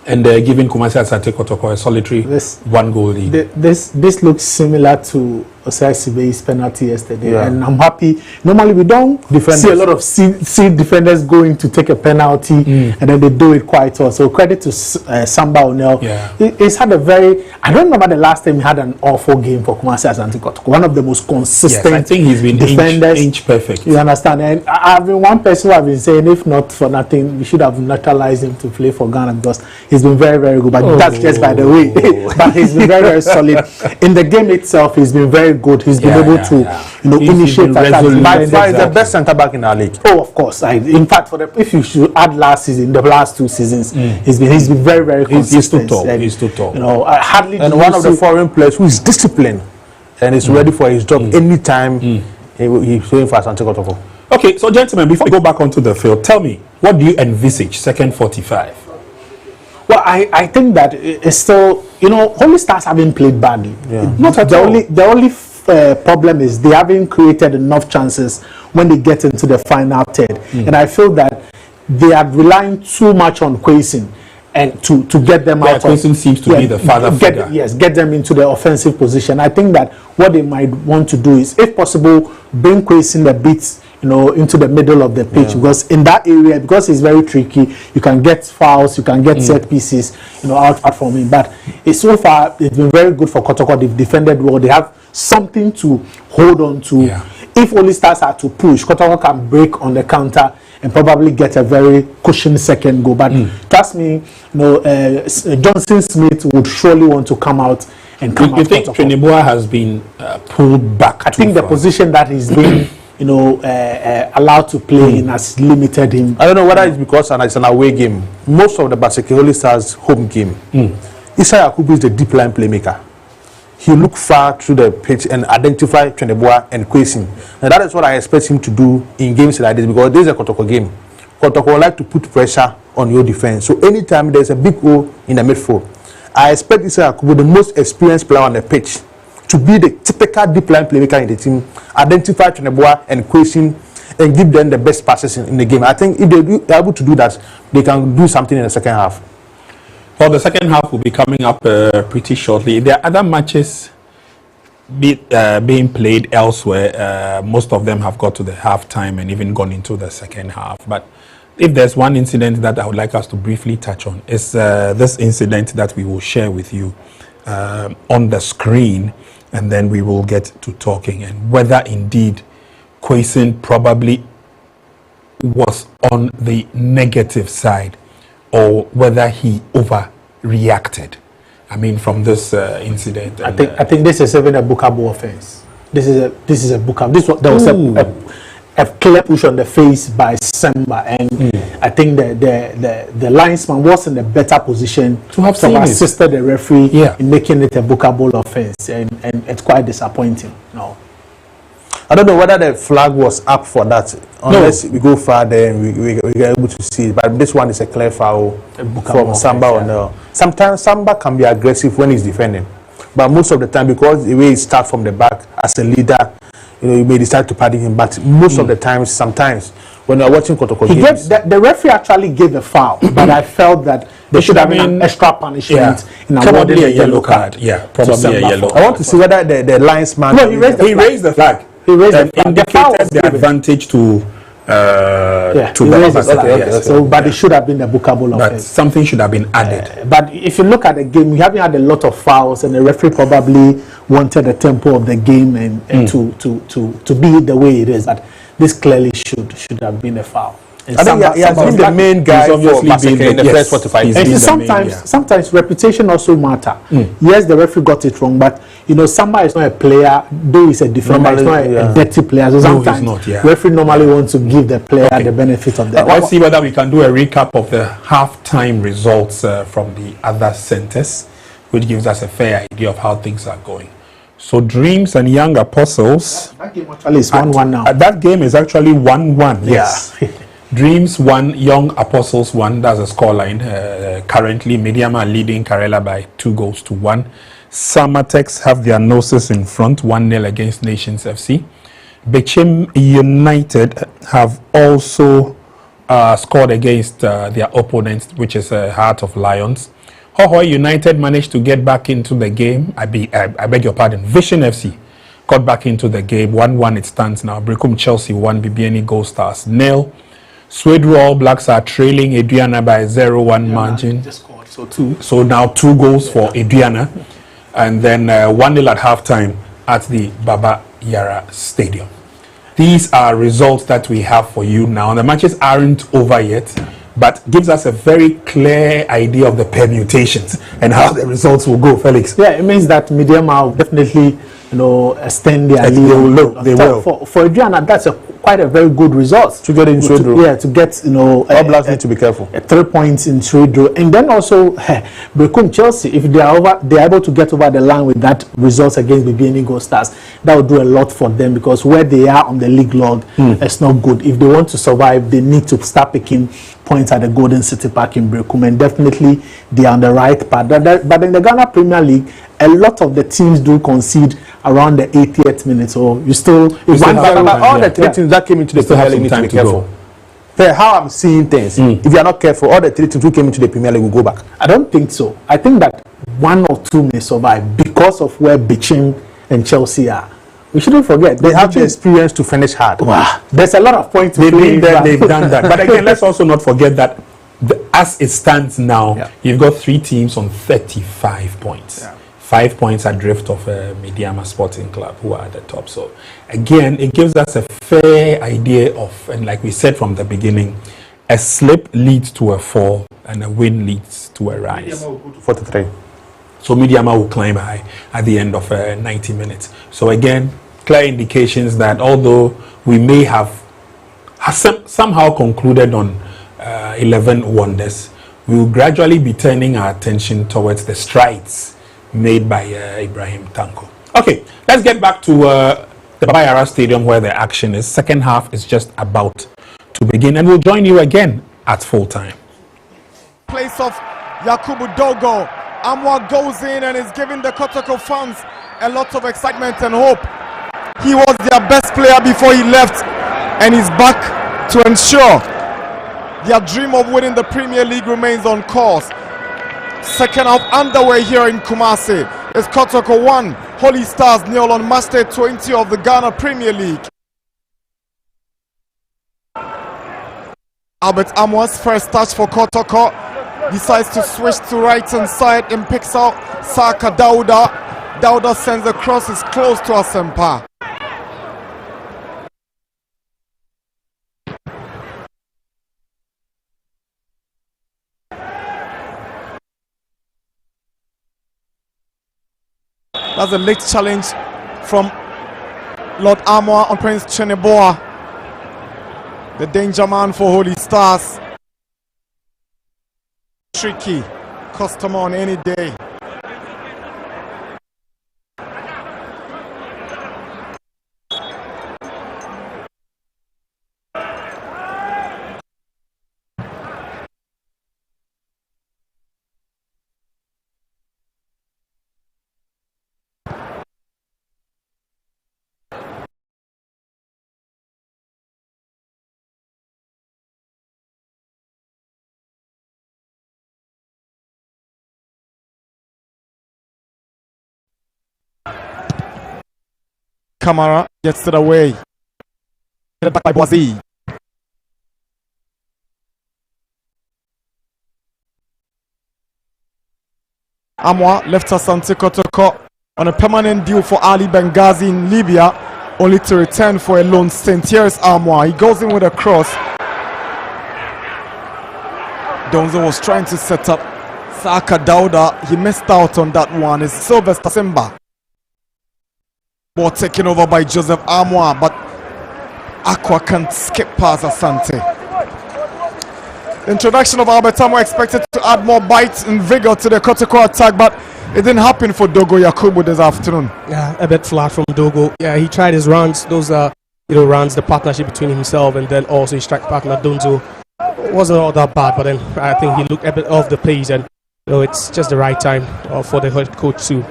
and giving Kumasi Asante Kotoko a solitary one-goal lead. This looks similar to Osai Sibe's penalty yesterday, and I'm happy. Normally, we don't see a lot of C defenders going to take a penalty, and then they do it quite well. So credit to Samba O'Neill. He's had a very. I don't remember the last time he had an awful game for Kumasi Asante Kotoko. One of the most consistent. I think he's been defenders. Inch perfect. You understand? And I've been one person who have been saying, if not for nothing, we should have naturalized him to play for Ghana, because he's been very, very good. But that's just by the way. But he's been very, very solid in the game itself. He's been very very good. He's been able to, initiate attacks. By far, he's the best centre back in our league. Oh, of course. In fact, if you should add last season, the last 2 seasons, he's been very, very consistent. He's too tall. Hardly. And one of the foreign players who is disciplined and is ready for his job anytime he's playing for Asante Kotoko. Okay, so gentlemen, before we go back onto the field, tell me, what do you envisage second 45? Well, I think that it's still, Holy Stars haven't played badly. Not at all. The only problem is they haven't created enough chances when they get into the final third. And I feel that they are relying too much on Kwesi and to get them out. Kwesi seems to be the father figure. Get them into the offensive position. I think that what they might want to do is, if possible, bring Kwesi in the beats, into the middle of the pitch, because in that area, because it's very tricky, you can get fouls, you can get set pieces, out from him. But so far, it's been very good for Kotoko. They've defended well. They have something to hold on to. If Holy Stars are to push, Kotoko can break on the counter and probably get a very cushioned second goal. But trust me, Johnson Smith would surely want to come out and come out. You think Trinidad has been pulled back? I think the position that he's been allowed to play in has limited him. I don't know whether it's because it's an away game. Most of the Basake Holy Stars home game, Isaiah Yakubu is the deep line playmaker. He look far through the pitch and identify Trinidad and Kwesi. And that is what I expect him to do in games like this, because this is a Kotoko game. Kotoko like to put pressure on your defense. So anytime there's a big hole in the midfield, I expect Isaiah Yakubu, the most experienced player on the pitch, to be the typical deep line playmaker in the team, identify Trinidad and Kwesi, and give them the best passes in the game. I think if they're able to do that, they can do something in the second half. Well, the second half will be coming up pretty shortly. There are other matches being played elsewhere. Most of them have got to the half-time and even gone into the second half. But if there's one incident that I would like us to briefly touch on, is this incident that we will share with you on the screen, and then we will get to talking, and whether indeed Kwesi probably was on the negative side or whether he overreacted. I mean, from this incident. I think this is even a bookable offense. This is a bookable. There was a clear push on the face by Semba, and I think the linesman was in a better position to have assisted the referee in making it a bookable offense, and it's quite disappointing. No, I don't know whether the flag was up for that. Unless we go further and we are able to see it. But this one is a clear foul from Samba. Sometimes Samba can be aggressive when he's defending, but most of the time, because the way he starts from the back as a leader, you may decide to pardon him. But most of the times, sometimes when you're watching Kotoko games, the referee actually gave a foul, but I felt that there should have been an extra punishment in probably a yellow card. Yeah, probably a yellow. I want to see whether the linesman. No, he raised the flag. He raised the advantage to the So, but it should have been a bookable offense. But something should have been added. But if you look at the game, we haven't had a lot of fouls, and the referee probably wanted the tempo of the game and to be the way it is. But this clearly should have been a foul. And I think he has been the main guy for Basake in the first 45 minutes. And sometimes reputation also matter. Yes, the referee got it wrong, but Samba is not a player, though he's a defender, he's not a dirty player. So sometimes referee normally wants to give the player the benefit of that. Let's see whether we can do a recap of the half-time results from the other centers, which gives us a fair idea of how things are going. So Dreams and Young Apostles. That game actually is 1-1 now. That game is actually 1-1. Yes. Dreams 1, Young Apostles 1. That's a scoreline. Currently, Mediama are leading Karela by 2-1. Samatex have their noses in front, 1-0 against Nations FC. Bechim United have also scored against their opponents, which is Heart of Lions. Hohoi United managed to get back into the game. I beg your pardon. Vision FC got back into the game. 1-1 it stands now. Brekum Chelsea 1, BBNE Gold Stars 0. Swedru All Blacks are trailing Adriana by 0-1 margin. So now 2 goals for Adriana. And then 1-0 at halftime at the Baba Yara Stadium. These are results that we have for you now. The matches aren't over yet, but gives us a very clear idea of the permutations and how the results will go, Felix. Yeah, it means that Mediama will definitely extend their lead. They will. For Adriana, that's quite a very good result. To get in trade draw. Yeah, to get All Blacks need to be careful. 3 points in trade draw, and then also Become Chelsea. If they are able to get over the line with that result against the BNE Gold Stars, that will do a lot for them, because where they are on the league log, it's not good. If they want to survive, they need to start picking points at the Golden City Park in Berekum, and definitely they are on the right path. But in the Ghana Premier League, a lot of the teams do concede around the 80th minute. So you still all the 3 teams that came into the Premier League need to be careful. How I'm seeing things, if you are not careful, all the 3 teams who came into the Premier League will go back. I don't think so. I think that 1 or 2 may survive because of where Bichim and Chelsea are. We shouldn't forget they have the experience to finish hard. Wow. There's a lot of points they've done that. But again, let's also not forget that as it stands now, you've got 3 teams on 35 points. 5 points adrift of Mediama Sporting Club, who are at the top. So again, it gives us a fair idea of, and like we said from the beginning, a slip leads to a fall and a win leads to a rise. 43. So Mediama will climb high at the end of 90 minutes. So again, clear indications that although we may have somehow concluded on 11 wonders, we will gradually be turning our attention towards the strides made by Ibrahim Tanko. Okay, let's get back to the Baba Yara Stadium where the action is. Second half is just about to begin, and we'll join you again at full time. Place of Yakubu Dogo. Amoa goes in and is giving the Kotoko fans a lot of excitement and hope. He was their best player before he left, and he's back to ensure their dream of winning the Premier League remains on course. Second half underway here in Kumasi. It's Kotoko 1, Holy Stars 0 on match day 20 of the Ghana Premier League. Albert Amoa's first touch for Kotoko. Decides to switch to right hand side and picks out Saka Dauda. Dauda sends the crosses close to Asempa. That's a late challenge from Lord Amoa on Prince Cheneboa, the danger man for Holy Stars. Tricky customer on any day. Kamara gets it away. Get back by Boise. Amoa left Asante Kotoko on a permanent deal for Ali Benghazi in Libya, only to return for a loan stint. Here's Amoa. He goes in with a cross. Donzo was trying to set up Saka Dauda. He missed out on that one. It's Sylvester Simba. Ball taken over by Joseph Amoa, but Aqua can't skip past Asante. The introduction of Albert Amoa expected to add more bite and vigor to the Kotoko attack, but it didn't happen for Dogo Yakubu this afternoon. Yeah, a bit flat from Dogo. Yeah, he tried his runs. Those are, runs, the partnership between himself and then also his strike partner Donzo. Wasn't all that bad, but then I think he looked a bit off the pace, and it's just the right time for the head coach to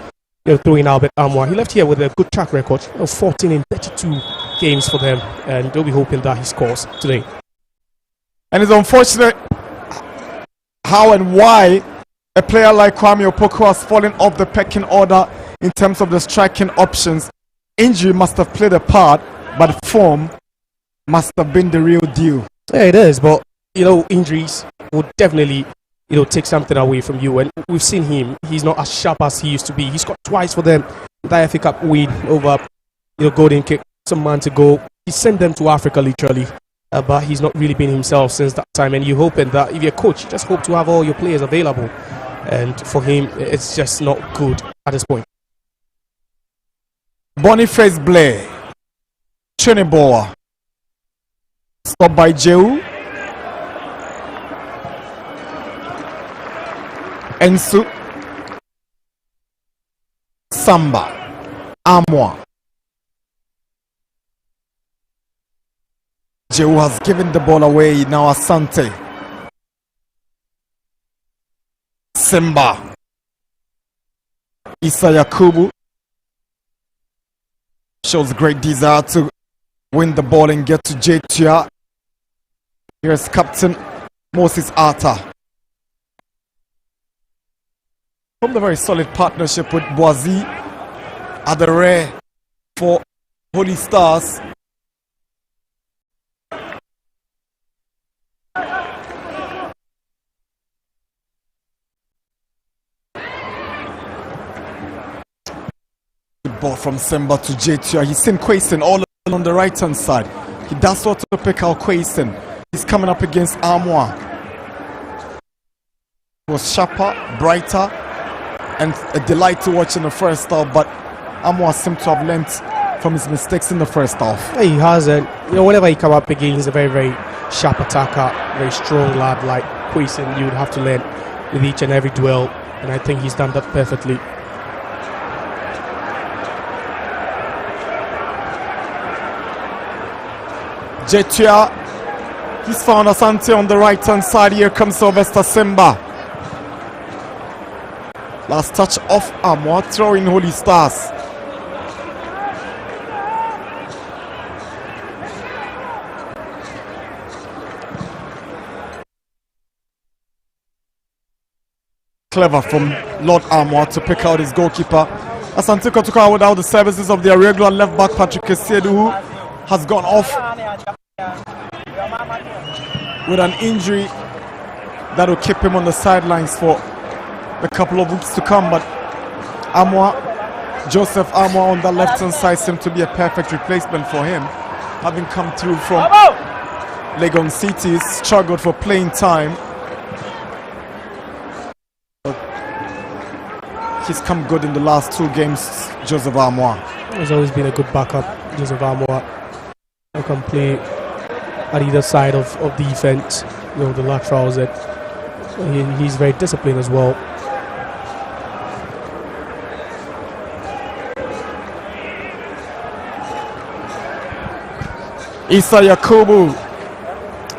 throw in Albert Amoa. He left here with a good track record of 14 in 32 games for them, and they'll be hoping that he scores today. And it's unfortunate how and why a player like Kwame Opoku has fallen off the pecking order in terms of the striking options. Injury must have played a part, but form must have been the real deal. Yeah, it is, but injuries would definitely take something away from you, and we've seen him. He's not as sharp as he used to be. He scored twice for them, the FA Cup win over Golden Kick some months ago. He sent them to Africa literally, but he's not really been himself since that time. And you're hoping that if you're a coach, you just hope to have all your players available, and for him it's just not good at this point. Boniface Blair. Chuniboa. Stop by Jehu. Ensu. Samba. Amoa. Jehu has given the ball away. Now Asante. Simba. Issa Yakubu shows great desire to win the ball and get to Jetia. Here's Captain Moses Arta. From the very solid partnership with Boazi Adere for Holy Stars. Good ball from Simba to Jetia. He's seen Quaison all on the right hand side. He does want to pick out Quaison. He's coming up against Amoa. He was sharper, brighter, and a delight to watch in the first half, but Amoa seemed to have learnt from his mistakes in the first half. Yeah, he hasn't. You know, whenever he come up against a very, very sharp attacker, very strong lad like Quaison, you would have to learn with each and every duel, and I think he's done that perfectly. Jetia, he's found Asante on the right hand side. Here comes Sylvester Simba. Last touch off Amoa, throwing Holy Stars. Clever from Lord Amoa to pick out his goalkeeper. Asante Kotoko without the services of their regular left back Patrick Kesiedu, who has gone off with an injury that will keep him on the sidelines for a couple of weeks to come. But Amoa, Joseph Amoa on the left hand side seemed to be a perfect replacement for him, having come through from Legon City. He's struggled for playing time. But he's come good in the last two games, Joseph Amoa. He's always been a good backup, Joseph Amoa. Who can play at either side of defense, you know, the laterals. That he's very disciplined as well. Issa Yakubu,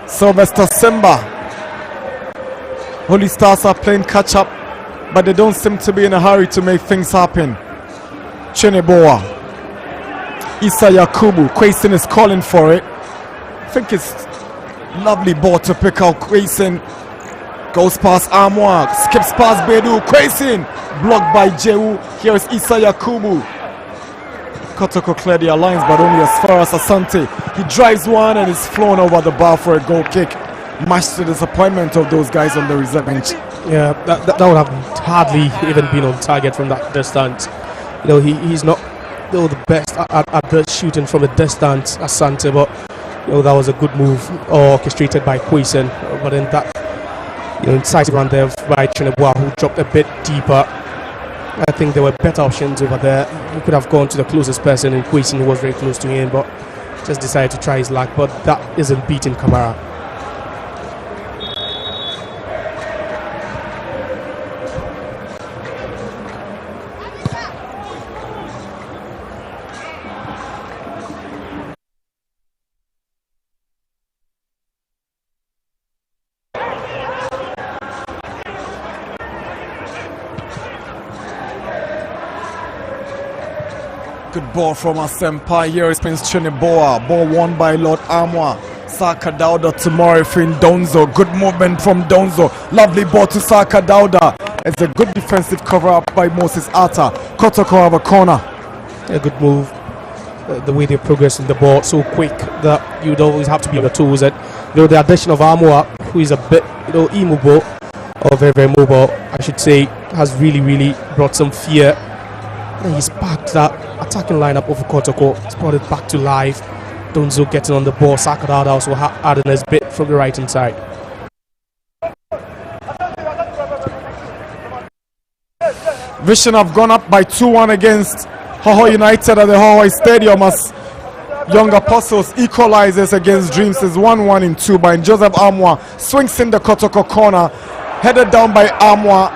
Sylvester Simba. Holy Stars are playing catch up, but they don't seem to be in a hurry to make things happen. Chuniboa, Issa Yakubu, Quaison is calling for it. I think it's lovely ball to pick out Quaison. Goes past Amoa, skips past Bedu. Quaison blocked by Jehu. Here is Issa Yakubu. Kotoko cleared the lines, but only as far as Asante. He drives one and is flown over the bar for a goal kick. Much to the disappointment of those guys on the reserve bench. Yeah, that would have hardly even been on target from that distance. You know, he's not the best at the shooting from a distance, Asante, but you know, that was a good move orchestrated by Quaison. But in that, you know, incisive run there by Chuniboa, who dropped a bit deeper. I think there were better options over there. He could have gone to the closest person in Quaison, who was very close to him, but just decided to try his luck. But that isn't beating Kamara. Good ball from our senpai. Here is Prince Chuniboa. Ball won by Lord Amoa. Saka Dauda to Morifin Donzo. Good movement from Donzo. Lovely ball to Saka Dauda. It's a good defensive cover up by Moses Arta. Kotoko have a corner. A good move. The way they progress in the ball so quick that you'd always have to be on the toes. And you know, the addition of Amoa, who is a bit, you know, immobile, or very, very mobile, I should say, has really brought some fear. And he sparked that attacking lineup of Kotoko. He's brought it back to life. Donzo getting on the ball. Sakadada also adding his bit from the right hand side. Vision have gone up by 2-1 against Hoho United at the Hoho Stadium as Young Apostles equalizes against Dreams. Is 1-1 in 2 by Joseph Amoa. Swings in the Kotoko corner, headed down by Amoa,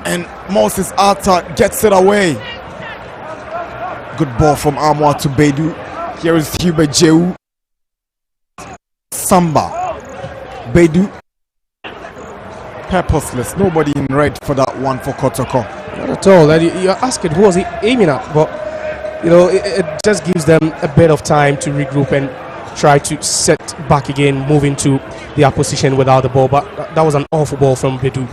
and Moses Atta gets it away. Good ball from Amoa to Bedu. Here is Hubert Jehu. Samba. Bedu. Purposeless. Nobody in red for that one for Kotoko. Not at all. You're asking who was he aiming at, but it just gives them a bit of time to regroup and try to set back again, move into the opposition without the ball. But that was an awful ball from Bedu.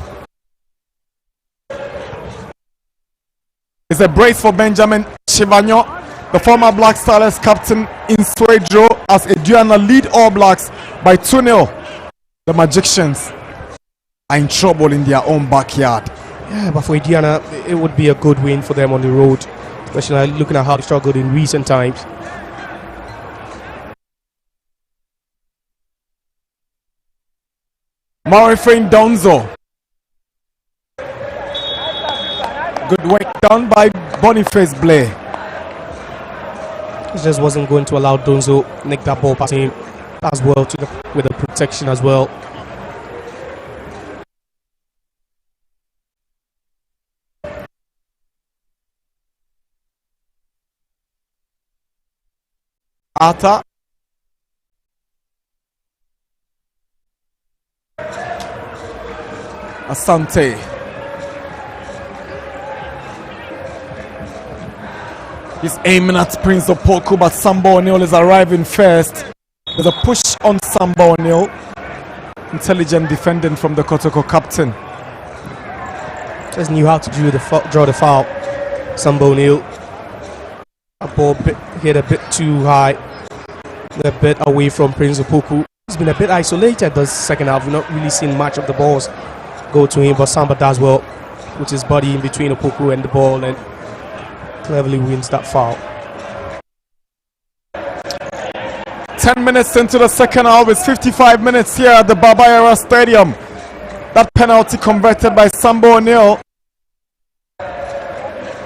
It's a brace for Benjamin Chivanyo, the former Black Stars captain in Swedro, as Aduana lead All Blacks by 2-0. The Magicians are in trouble in their own backyard. Yeah, but for Indiana, it would be a good win for them on the road, especially looking at how they struggled in recent times. Marifane Donzo. Good work done by Boniface Blair. He just wasn't going to allow Donzo nick that ball past him as well, with the protection as well. Atta. Asante. He's aiming at Prince Opoku, but Samba O'Neill is arriving first. There's a push on Samba O'Neill. Intelligent defending from the Kotoko captain. Just knew how to draw the foul. Samba O'Neill. A ball hit a bit too high, a bit away from Prince Opoku. He's been a bit isolated this second half. We've not really seen much of the balls go to him, but Samba does well with his body in between Opoku and the ball and cleverly wins that foul. 10 minutes into the second half. It's 55 minutes here at the Babayara Stadium. That penalty converted by Samba O'Neill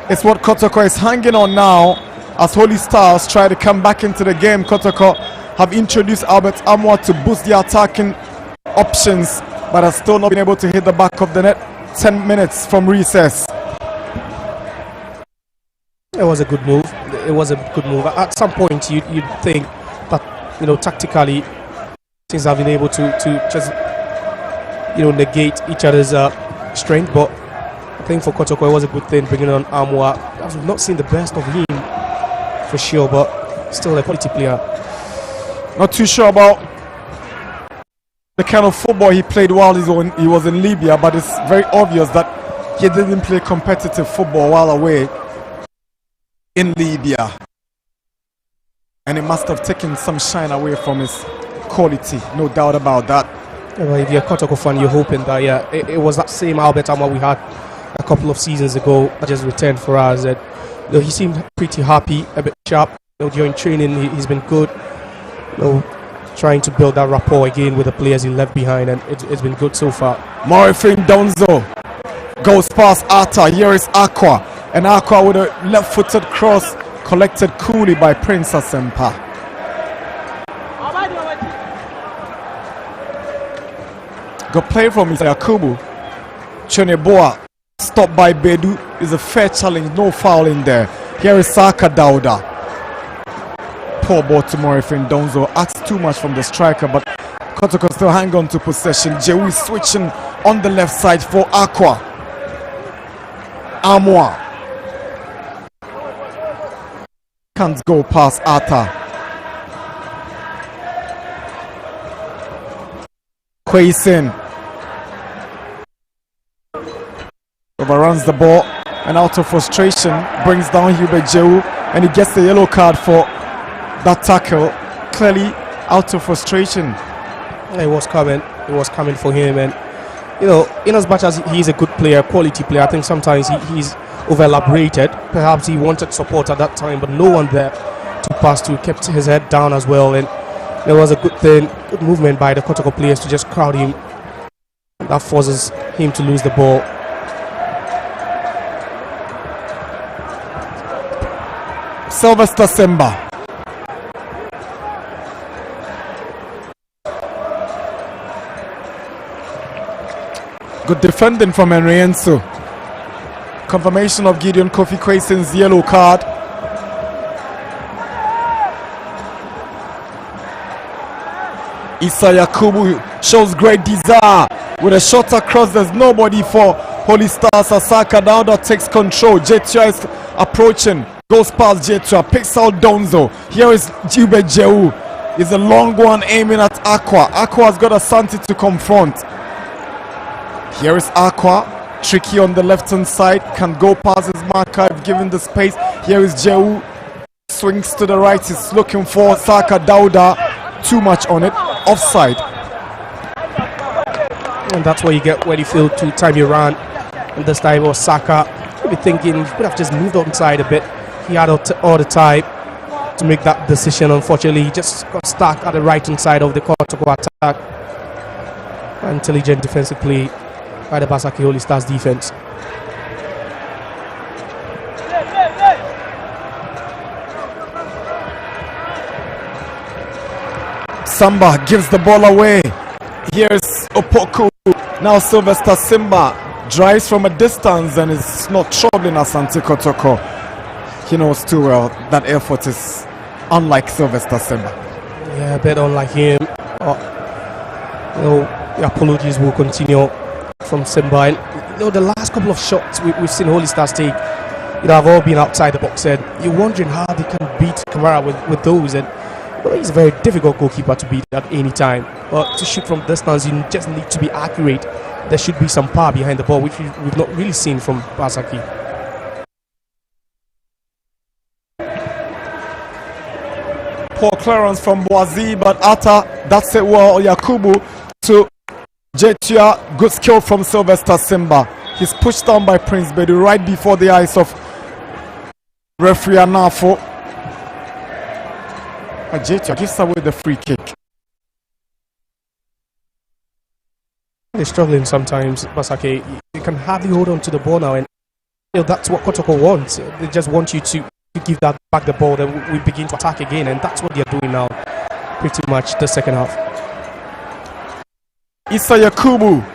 is what Kotoko is hanging on now. As Holy Stars try to come back into the game, Kotoko have introduced Albert Amoa to boost the attacking options, but has still not been able to hit the back of the net. 10 minutes from recess. It was a good move. It was a good move. At some point, you'd think that, tactically, things have been able to just, negate each other's strength. But I think for Kotoko, it was a good thing bringing on Amoa. I've not seen the best of him for sure, but still a quality player. Not too sure about the kind of football he played while he was in Libya, but it's very obvious that he didn't play competitive football while away in Libya, and it must have taken some shine away from his quality, no doubt about that. Yeah, well, if you're a Kotoko fan, you're hoping that it was that same Albert Amoa we had a couple of seasons ago that just returned for us. And he seemed pretty happy, a bit sharp. During training, he's been good. Trying to build that rapport again with the players he left behind, and it's been good so far. Marifane Donzo goes past Atta. Here is Aqua, and Aqua with a left-footed cross collected coolly by Prince Asempa. Good play from Yakubu. Choneboa stopped by Bedu. Is a fair challenge, no foul in there. Here is Saka Dauda. Poor ball to Marifane Donzo. Asks too much from the striker, but Kotoko still hang on to possession. Jewi switching on the left side for Aqua. Amoa can't go past Atta. Kweisin overruns the ball, and out of frustration brings down Hubert Jehu, and he gets the yellow card for that tackle. Clearly out of frustration. It was coming for him, and in as much as he's a good player, quality player, I think sometimes he's over elaborated. Perhaps he wanted support at that time, but no one there to pass to. Kept his head down as well, and there was a good movement by the Kotoko players to just crowd him. That forces him to lose the ball. Sylvester Simba. Good defending from Henrienso. Confirmation of Gideon Kofi Kweson's yellow card. Issa Yakubu shows great desire with a shot across. There's nobody for Holy Stars. Asaka Dauda takes control. Jetua is approaching, goes past Jetua, picks out Donzo. Here is Jube Jehu. It's a long one aiming at Aqua. Aqua has got Asante to confront. Here is Aqua, tricky on the left hand side, can go past his marker if given the space. Here is Jehu, swings to the right, he's looking for Saka Dauda. Too much on it, offside. And that's what you get when you fail to time your run. And this time was Saka. Maybe thinking he could have just moved onside a bit. He had all the time to make that decision. Unfortunately, he just got stuck at the right hand side of the Kotoko attack. Intelligent defensive play by the Basake Holy Stars defense. Samba gives the ball away. Here's Opoku. Now Sylvester Simba drives from a distance and is not troubling Asante Kotoko. He knows too well that effort is unlike Sylvester Simba. Yeah, a bit unlike him. The apologies will continue from Simba. And, the last couple of shots we've seen Holy Stars take, have all been outside the box. And you're wondering how they can beat Kamara with those. And he's a very difficult goalkeeper to beat at any time. But to shoot from distance, you just need to be accurate. There should be some power behind the ball, which we've not really seen from Basake. Poor clearance from Boazi, but Atta, that's it well. Yakubu to Jetua. Good skill from Sylvester Simba. He's pushed down by Prince Bedu right before the eyes of referee Anafo. Jetua gives away the free kick. They're struggling sometimes, Basake. You can hardly hold on to the ball now, and that's what Kotoko wants. They just want you to give that back the ball, then we begin to attack again, and that's what they're doing now, pretty much the second half. Issa Yakubu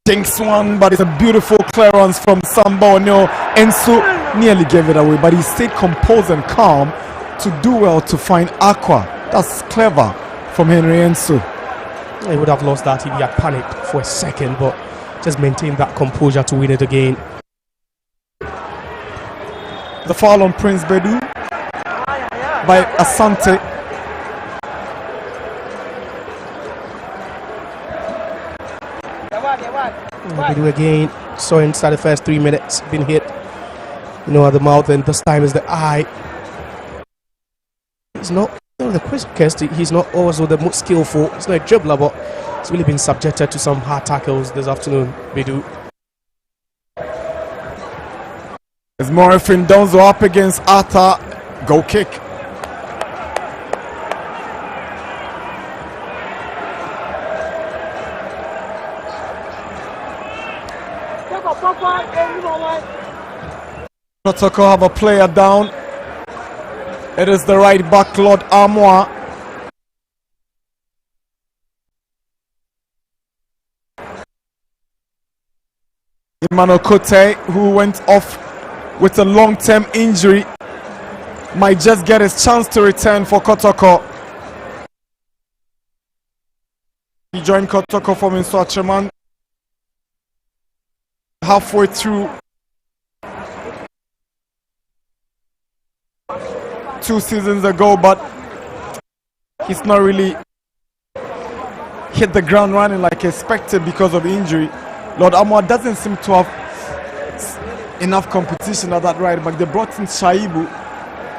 thinks one, but it's a beautiful clearance from Samba Onyo. Ensu nearly gave it away, but he stayed composed and calm to do well to find Aqua. That's clever from Henry Ensu. He would have lost that if he had panicked for a second, but just maintained that composure to win it again. The foul on Prince Bedu by Asante. Bedu again, saw inside the first 3 minutes, been hit, at the mouth, and this time is the eye. He's not, the quickest, he's not also the most skillful, he's not a dribbler, but he's really been subjected to some hard tackles this afternoon, Bedu. As Morifin Donzo up against Atta, goal kick. Kotoko have a player down. It is the right back, Lord Amoa. Emmanuel Kote, who went off with a long-term injury, might just get his chance to return for Kotoko. He joined Kotoko from Inswacheman halfway through 2 seasons ago, but he's not really hit the ground running like expected because of injury. Lord Amoa doesn't seem to have enough competition at that right back. They brought in Shaibu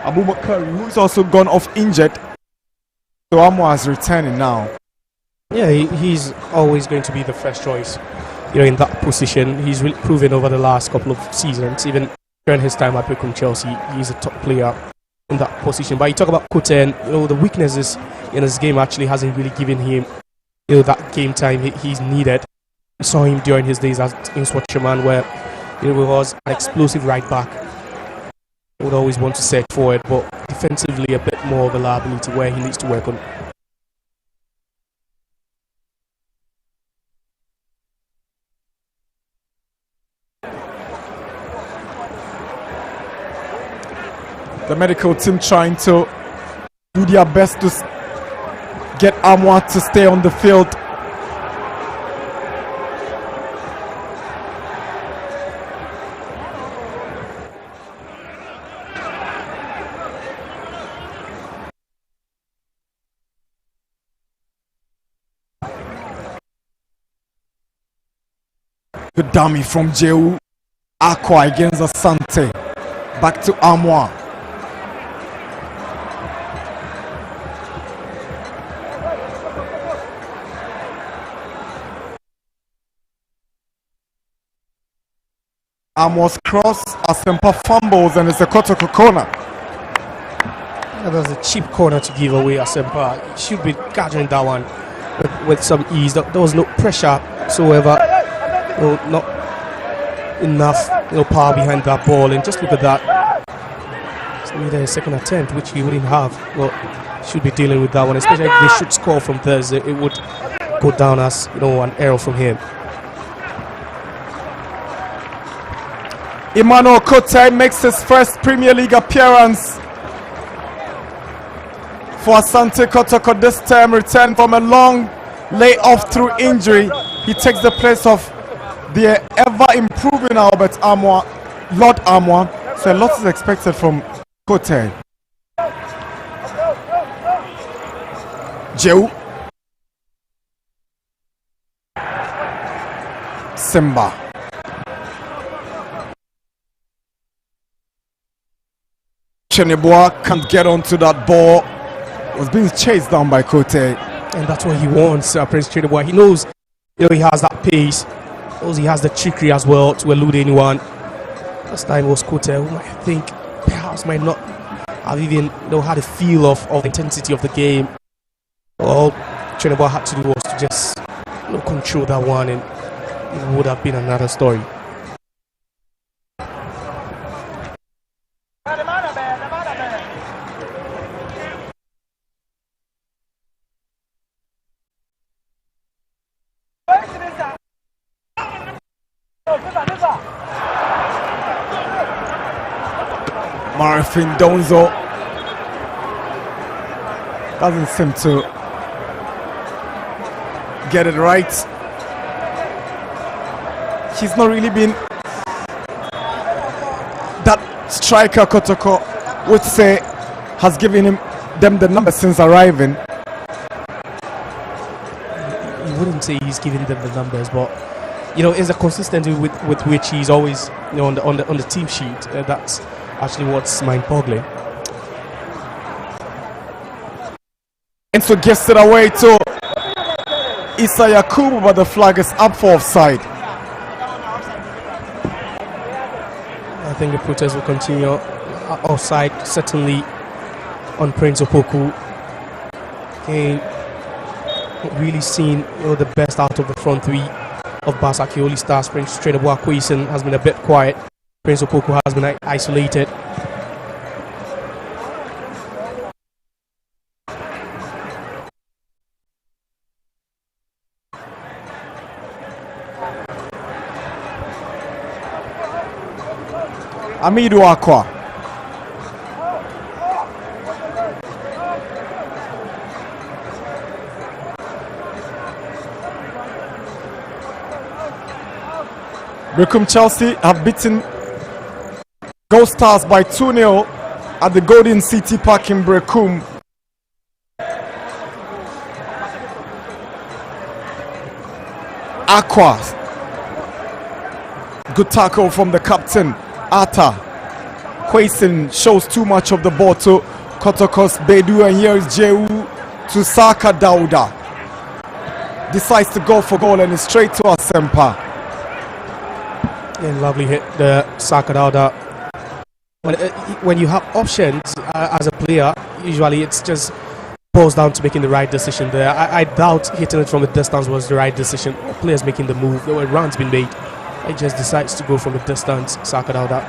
Abubakar, who's also gone off injured. So Amoa is returning now. Yeah, he's always going to be the first choice, in that position. He's really proven over the last couple of seasons, even during his time at Wickham Chelsea, he's a top player in that position. But you talk about Kote, and the weaknesses in his game actually hasn't really given him that game time he's needed. We saw him during his days as in Swatcherman, where he was an explosive right back. would always want to set forward, but defensively a bit more of a liability where he needs to work on. The medical team trying to do their best to get Amoa to stay on the field. Good dummy from Jeu. Aqua against Asante. Back to Amoa. Amoa's cross, Asempa fumbles, and it's a Kotoko corner. Yeah, that's a cheap corner to give away. Asempa should be gathering that one with some ease. There was no pressure whatsoever. Not enough power behind that ball, and just look at that. It's needed a second attempt, which he wouldn't have. Well, should be dealing with that one, especially if they should score from Thursday. It would go down as an error from him. Emmanuel Kote makes his first Premier League appearance for Asante Kotoko, this time returned from a long layoff through injury. He takes the place of the ever-improving Albert Amoa, Lord Amoa. So a lot is expected from Kote. Jeu. Simba. Cheneboa can't get onto that ball. Was being chased down by Kote. And that's what he wants, Prince Cheneboa. He knows he has that pace. Knows he has the trickery as well to elude anyone. Last time was Kote, who I think perhaps might not have even had a feel of the intensity of the game. All Cheneboa had to do was to just control that one, and it would have been another story. Marfin Donzo doesn't seem to get it right. He's not really been that striker Kotoko would say has given them the number since arriving. You wouldn't say he's giving them the numbers, but it's a consistency with which he's always on the team sheet. That's actually what's mind-boggling. And so gets it away to Issa Yakubu, but the flag is up for offside. I think the protest will continue. Offside certainly on Prince Opoku. Really seen the best out of the front three of Basake. Only stars Prince Cheneboa Kwesen has been a bit quiet. Prince Opoku has been isolated. Amidu Aqua. Brecum Chelsea have beaten Gold Stars by 2-0 at the Golden City Park in Brecum. Aqua. Good tackle from the captain, Ata. Kwesen shows too much of the ball to Kotoko's Bedu, and here is Jeu to Saka Dauda. Decides to go for goal and is straight to Asempa. And lovely hit the Saka Dauda. When you have options as a player, usually it's just boils down to making the right decision there. I doubt hitting it from a distance was the right decision. The players making the move, there were runs being made. He just decides to go from a distance, Saka Dauda.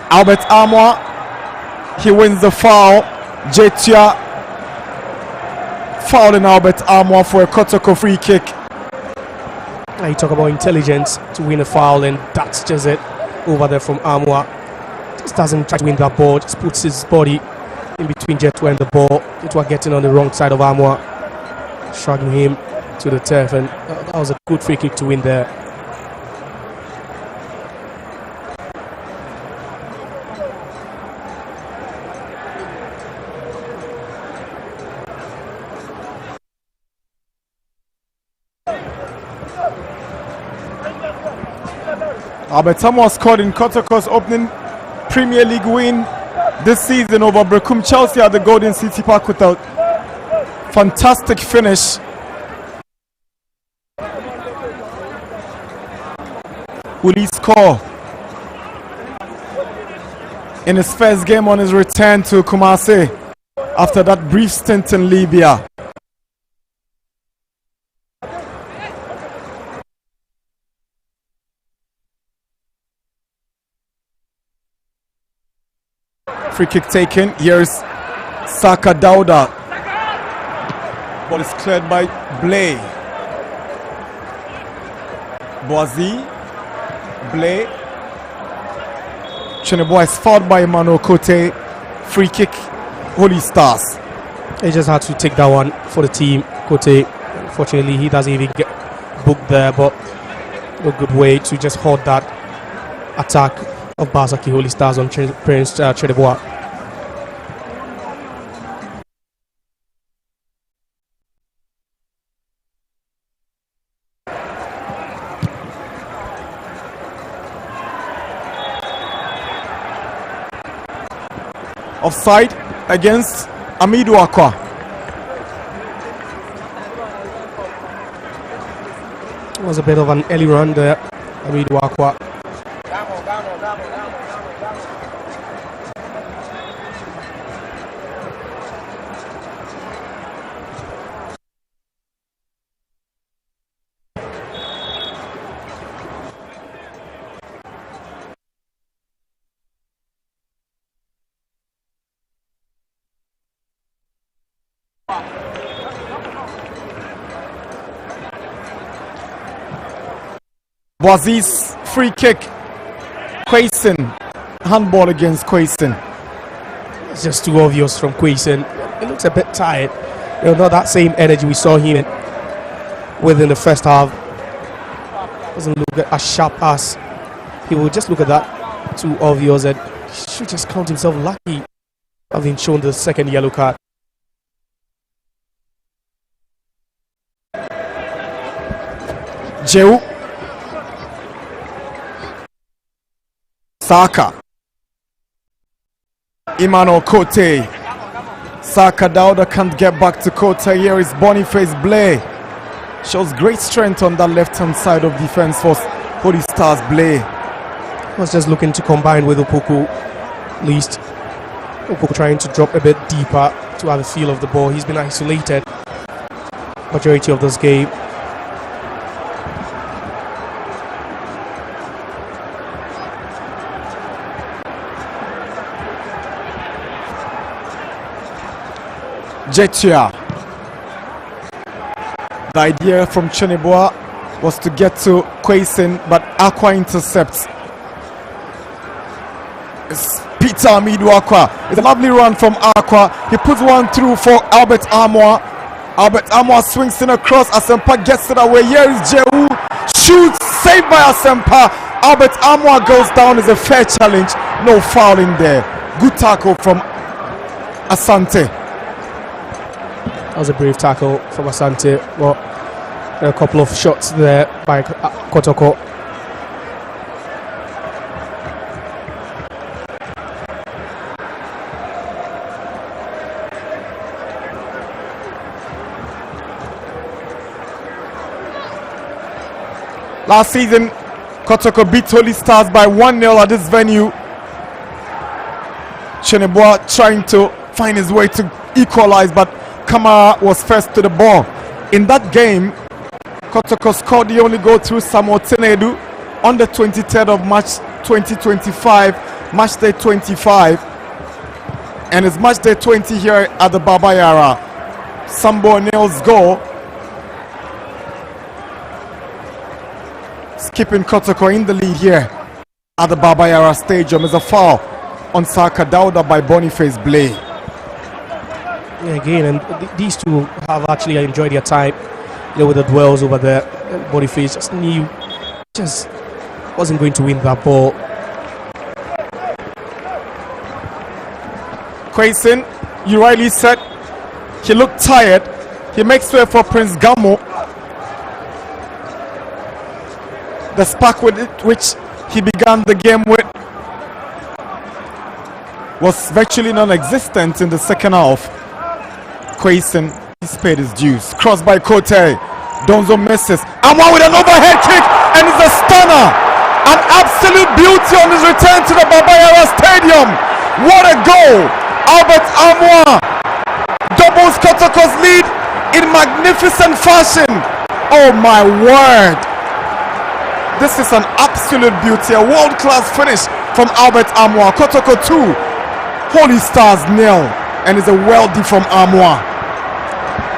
Albert Amoa, he wins the foul. Jetia fouling Albert Amoa for a Kotoko free kick. You talk about intelligence to win a foul, and that's just it over there from Amoa. Just doesn't try to win that ball, just puts his body in between Jetua and the ball. Jetua getting on the wrong side of Amoa, shrugging him to the turf, and that was a good free kick to win there. Albert Amoa scored in Kotoko's opening Premier League win this season over Brecum Chelsea at the Golden City Park with a fantastic finish. Will he score in his first game on his return to Kumasi after that brief stint in Libya? Free kick taken. Here's Saka Dauda. Ball is cleared by Blay. Boazi. Blay. Cheneboa is fouled by Emmanuel Kote. Free kick. Holy Stars. He just had to take that one for the team. Kote, unfortunately, he doesn't even get booked there, but a good way to just hold that attack of Basake Holy Stars on Prince Cheneboa. Offside against Amidu Akwa. It was a bit of an early run there, Amidu Akwa. Boazi's free kick. Quayson. Handball against Quayson. It's just too obvious from Quayson. He looks a bit tired. You know, not that same energy we saw him within the first half. Doesn't look as sharp as he will. Just look at that. Too obvious, and he should just count himself lucky having shown the second yellow card. Jeu. Saka. Emmanuel Kote. Saka Dauda can't get back to Kote. Here is Boniface Blay. Shows great strength on that left-hand side of defense for Holy Stars. Blay was just looking to combine with Opoku. At least Opoku trying to drop a bit deeper to have a feel of the ball. He's been isolated majority of this game. Jetia. The idea from Cheneboa was to get to Quayson, but Aqua intercepts. It's Peter Amidu Aqua. It's a lovely run from Aqua. He puts one through for Albert Amoa. Albert Amoa swings in across. Asempa gets it away. Here is Jehu. Shoots. Saved by Asempa. Albert Amoa goes down. Is a fair challenge. No fouling there. Good tackle from Asante. That was a brave tackle from Asante. Well, a couple of shots there by Kotoko. Last season, Kotoko beat Holy Stars by 1-0 at this venue. Cheneboa trying to find his way to equalize, but Kamara was first to the ball. In that game, Kotoko scored the only goal through Samuel Tenedu on the 23rd of March 2025 match day 25, and it's match day 20 here at the Baba Yara. Sambo Neil's goal. Skipping Kotoko in the lead here at the Baba Yara Stadium is a foul on Saka Dauda by Boniface Blay. Yeah, again, and these two have actually enjoyed their time, with the duels over there. Boniface just knew, just wasn't going to win that ball. Quayson, you rightly said, he looked tired. He makes way for Prince Gamo. The spark with it, which he began the game with, was virtually non-existent in the second half. Quayson, he's paid his dues. Crossed by Kote. Donzo misses. Amoa with an overhead kick, and it's a stunner. An absolute beauty on his return to the Baba Yara Stadium. What a goal! Albert Amoa doubles Kotoko's lead in magnificent fashion. Oh my word! This is an absolute beauty, a world-class finish from Albert Amoa. Kotoko 2, Holy Stars 0, and it's a worldie from Amoa.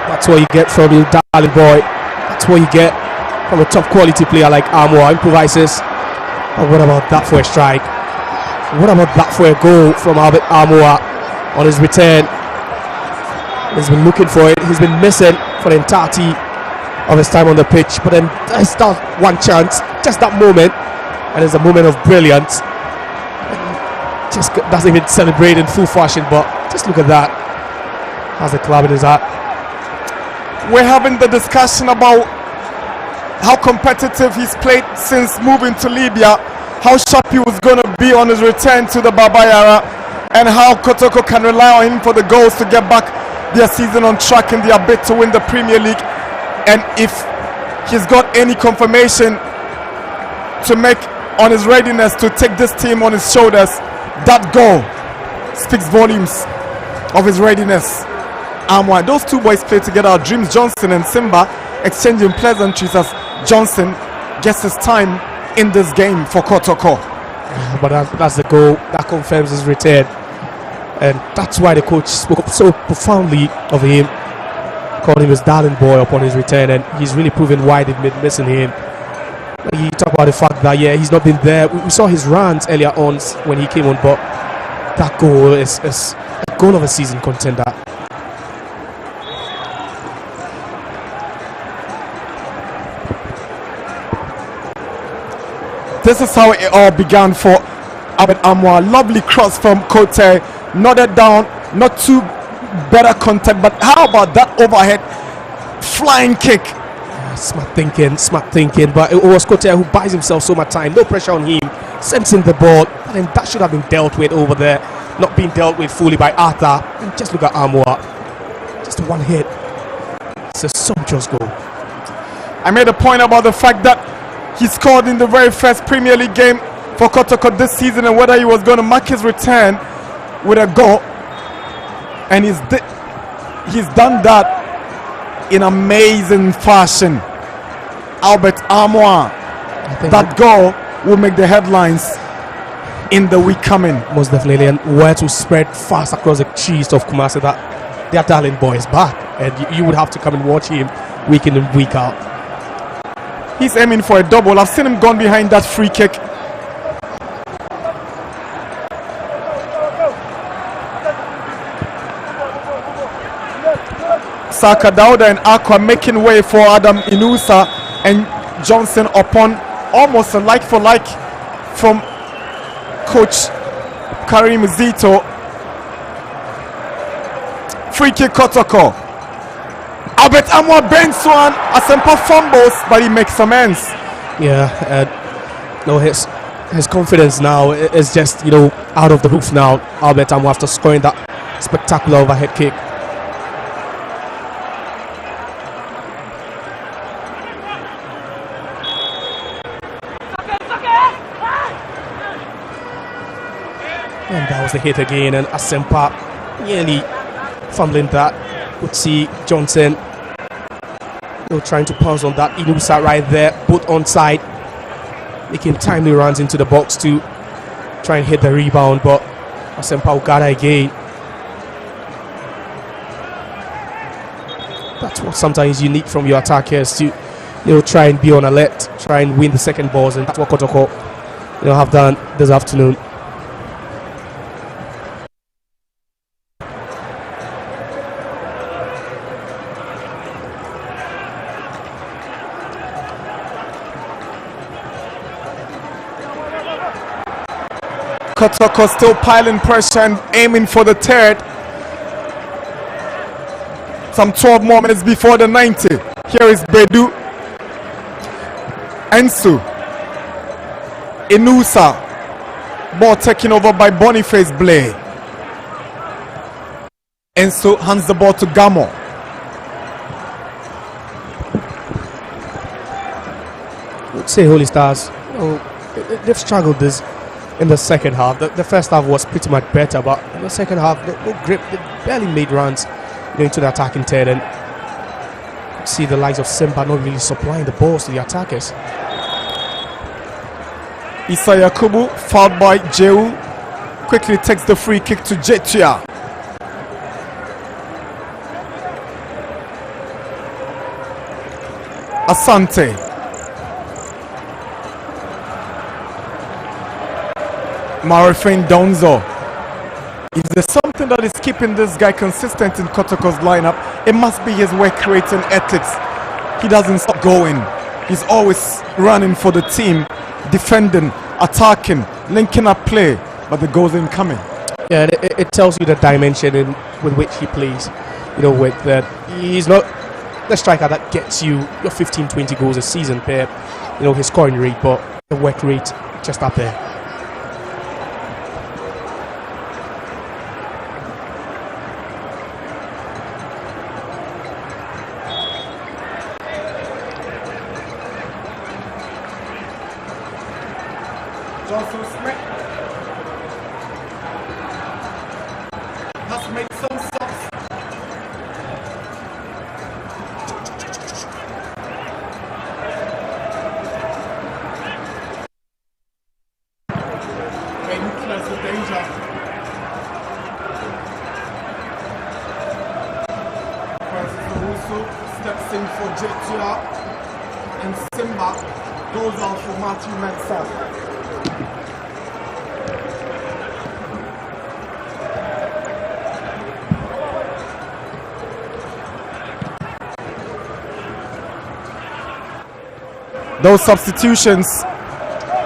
That's what you get from your darling boy. That's what you get from a top quality player like Amoa. Improvises. And what about that for a strike? What about that for a goal from Albert Amoa on his return? He's been looking for it. He's been missing for the entirety of his time on the pitch. But then there's that one chance, just that moment, and it's a moment of brilliance. Just doesn't even celebrate in full fashion, but just look at that. Has the club in his heart. We're having the discussion about how competitive he's played since moving to Libya, how sharp he was going to be on his return to the Baba Yara, and how Kotoko can rely on him for the goals to get back their season on track in their bid to win the Premier League. And if he's got any confirmation to make on his readiness to take this team on his shoulders, that goal speaks volumes of his readiness. Amoa, those two boys play together. Dreams Johnson and Simba exchanging pleasantries as Johnson gets his time in this game for Kotoko. But that's the goal that confirms his return, and that's why the coach spoke up so profoundly of him, called him his darling boy upon his return, and he's really proven why they've been missing him. You talk about the fact that he's not been there. We saw his runs earlier on when he came on, but that goal is a goal of a season contender. This is how it all began for Albert Amoa. Lovely cross from Kote, nodded down, not too better contact, but how about that overhead flying kick? Smart thinking, but it was Kote who buys himself so much time, no pressure on him, sends in the ball, and then that should have been dealt with over there, not being dealt with fully by Arthur. And just look at Amoa, just one hit. It's a sumptuous goal. I made a point about the fact that he scored in the very first Premier League game for Kotoko this season, and whether he was going to mark his return with a goal, and he's done that in amazing fashion. Albert Amoa, that goal will make the headlines in the week coming. Most definitely, and where to spread fast across the cheese of Kumasi that their darling boy is back, and you would have to come and watch him week in and week out. He's aiming for a double. I've seen him gone behind that free kick. Saka Dauda and Aqua making way for Adam Inusa and Johnson upon almost a like for like from coach Karim Zito. Free kick Kotoko. Albert Amoa bends one. Asempa fumbles, but he makes amends. Yeah, no, his confidence now is just out of the roof now. Albert Amoa after scoring that spectacular overhead kick. And that was the hit again, and Asempa nearly fumbling that. Could see Johnson trying to pounce on that. Inusa right there, both onside, making timely runs into the box to try and hit the rebound, but Asempa got it again. That's what sometimes you need from your attackers to, try and be on alert, try and win the second balls, and that's what Kotoko, have done this afternoon. Kotoko still piling pressure and aiming for the third. Some 12 more minutes before the 90. Here is Bedu, Ensu, Inusa. Ball taken over by Boniface Blay. Ensu hands the ball to Gamo. I would say Holy Stars, they've struggled this in the second half. The first half was pretty much better, but in the second half, they barely made runs into the attacking third, and see the likes of Simba not really supplying the balls to the attackers. Issa Yakubu, fouled by Jehu, quickly takes the free kick to Jetia. Asante. Marifin Donzo. If there's something that is keeping this guy consistent in Kotoko's lineup, it must be his work creating ethics. He doesn't stop going. He's always running for the team, defending, attacking, linking up play, but the goals ain't coming. Yeah, it tells you the dimension with which he plays. With that, he's not the striker that gets you your 15-20 goals a season per, his scoring rate, but the work rate just up there. Johnson Smith has made some stops. And clears the danger. Francis Owusu steps in for Jetia, and Simba goes out for Matthew Mensah. Those substitutions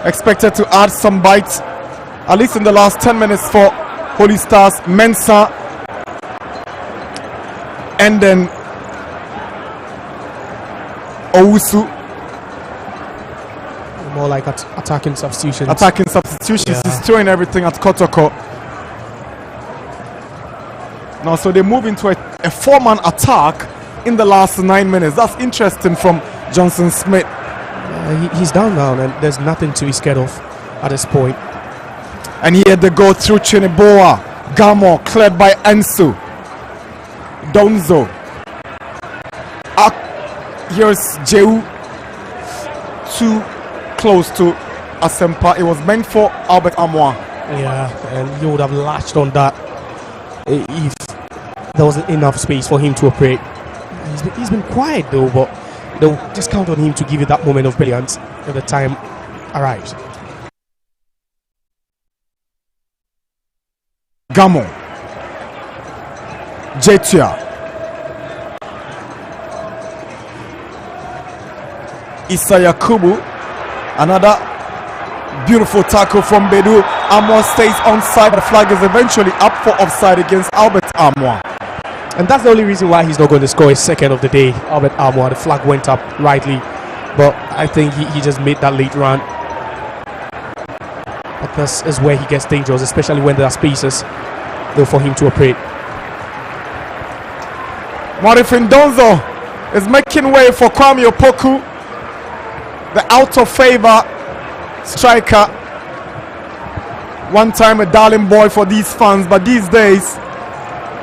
expected to add some bites, at least in the last 10 minutes for Holy Stars. Mensah and then Owusu. More like attacking substitutions. Attacking substitutions. Yeah. He's throwing everything at Kotoko. Now, so they move into a four-man attack in the last 9 minutes. That's interesting from Johnson Smith. He's down now, and there's nothing to be scared of at this point. And here they go through Chiniboa. Gamo cleared by Ensu. Donzo. Here's Jehu. Too close to Asempa. It was meant for Albert Amoa. Yeah, and he would have latched on that if there wasn't enough space for him to operate. He's been quiet though, but they'll just count on him to give you that moment of brilliance when the time arrives. Gamo. Jetia. Issa Yakubu. Another beautiful tackle from Bedu. Amoa stays onside. The flag is eventually up for offside against Albert Amoa. And that's the only reason why he's not going to score his second of the day. Albert Amoa, the flag went up rightly, but I think he just made that late run. But this is where he gets dangerous, especially when there are spaces though for him to operate. Marifin Donzo is making way for Kwame Opoku, the out of favor striker. One time a darling boy for these fans, but these days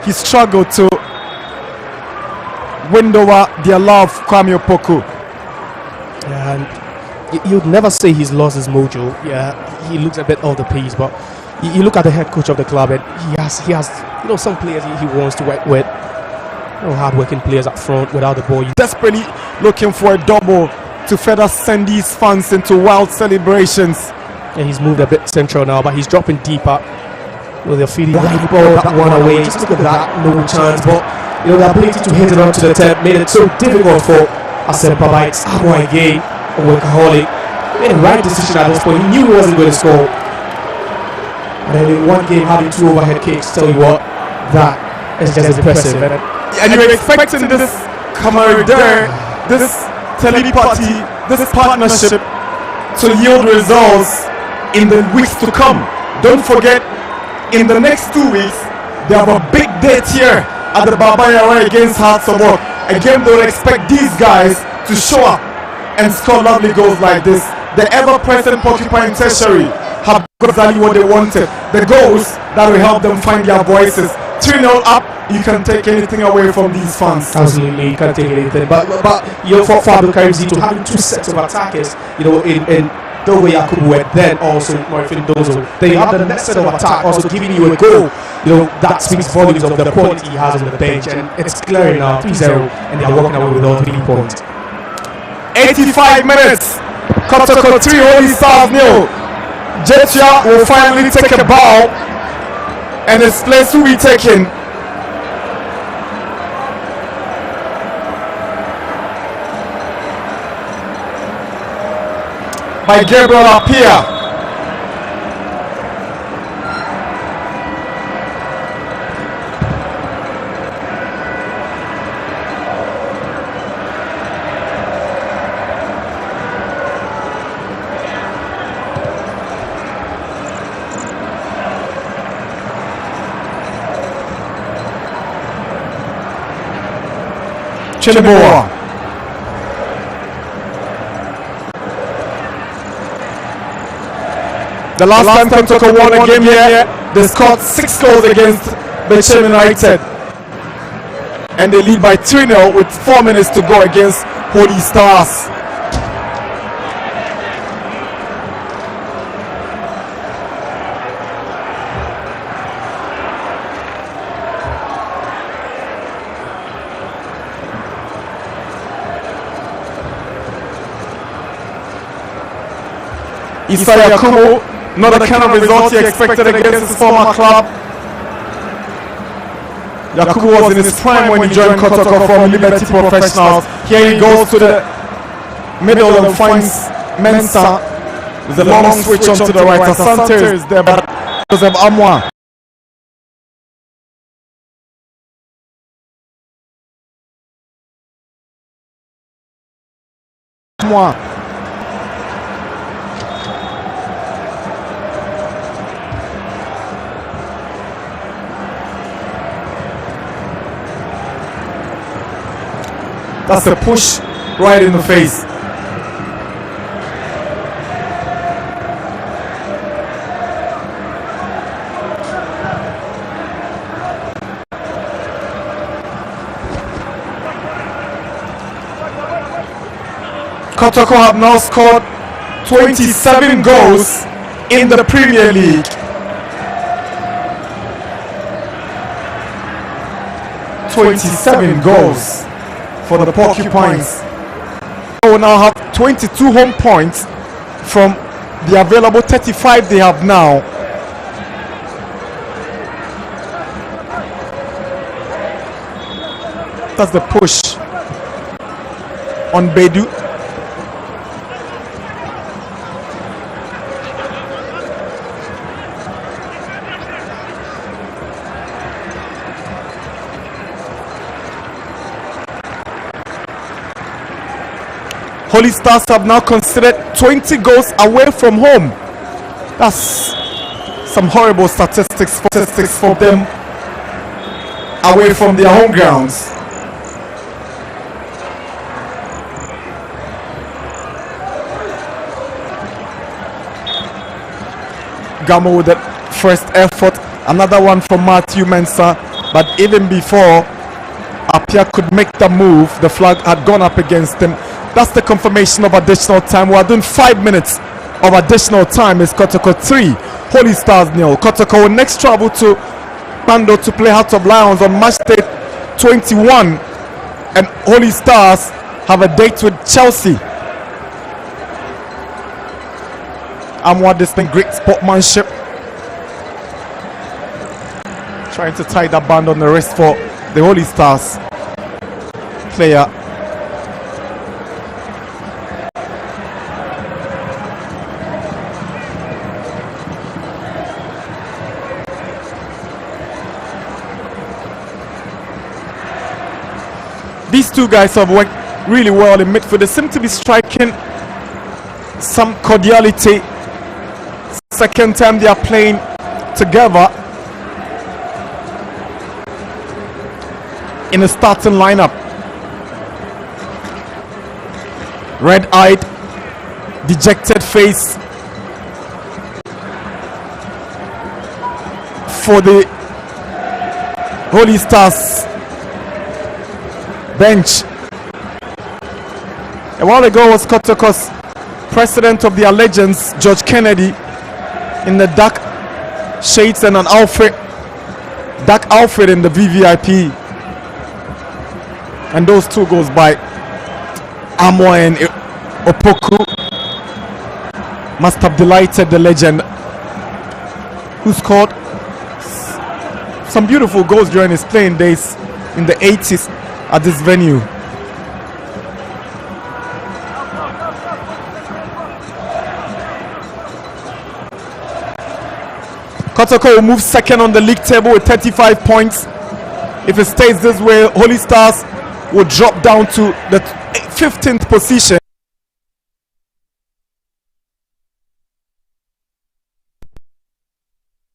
he struggled to win over their love. Kwame Opoku. And you'd never say he's lost his mojo. Yeah, he looks a bit off the pace, but you look at the head coach of the club, and he has some players he wants to work with. Hard-working players up front without the ball. Desperately looking for a double to further send these fans into wild celebrations. Yeah, he's moved a bit central now, but he's dropping deeper. They're feeding that one away. Just look at that, no chance. But the ability to hit it onto the tip made it so difficult for Asante Kotoko. Amoa again, a workaholic. Made the right decision at this point. He knew he wasn't going to score. And then in one game, having 2 overhead kicks, tell you what, that is just impressive. And you're expecting this camaraderie, this telepathy, this partnership to yield results in the weeks to come. Don't forget, in the next 2 weeks, they have a big date here at the Baba against Hearts of Oak. Again, they will expect these guys to show up and score lovely goals like this. The ever-present Porcupine Tertiary have got exactly what they wanted. The goals that will help them find their voices. 3-0 up, you can take anything away from these fans. Absolutely, you can't take anything. But for Abdul Karim Zito, having 2 sets of attackers, in Dogo Yakubu and then also Morfin Dozo, they have the next set of attack also giving you a goal. That speaks volumes of the quality he has on the bench, and it's clear now 3-0, and they're walking away with all 3 points. 85 minutes. Kotoko 3, Holy Stars 0. Jetia will finally take a bow, and his place will be taken. By Gabriel Apia. Chiliboa. The last time Kotoko won a game here, they scored 6 goals against Bechem United. And they lead by 3-0 with 4 minutes to go against Holy Stars. Isaiah Kubo, not the kind of result he expected against his former club. Yakubu was in his prime when he joined Kotoko from Liberty Professionals. Here he goes to the middle and finds Mensah with a long switch onto the right. Asante is there, but Joseph Amoa. That's a push right in the face. Kotoko have now scored 27 goals in the Premier League. Goals for the Porcupines. They will now have 22 home points from the available 35 they have now. That's the push on Bedu. Holy Stars have now considered 20 goals away from home. That's some horrible statistics for them away from their home grounds. Gamo with the first effort, another one from Matthew Mensah, but even before Apia could make the move, the flag had gone up against him. That's the confirmation of additional time. We are doing 5 minutes of additional time. It's Kotoko 3, Holy Stars 0. Kotoko will next travel to Bando to play Heart of Lions on March 21, and Holy Stars have a date with Chelsea. Amoa displaying great sportsmanship, trying to tie that band on the wrist for the Holy Stars player. These two guys have worked really well in midfield. They seem to be striking some cordiality. Second time they are playing together in a starting lineup. Red-eyed, dejected face for the Holy Stars bench. A while ago was Kotoko's president of their legends, George Kennedy, in the dark shades and an outfit, dark outfit in the VVIP. And those two goes by Amoa and Opoku must have delighted the legend, who scored some beautiful goals during his playing days in the 80s at this venue. Kotoko will move second on the league table with 35 points. If it stays this way, Holy Stars will drop down to the 15th position.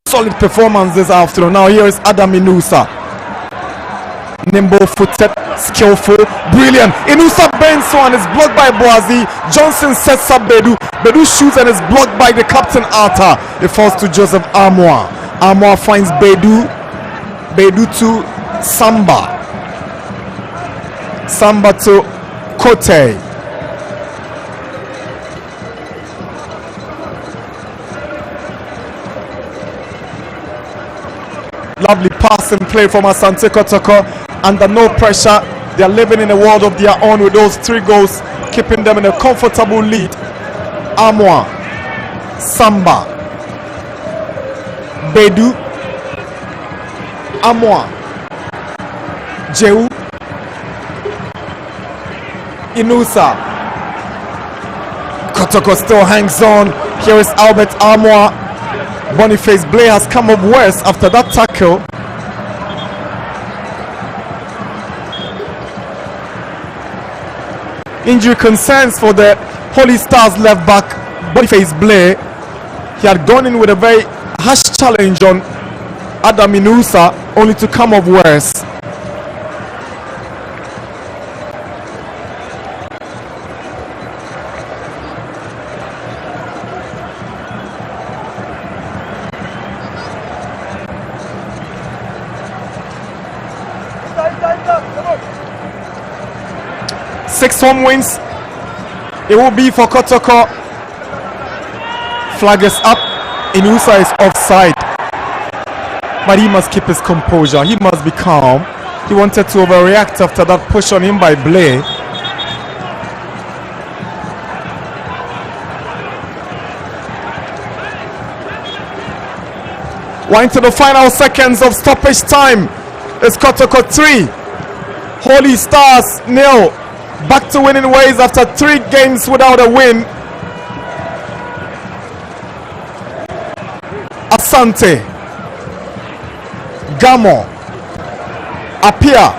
Solid performance this afternoon. Now here is Adam Inusa. Nimble-footed, skillful, brilliant. Inusa bends and is blocked by Boazi. Johnson sets up Bedu. Bedu shoots and is blocked by the captain Arta. It falls to Joseph Amoa. Amoa finds Bedu. Bedu to Samba. Samba to Kote. Lovely pass and play from Asante Kotoko. Under no pressure, they are living in a world of their own with those 3 goals, keeping them in a comfortable lead. Amoa, Samba, Bedu, Amoa, Jehu, Inusa. Kotoko still hangs on. Here is Albert Amoa. Boniface Blay has come up worse after that tackle. Injury concerns for the Holy Stars left back Boniface Blay. He had gone in with a very harsh challenge on Adam Inusa, only to come up worse. Six home wins. It will be for Kotoko. Flag is up. Inusa is offside. But he must keep his composure. He must be calm. He wanted to overreact after that push on him by Blay. We're into the final seconds of stoppage time. It's Kotoko 3, Holy Stars 0. Back to winning ways after 3 games without a win. Asante, Gamo, Apia,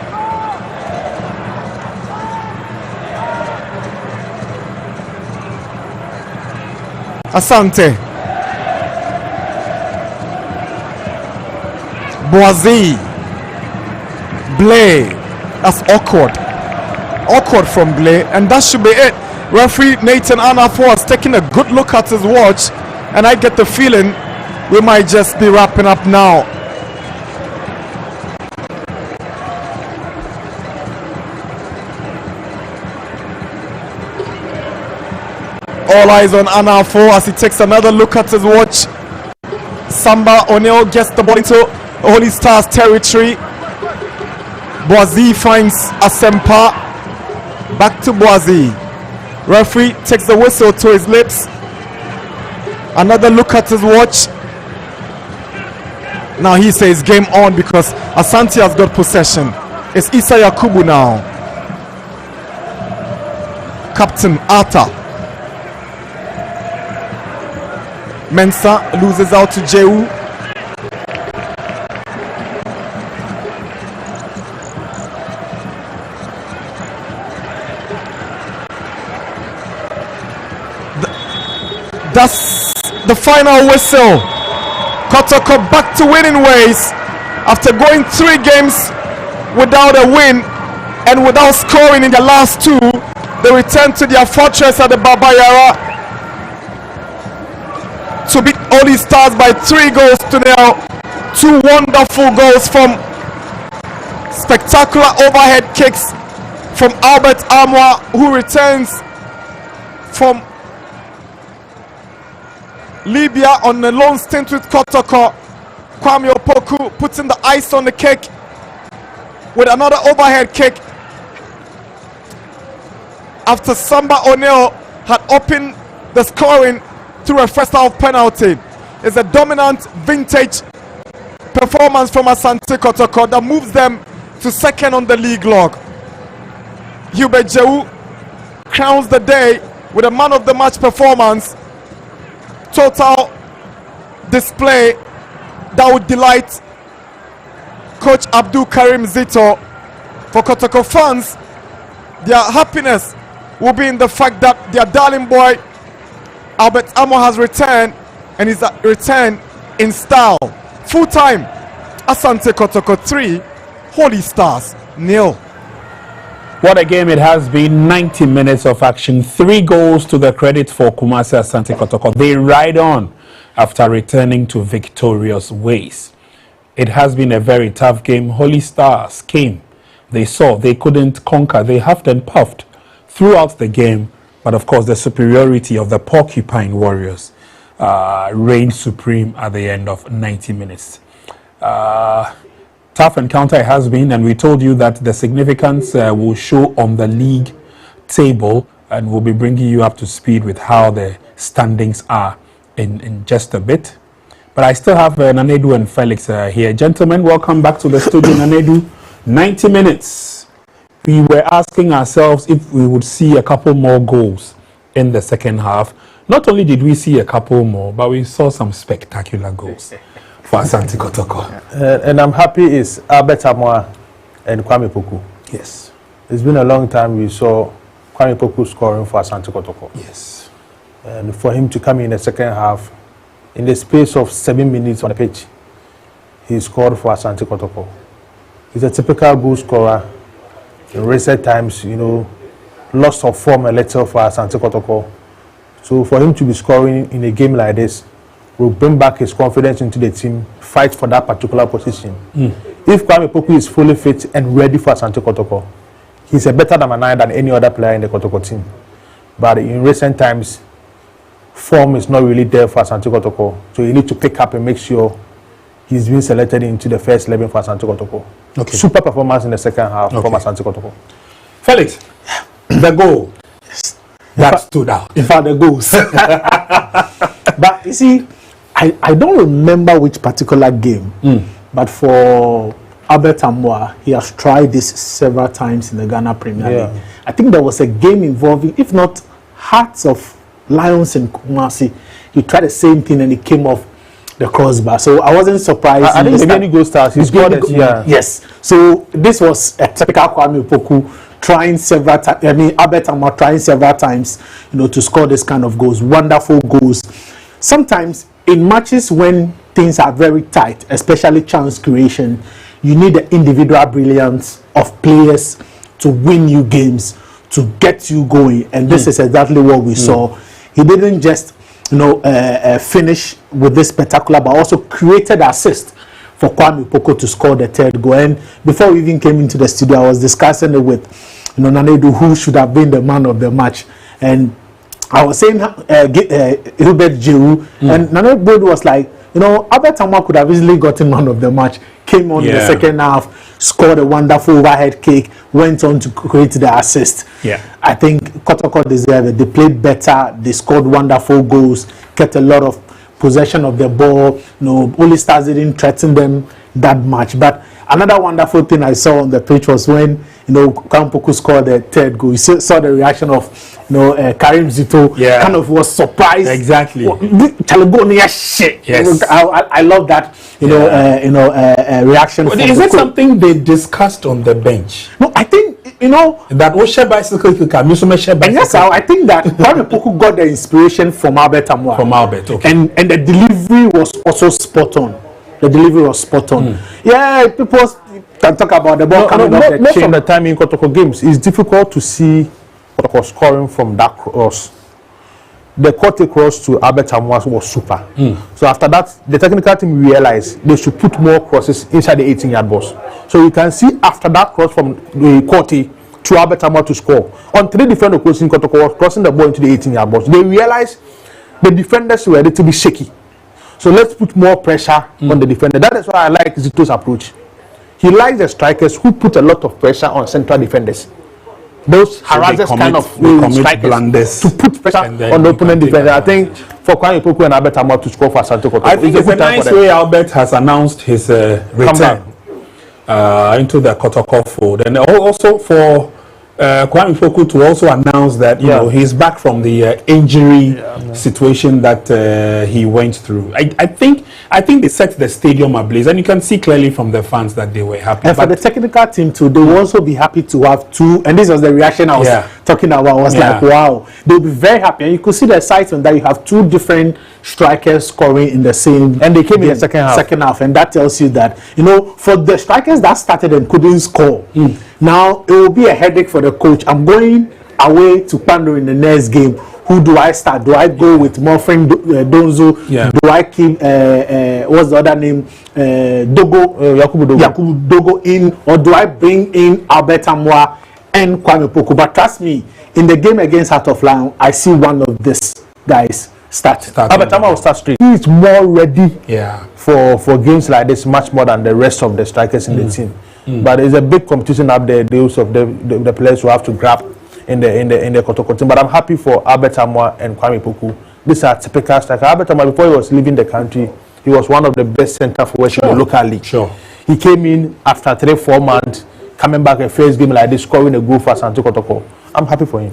Asante, Boazi, Blay. That's awkward from Blay, and that should be it. Referee Nathan Anafo has taken a good look at his watch, and I get the feeling we might just be wrapping up now. All eyes on Anafo as he takes another look at his watch. Samba O'Neil gets the ball into Holy Stars territory. Boazi finds Asempa. Back to Boazi. Referee takes the whistle to his lips. Another look at his watch. Now he says game on because Asante has got possession. It's Issa Yakubu now. Captain Arta. Mensah loses out to Jehu. That's the final whistle. Kotoko back to winning ways after going 3 games without a win and without scoring in the last 2. They return to their fortress at the Babayara to beat Holy Stars by 3 goals to 0. 2 wonderful goals from spectacular overhead kicks from Albert Amoa, who returns from Libya on a long stint with Kotoko. Kwame Opoku putting the ice on the cake with another overhead kick after Samba O'Neil had opened the scoring through a first half penalty. It's a dominant vintage performance from Asante Kotoko that moves them to second on the league log. Hubert Jehu crowns the day with a man of the match performance. Total display that would delight Coach Abdul Karim Zito. For Kotoko fans, their happiness will be in the fact that their darling boy Albert Amoa has returned, and he's returned in style. Full time, Asante Kotoko 3, Holy Stars 0. What a game it has been. 90 minutes of action. 3 goals to the credit for Kumasi Asante Kotoko. They ride on after returning to victorious ways. It has been a very tough game. Holy Stars came. They saw they couldn't conquer. They huffed and puffed throughout the game. But of course, the superiority of the Porcupine Warriors reigned supreme at the end of 90 minutes. Tough encounter it has been, and we told you that the significance will show on the league table, and we'll be bringing you up to speed with how the standings are in just a bit. But I still have Nanedu and Felix here. Gentlemen, welcome back to the studio. Nanedu, 90 minutes. We were asking ourselves if we would see a couple more goals in the second half. Not only did we see a couple more, but we saw some spectacular goals for Asante Kotoko. And I'm happy it's Albert Amoa and Kwame Opoku. Yes. It's been a long time we saw Kwame Opoku scoring for Asante Kotoko. Yes. And for him to come in the second half, in the space of 7 minutes on the pitch, he scored for Asante Kotoko. He's a typical goal scorer. In recent times, loss of form a little for Asante Kotoko. So for him to be scoring in a game like this will bring back his confidence into the team, fight for that particular position. If Kwame Opoku is fully fit and ready for Asante Kotoko, he's a better number 9 than any other player in the Kotoko team. But in recent times, form is not really there for Asante Kotoko. So you need to pick up and make sure he's been selected into the first 11 for Asante Kotoko. Okay. Super performance in the second half from Asante Kotoko. Felix, the goal that stood out. In fact, the goals. But you see, I don't remember which particular game, but for Albert Amoa, he has tried this several times in the Ghana Premier League. I think there was a game involving, if not Hearts of Lions and Kumasi. He tried the same thing and he came off the crossbar. So I wasn't surprised. I think the many goal stars. He scored it. Yes. So this was a typical Kwame Opoku trying several times. I mean, Albert Amoa trying several times, to score this kind of goals. Wonderful goals. Sometimes in matches when things are very tight, especially chance creation, you need the individual brilliance of players to win you games, to get you going. And this is exactly what we saw. He didn't just finish with this spectacular, but also created assist for Kwame Opoku to score the third goal. And before we even came into the studio, I was discussing it with Nanedu, who should have been the man of the match. And I was saying Hubert Jehu, and Nana Boyd was like, you know, Albert Amoa could have easily gotten man of the match. Came on in the second half, scored a wonderful overhead kick, went on to create the assist. Yeah, I think Kotoko deserved it. They played better. They scored wonderful goals, kept a lot of possession of the ball. You know, Oli Stars didn't threaten them that much. But another wonderful thing I saw on the pitch was when, you know, Kampoku scored the third goal. You saw the reaction of, you know, Karim Zito. Kind of was surprised. Exactly. Shit. Yes. I love that. Reaction. Is it something they discussed on the bench? No, I think, you know, that Oshe bicycle can use bicycle. And yes, I think that Kwame Poku got the inspiration from Albert Amoa. From Albert, okay. And the delivery was also spot on. The delivery was spot on. Yeah, people can talk about the ball coming off the most chain. of the time in Kotoko games, it's difficult to see Kotoko scoring from that cross. The Kote cross to Albert Amoa was super. So after that, the technical team realized they should put more crosses inside the 18-yard box. So you can see after that cross from the Kote to Albert Amoa to score, on 3 different occasions, Kotoko was crossing the ball into the 18-yard box. They realized the defenders were a little bit shaky. So let's put more pressure on the defender. That is why I like Zito's approach. He likes the strikers who put a lot of pressure on central defenders. Those harassers kind of strikers to put pressure on the opponent defender. I think for Kwame Poku and Albert Amoa to score for Asante Kotoko, I think it's a nice way Albert has announced his return into the Kotoko fold, and also for Kwame Poku to also announce that you know he's back from the injury situation that he went through. I think they set the stadium ablaze, and you can see clearly from the fans that they were happy. And for the technical team too, they will also be happy to have two. And this was the reaction I was talking about. I was like, wow, they'll be very happy, and you could see the excitement that you have two different strikers scoring in the same. And they came in the second half, and that tells you that, you know, for the strikers that started and couldn't score. Now it will be a headache for the coach. I'm going away to Pando in the next game. Who do I start? Do I go with Morfin Donzo? Do I keep what's the other name? Yakubu Dogo in, or do I bring in Albert Amoa and Kwame Poku? But trust me, in the game against Heart of Lion, I see one of these guys start. Albert Amoa will start straight. He is more ready for games like this, much more than the rest of the strikers in the team. But there's a big competition up there. Those of the players who have to grab in the Kotoko team. But I'm happy for Albert Amoa and Kwame Poku. These are typical strikers. Albert Amoa, before he was leaving the country, he was one of the best centre forwards in the local league. He came in after 3-4 months, coming back a first game like this, scoring a goal for Asante Kotoko. I'm happy for him.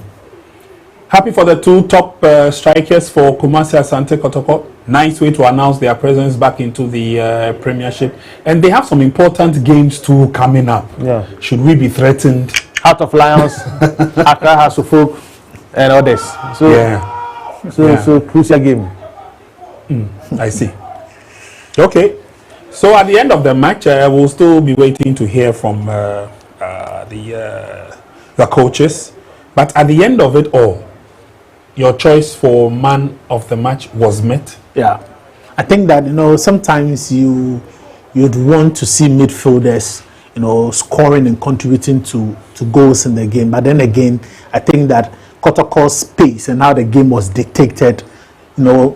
Happy for the two top strikers for Kumasi Asante Kotoko. Nice way to announce their presence back into the Premiership. And they have some important games too coming up. Should we be threatened? Heart of Lions, Accra Hasufuk, and others. So crucial game. I see. Okay. So at the end of the match, we'll still be waiting to hear from the coaches. But at the end of it all, your choice for man of the match was met. I think that, you know, sometimes you'd want to see midfielders, you know, scoring and contributing to goals in the game. But then again, I think that Kotoko's pace and how the game was dictated, you know,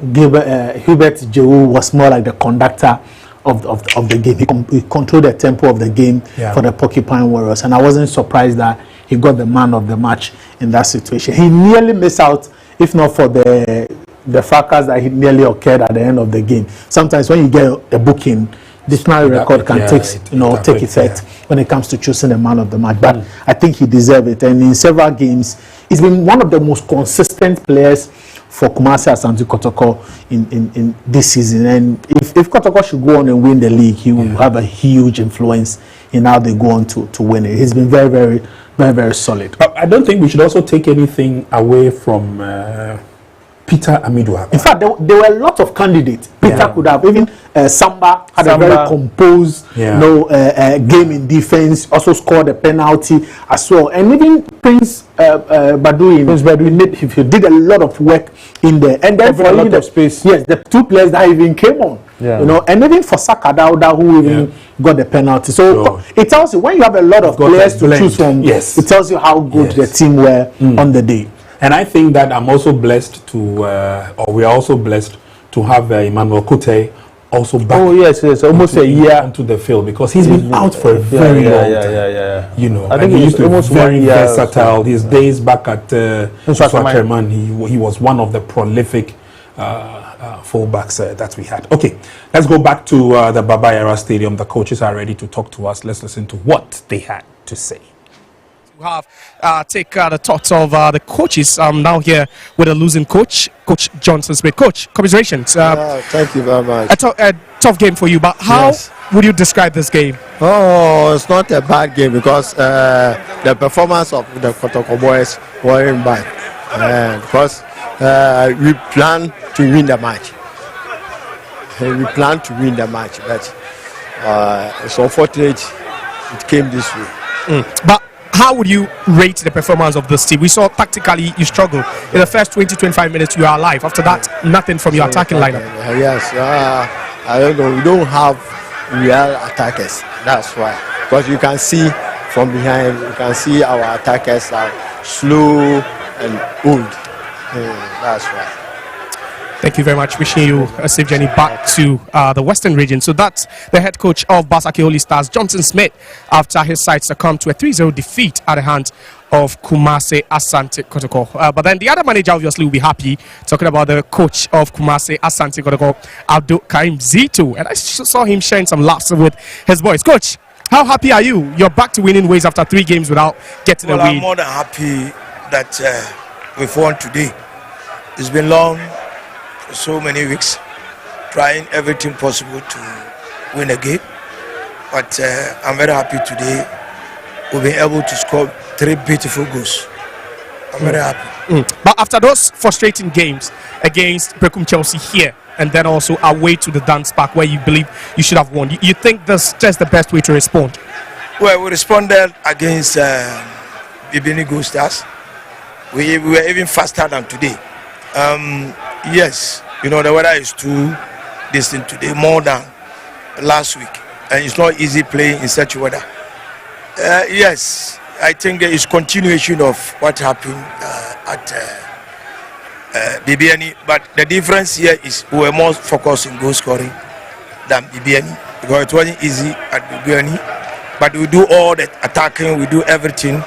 Hubert Jehu was more like the conductor of the game. He controlled the tempo of the game for the Porcupine Warriors, and I wasn't surprised that he got the man of the match in that situation. He nearly missed out, if not for the fracas that he nearly occurred at the end of the game. Sometimes when you get a booking, dictionary record can take effect when it comes to choosing the man of the match. But I think he deserved it, and in several games, he's been one of the most consistent players for Kumasi Asante Kotoko in this season. And if Kotoko should go on and win the league, he will have a huge influence in how they go on to win it. He's been very, very, very, very solid. I don't think we should also take anything away from Peter Amiduaba. In fact, there were a lot of candidates. Peter could have, even Samba had a very composed game in defense, also scored a penalty as well. And even Prince Badu did a lot of work in there. And then for a lot of space. Yes, the two players that even came on. You know, and even for Saka Dauda, who even got the penalty. So it tells you, when you have a lot of players to choose from, it tells you how good the team were on the day. And I think that I'm also blessed to, or we are also blessed to have Emmanuel Kote also back. Oh yes, almost a year onto the field, because he's been out for a very long time. Yeah. You know, I think he used to be almost very 1 year. versatile. His days back at Swatcherman, he was one of the prolific fullbacks that we had. Okay, let's go back to the Baba Yara Stadium. The coaches are ready to talk to us. Let's listen to what they had to say. We have take the thoughts of the coaches. I'm now here with a losing coach, Coach Johnson Smith. Coach, commiserations. Thank you very much. A tough game for you, but how would you describe this game? Oh, it's not a bad game because the performance of the Kotoko boys weren't bad. Because we plan to win the match. But it's unfortunate it came this way. But how would you rate the performance of this team? We saw tactically you struggled. In the first 20-25 minutes, you are alive. After that, nothing from your attacking lineup. Yes, I don't know. We don't have real attackers. That's why. Because you can see from behind, you can see our attackers are slow and old. That's why. Thank you very much. Wishing you a safe journey back to the Western region. So that's the head coach of Basake Holy Stars, Johnson Smith, after his side succumbed to a 3-0 defeat at the hands of Kumasi Asante Kotoko. But then the other manager obviously will be happy, talking about the coach of Kumasi Asante Kotoko, Abdul Karim Zito. And I saw him sharing some laughs with his boys. Coach, how happy are you? You're back to winning ways after 3 games without getting a win. I'm more than happy that we've won today. It's been long. So many weeks trying everything possible to win a game, but I'm very happy today we've been able to score 3 beautiful goals. I'm very happy. But after those frustrating games against Brekum Chelsea here and then also away to the Dance Park where you believe you should have won, you think that's just the best way to respond? Well, we responded against Bibini Gold Stars. We were even faster than today. Yes, you know, the weather is too distant today, more than last week. And it's not easy playing in such weather. Yes, I think it's continuation of what happened at BBNE. But the difference here is we were more focused in goal scoring than BBNE. Because it wasn't easy at BBNE. But we do all the attacking, we do everything.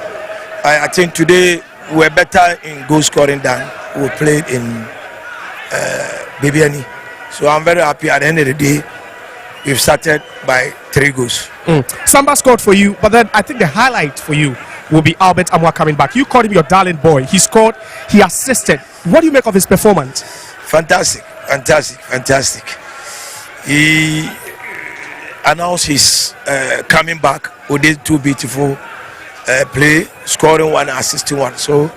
I think today we're better in goal scoring than we played in BBNE. So I'm very happy. At the end of the day, we've started by 3 goals. Samba scored for you, but then I think the highlight for you will be Albert Amoa coming back. You called him your darling boy. He scored, he assisted. What do you make of his performance? Fantastic. He announced his coming back with these 2 beautiful play, scoring 1, assisting 1. So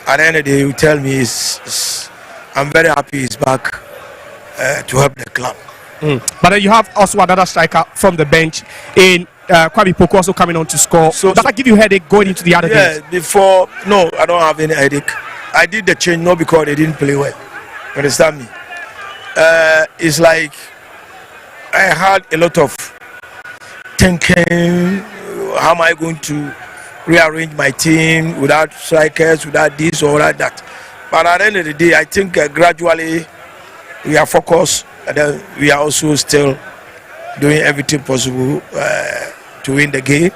at the end of the day, you tell me I'm very happy he's back to help the club. But then you have also another striker from the bench in Kwabi Poku also coming on to score. So does that give you a headache going into the other games? Before, no, I don't have any headache. I did the change not because they didn't play well. You understand me? It's like I had a lot of thinking. How am I going to rearrange my team without strikers, without this or that? But at the end of the day, I think gradually we are focused, and then we are also still doing everything possible to win the game,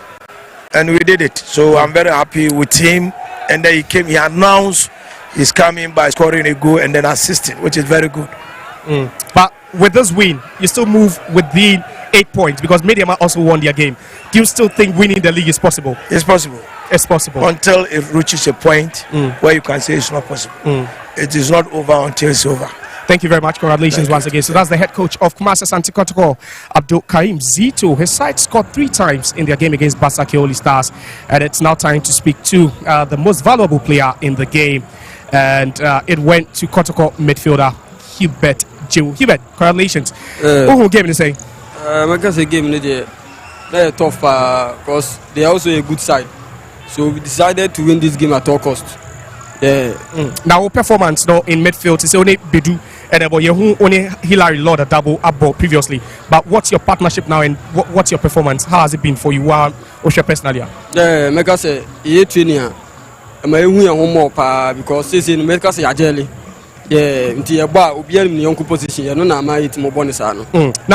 and we did it. So I'm very happy with him. And then he announced he's coming by scoring a goal and then assisting, which is very good. But with this win, you still move within 8 points because Mediama also won their game. Do you still think winning the league is possible? It's possible. It's possible. Until it reaches a point where you can say it's not possible. It is not over until it's over. Thank you very much. Congratulations once again. So that's the head coach of Kumasi Asante Kotoko, Abdul Karim Zito. His side scored 3 times in their game against Basake Holy Stars. And it's now time to speak to the most valuable player in the game. And it went to Kotoko midfielder Hubert Jew. Hubert, congratulations. Who game to say? I can say game they're tough because they're also a good side. So we decided to win this game at all costs. Now performance though in midfield is only Bedu and only Hilary Lord a double up previously. But what's your partnership now and what's your performance? How has it been for you? What's your personality? Yeah, I can say training. my more because this in medical say ajeli. Yeah, until you buy in the young position, you know, now it's more bonus. Now,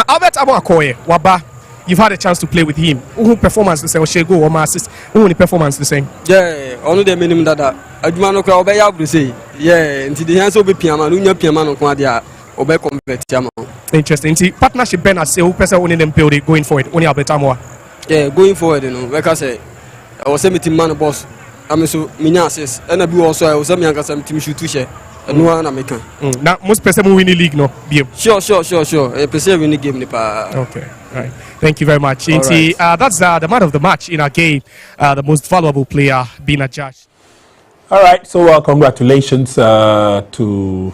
Albert Amoa Waba, you've had a chance to play with him. Who performance the same? Shego or Masses? Who the performance the same? Yeah, only the minimum that I do not know how to say. Yeah, until the hands of the piano, piano, Quadia, or convert. Interesting. See, partnership Ben as who person winning them building going forward. Only Albert Amoa. Yeah, going forward, you know, like I say, I was a meeting man boss. I'm so Minas, and I be also I was a young some team shoot to share. No one American. Now most person who win the league, no. Sure. A person win the game, okay, right. Thank you very much. Right. That's the man of the match in our game. The most valuable player being a judge. All right. So congratulations to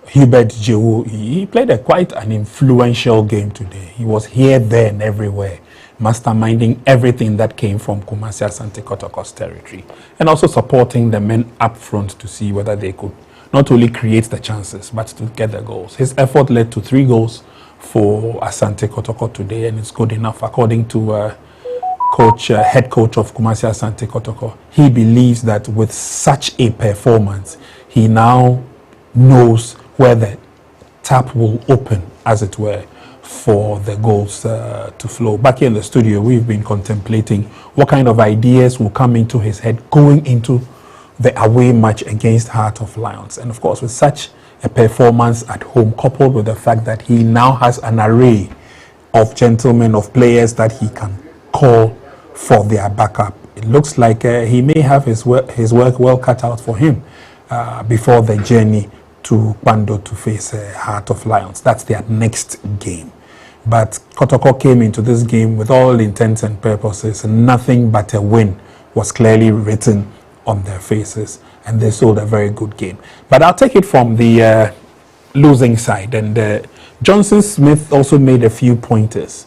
Hubert Jewu. He played quite an influential game today. He was here, there, and everywhere, masterminding everything that came from Kumasi Asante Kotoko's territory, and also supporting the men up front to see whether they could not only create the chances, but to get the goals. His effort led to 3 goals for Asante Kotoko today, and it's good enough, according to head coach of Kumasi Asante Kotoko. He believes that with such a performance, he now knows where the tap will open, as it were, for the goals to flow. Back here in the studio, we've been contemplating what kind of ideas will come into his head going into the away match against Heart of Lions. And of course, with such a performance at home, coupled with the fact that he now has an array of gentlemen, of players that he can call for their backup, it looks like he may have his work well cut out for him before the journey to Pando to face Heart of Lions. That's their next game. But Kotoko came into this game with all intents and purposes, and nothing but a win was clearly written on their faces, and they sold a very good game. But I'll take it from the losing side, and Johnson Smith also made a few pointers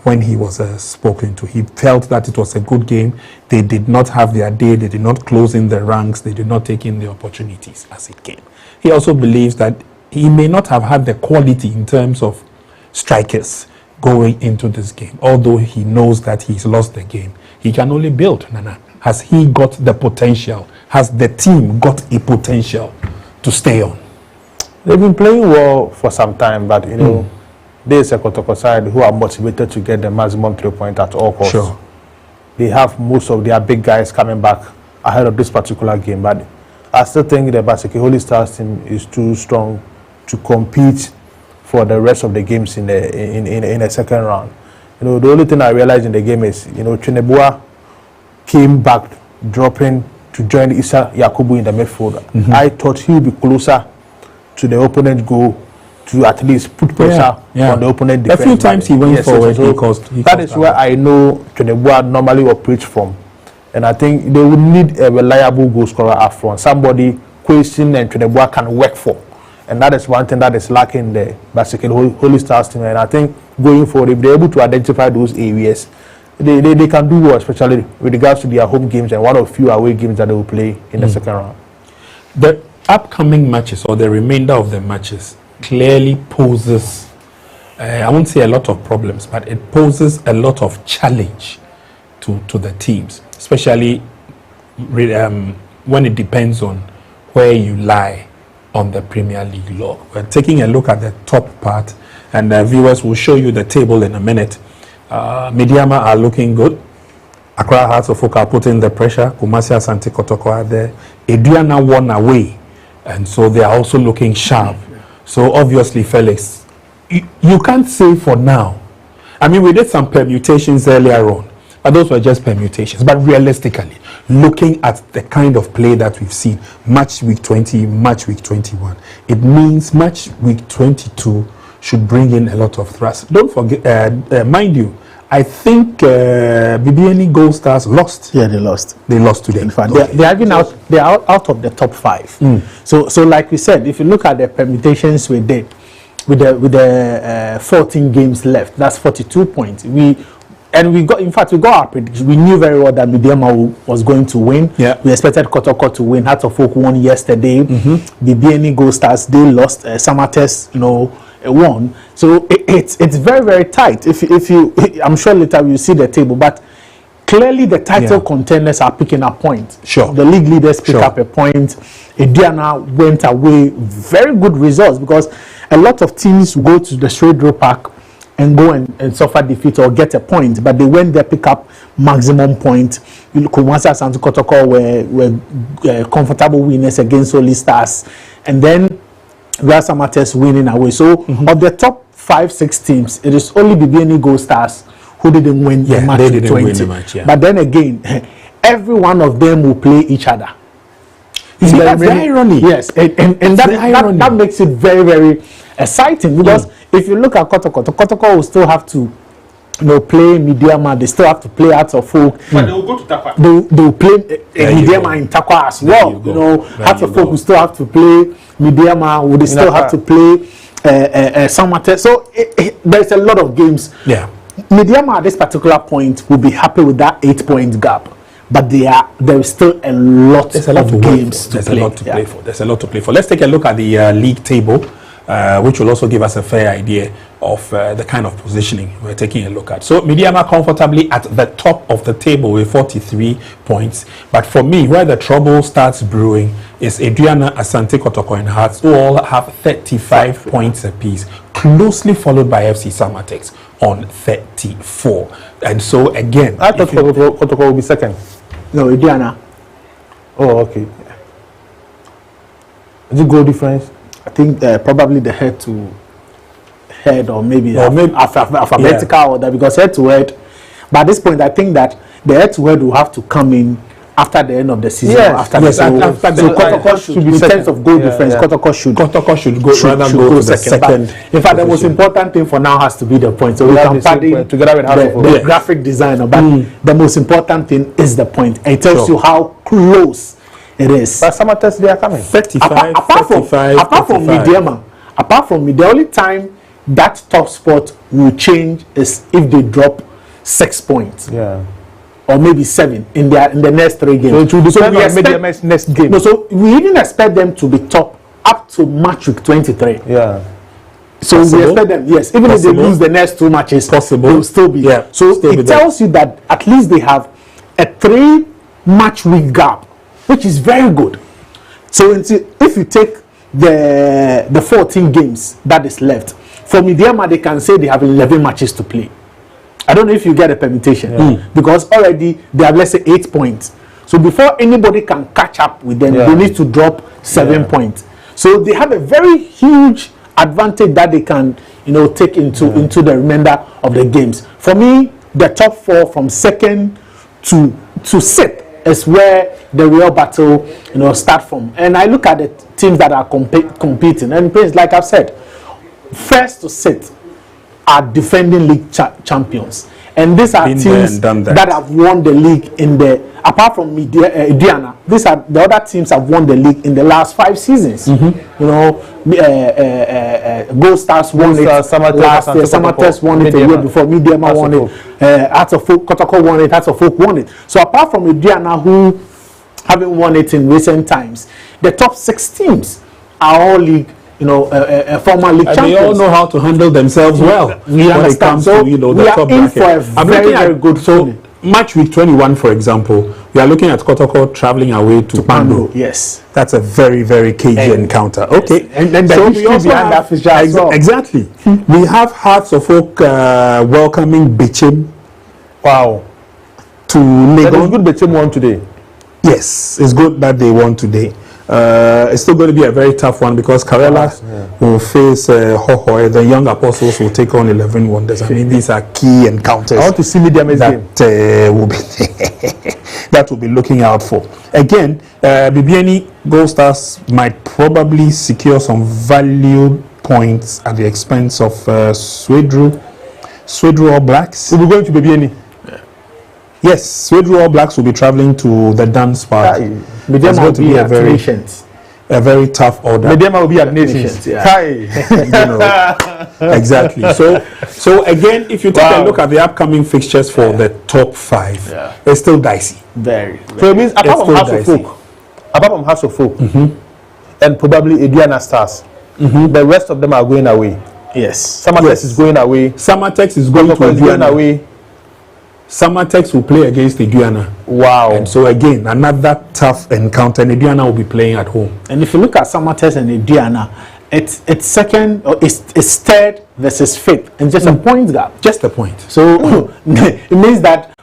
when he was spoken to. He felt that it was a good game. They did not have their day, they did not close in the ranks, they did not take in the opportunities as it came. He also believes that he may not have had the quality in terms of strikers going into this game. Although he knows that he's lost the game, he can only build. Nana, has he got the potential? Has the team got a potential to stay on? They've been playing well for some time, but you know, there's a Kotoko side who are motivated to get the maximum 3 points at all costs. Sure. They have most of their big guys coming back ahead of this particular game, but I still think the Basake Holy Stars team is too strong to compete for the rest of the games in the second round. You know, the only thing I realized in the game is, you know, Chinebua came back dropping to join Issa Yakubu in the midfield. I thought he would be closer to the opponent goal to at least put pressure on the opponent defense. A few times he went forward. That is where I know Chinebua normally operates from. And I think they would need a reliable goal scorer up front. Somebody Question and Chinebua can work for. And that is one thing that is lacking in the Basake Holy Stars team. And I think going forward, if they're able to identify those areas, they can do well, especially with regards to their home games and one of few away games that they will play in the second round. The upcoming matches, or the remainder of the matches, clearly poses, I won't say a lot of problems, but it poses a lot of challenge to the teams, especially when it depends on where you lie on the Premier League log. We're taking a look at the top part, and viewers will show you the table in a minute. Mediama are looking good. Accra Hearts of Oak are putting the pressure. Kumasi Asante Kotoko are there. Aduana won away, and so they are also looking sharp. So obviously, Felix, you can't say for now. I mean, we did some permutations earlier on, but those were just permutations. But realistically, looking at the kind of play that we've seen, match week 20, match week 21, it means match week 22 should bring in a lot of thrust. Don't forget, mind you, I think BBNE Gold Stars lost. Yeah, they lost. They lost today. In fact, they are out of the top 5. So like we said, if you look at the permutations we did with the 14 games left, that's 42 points. We got our prediction. We knew very well that Mediama was going to win. Yeah. We expected Kotoko to win. Heart of Oak won yesterday. BBNE Gold Stars, they lost. Samates, won. So it's very, very tight. If you I'm sure later we'll see the table, but clearly the title contenders are picking up points. Sure. The league leaders pick up a point. Ediana went away, very good results, because a lot of teams go to the Swedro Park and go and suffer defeat or get a point, but they went there, pick up maximum point. Kumasi Asante Kotoko were comfortable winners against Holy Stars, and then Real Samates winning away. So of the top 5-6 teams, it is only BBN Gold Stars who didn't win the match. They didn't win the match, But then again, every one of them will play each other. You see, that's the irony. Yes, and that makes it very, very exciting, because if you look at Kotoko will still have to play Mediama. They still have to play Hearts of Folk. But they will go to Takwa. They will play Mediama in Takwa as well. Hearts of Folk will still have to play Mediama. Would they still have to play Samate? So there's a lot of games. Yeah. Mediama at this particular point will be happy with that 8-point gap. But there is still a lot of games to play. There's a lot to play for. Let's take a look at the league table, which will also give us a fair idea of the kind of positioning we're taking a look at. So Mediama comfortably at the top of the table with 43 points. But for me, where the trouble starts brewing is Adriana, Asante Kotoko and Hearts, who all have 35 points apiece, closely followed by FC Samatex on 34. And so again, I thought Kotoko will be second. No, Adriana. Oh, okay. Is it goal difference? I think probably the head to head, or maybe alphabetical order, because head to head. But at this point, I think that the head to head will have to come in after the end of the season. After Kotoko should be in terms of goal difference. Kotoko should go second. In fact, the most important thing for now has to be the point. So we can pad in together with the graphic designer, but the most important thing is the point. And it tells you how close it is. But some tests they are coming. 35, apart from Mediama, the only time that top spot will change is if they drop 6 points. Yeah. Or maybe 7 in the next 3 games. So it will depend on Mediama's next game. No, so we even expect them to be top up to match week 23. Yeah. So we expect them, yes, even if they lose the next 2 matches, they will still be. Yeah. So it tells you that at least they have a 3-match week gap, which is very good. So if you take the 14 games that is left, for Mediama they can say they have 11 matches to play. I don't know if you get a permutation, because already they have, let's say, 8 points. So before anybody can catch up with them, they need to drop 7 points. So they have a very huge advantage that they can, take into the remainder of the games. For me, the top 4 from second to 6th is where the real battle, start from. And I look at the teams that are competing, and like I've said, first to 6th are defending league champions, and these are teams that have won the league apart from Diana. These are the other teams have won the league in the last 5 seasons. Gold Stars won it last year. Samatex won it a year before. Mediama won it. Hearts of Folk, Kotoko won it. Hearts of Folk won it. So apart from Diana, who haven't won it in recent times, the top 6 teams are all league. Former league champions. They all know how to handle themselves well when it comes to the top bracket. I'm very, very good. So match week 21, for example, we are looking at Kotoko traveling away to Pando. Yes, that's a very, very cagey encounter. Okay, and then the history behind that fixture as well. Exactly. We have Hearts of Folk welcoming Bichim. Wow. To Legon. It's good Bichim won today. Yes, it's good that they won today. It's still going to be a very tough one, because Karela will face Hohoe. The young apostles will take on 11 Wonders. I mean, these are key encounters. I want to see Mediama's game. Will be that will be looking out for. Again, BBN Gold Stars might probably secure some value points at the expense of Swedru All Blacks. We'll be going to BBN. Yes, Swedru All Blacks will be traveling to the dance party. Mediama will be at a very tough order. Mediama will be at Nations. Exactly. So again, if you take a look at the upcoming fixtures for the top 5, it's still dicey. Very. So it means apart from Hearts of Folk, and probably Ediana Stars, the rest of them are going away. Yes. Samatex is going away. Samatex is going to going away. Samatex will play against Aduana. Wow. And so again, another tough encounter, and Aduana will be playing at home. And if you look at Samatex and Aduana, it's second, or it's third versus fifth, and just a point gap. Just a point. So it means that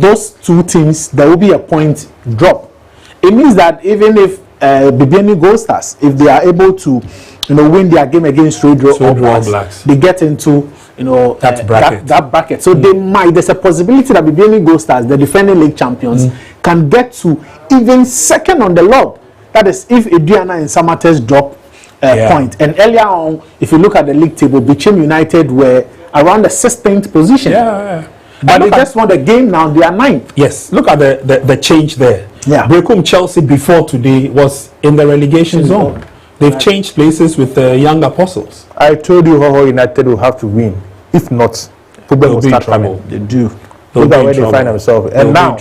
those two teams, there will be a point drop. It means that even if Bibiani Gold Stars, if they are able to, win their game against Rodro All Blacks, they get into that bracket. So they might. There's a possibility that Bibiani Gold Stars, the defending league champions, can get to even second on the log. That is, if Aduana and Samatex drop point. And earlier on, if you look at the league table, Bichim United were around the 16th position. But they just won the game now. They are 9th. Yes. Look at the change there. Brekum Chelsea before today was in the relegation zone. They've changed places with the young apostles. I told you how United will have to win. If not, problem will start coming. They do. Look at where they find themselves. And now,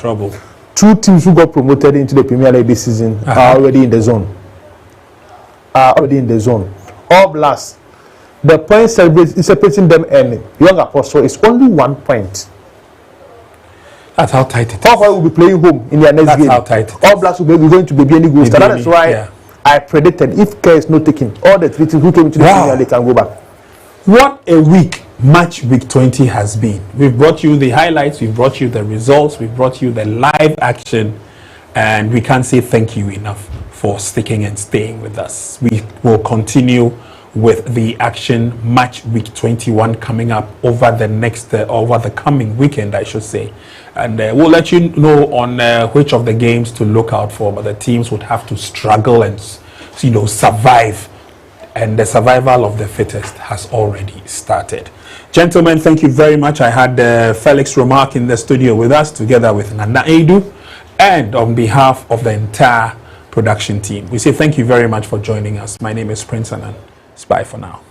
two teams who got promoted into the Premier League this season are already in the zone. All Blacks. The point separating them and young apostle is only 1 point. That's how tight it is. All will be playing home in their next game. That's how tight it is. All Blacks will be going to be Bibiani Gold Stars. That is why I predicted if care is not taken, all the 3 teams who came into the Premier League can go back. What a week match week 20 has been. We've brought you the highlights, we've brought you the results, we've brought you the live action, and we can't say thank you enough for sticking and staying with us. We will continue with the action match week 21 coming up over the coming weekend, I should say, and we'll let you know on which of the games to look out for, but the teams would have to struggle and survive, and the survival of the fittest has already started. Gentlemen, thank you very much. I had Felix Remark in the studio with us together with Nana Edu, and on behalf of the entire production team, we say thank you very much for joining us. My name is Prince Anand. Bye for now.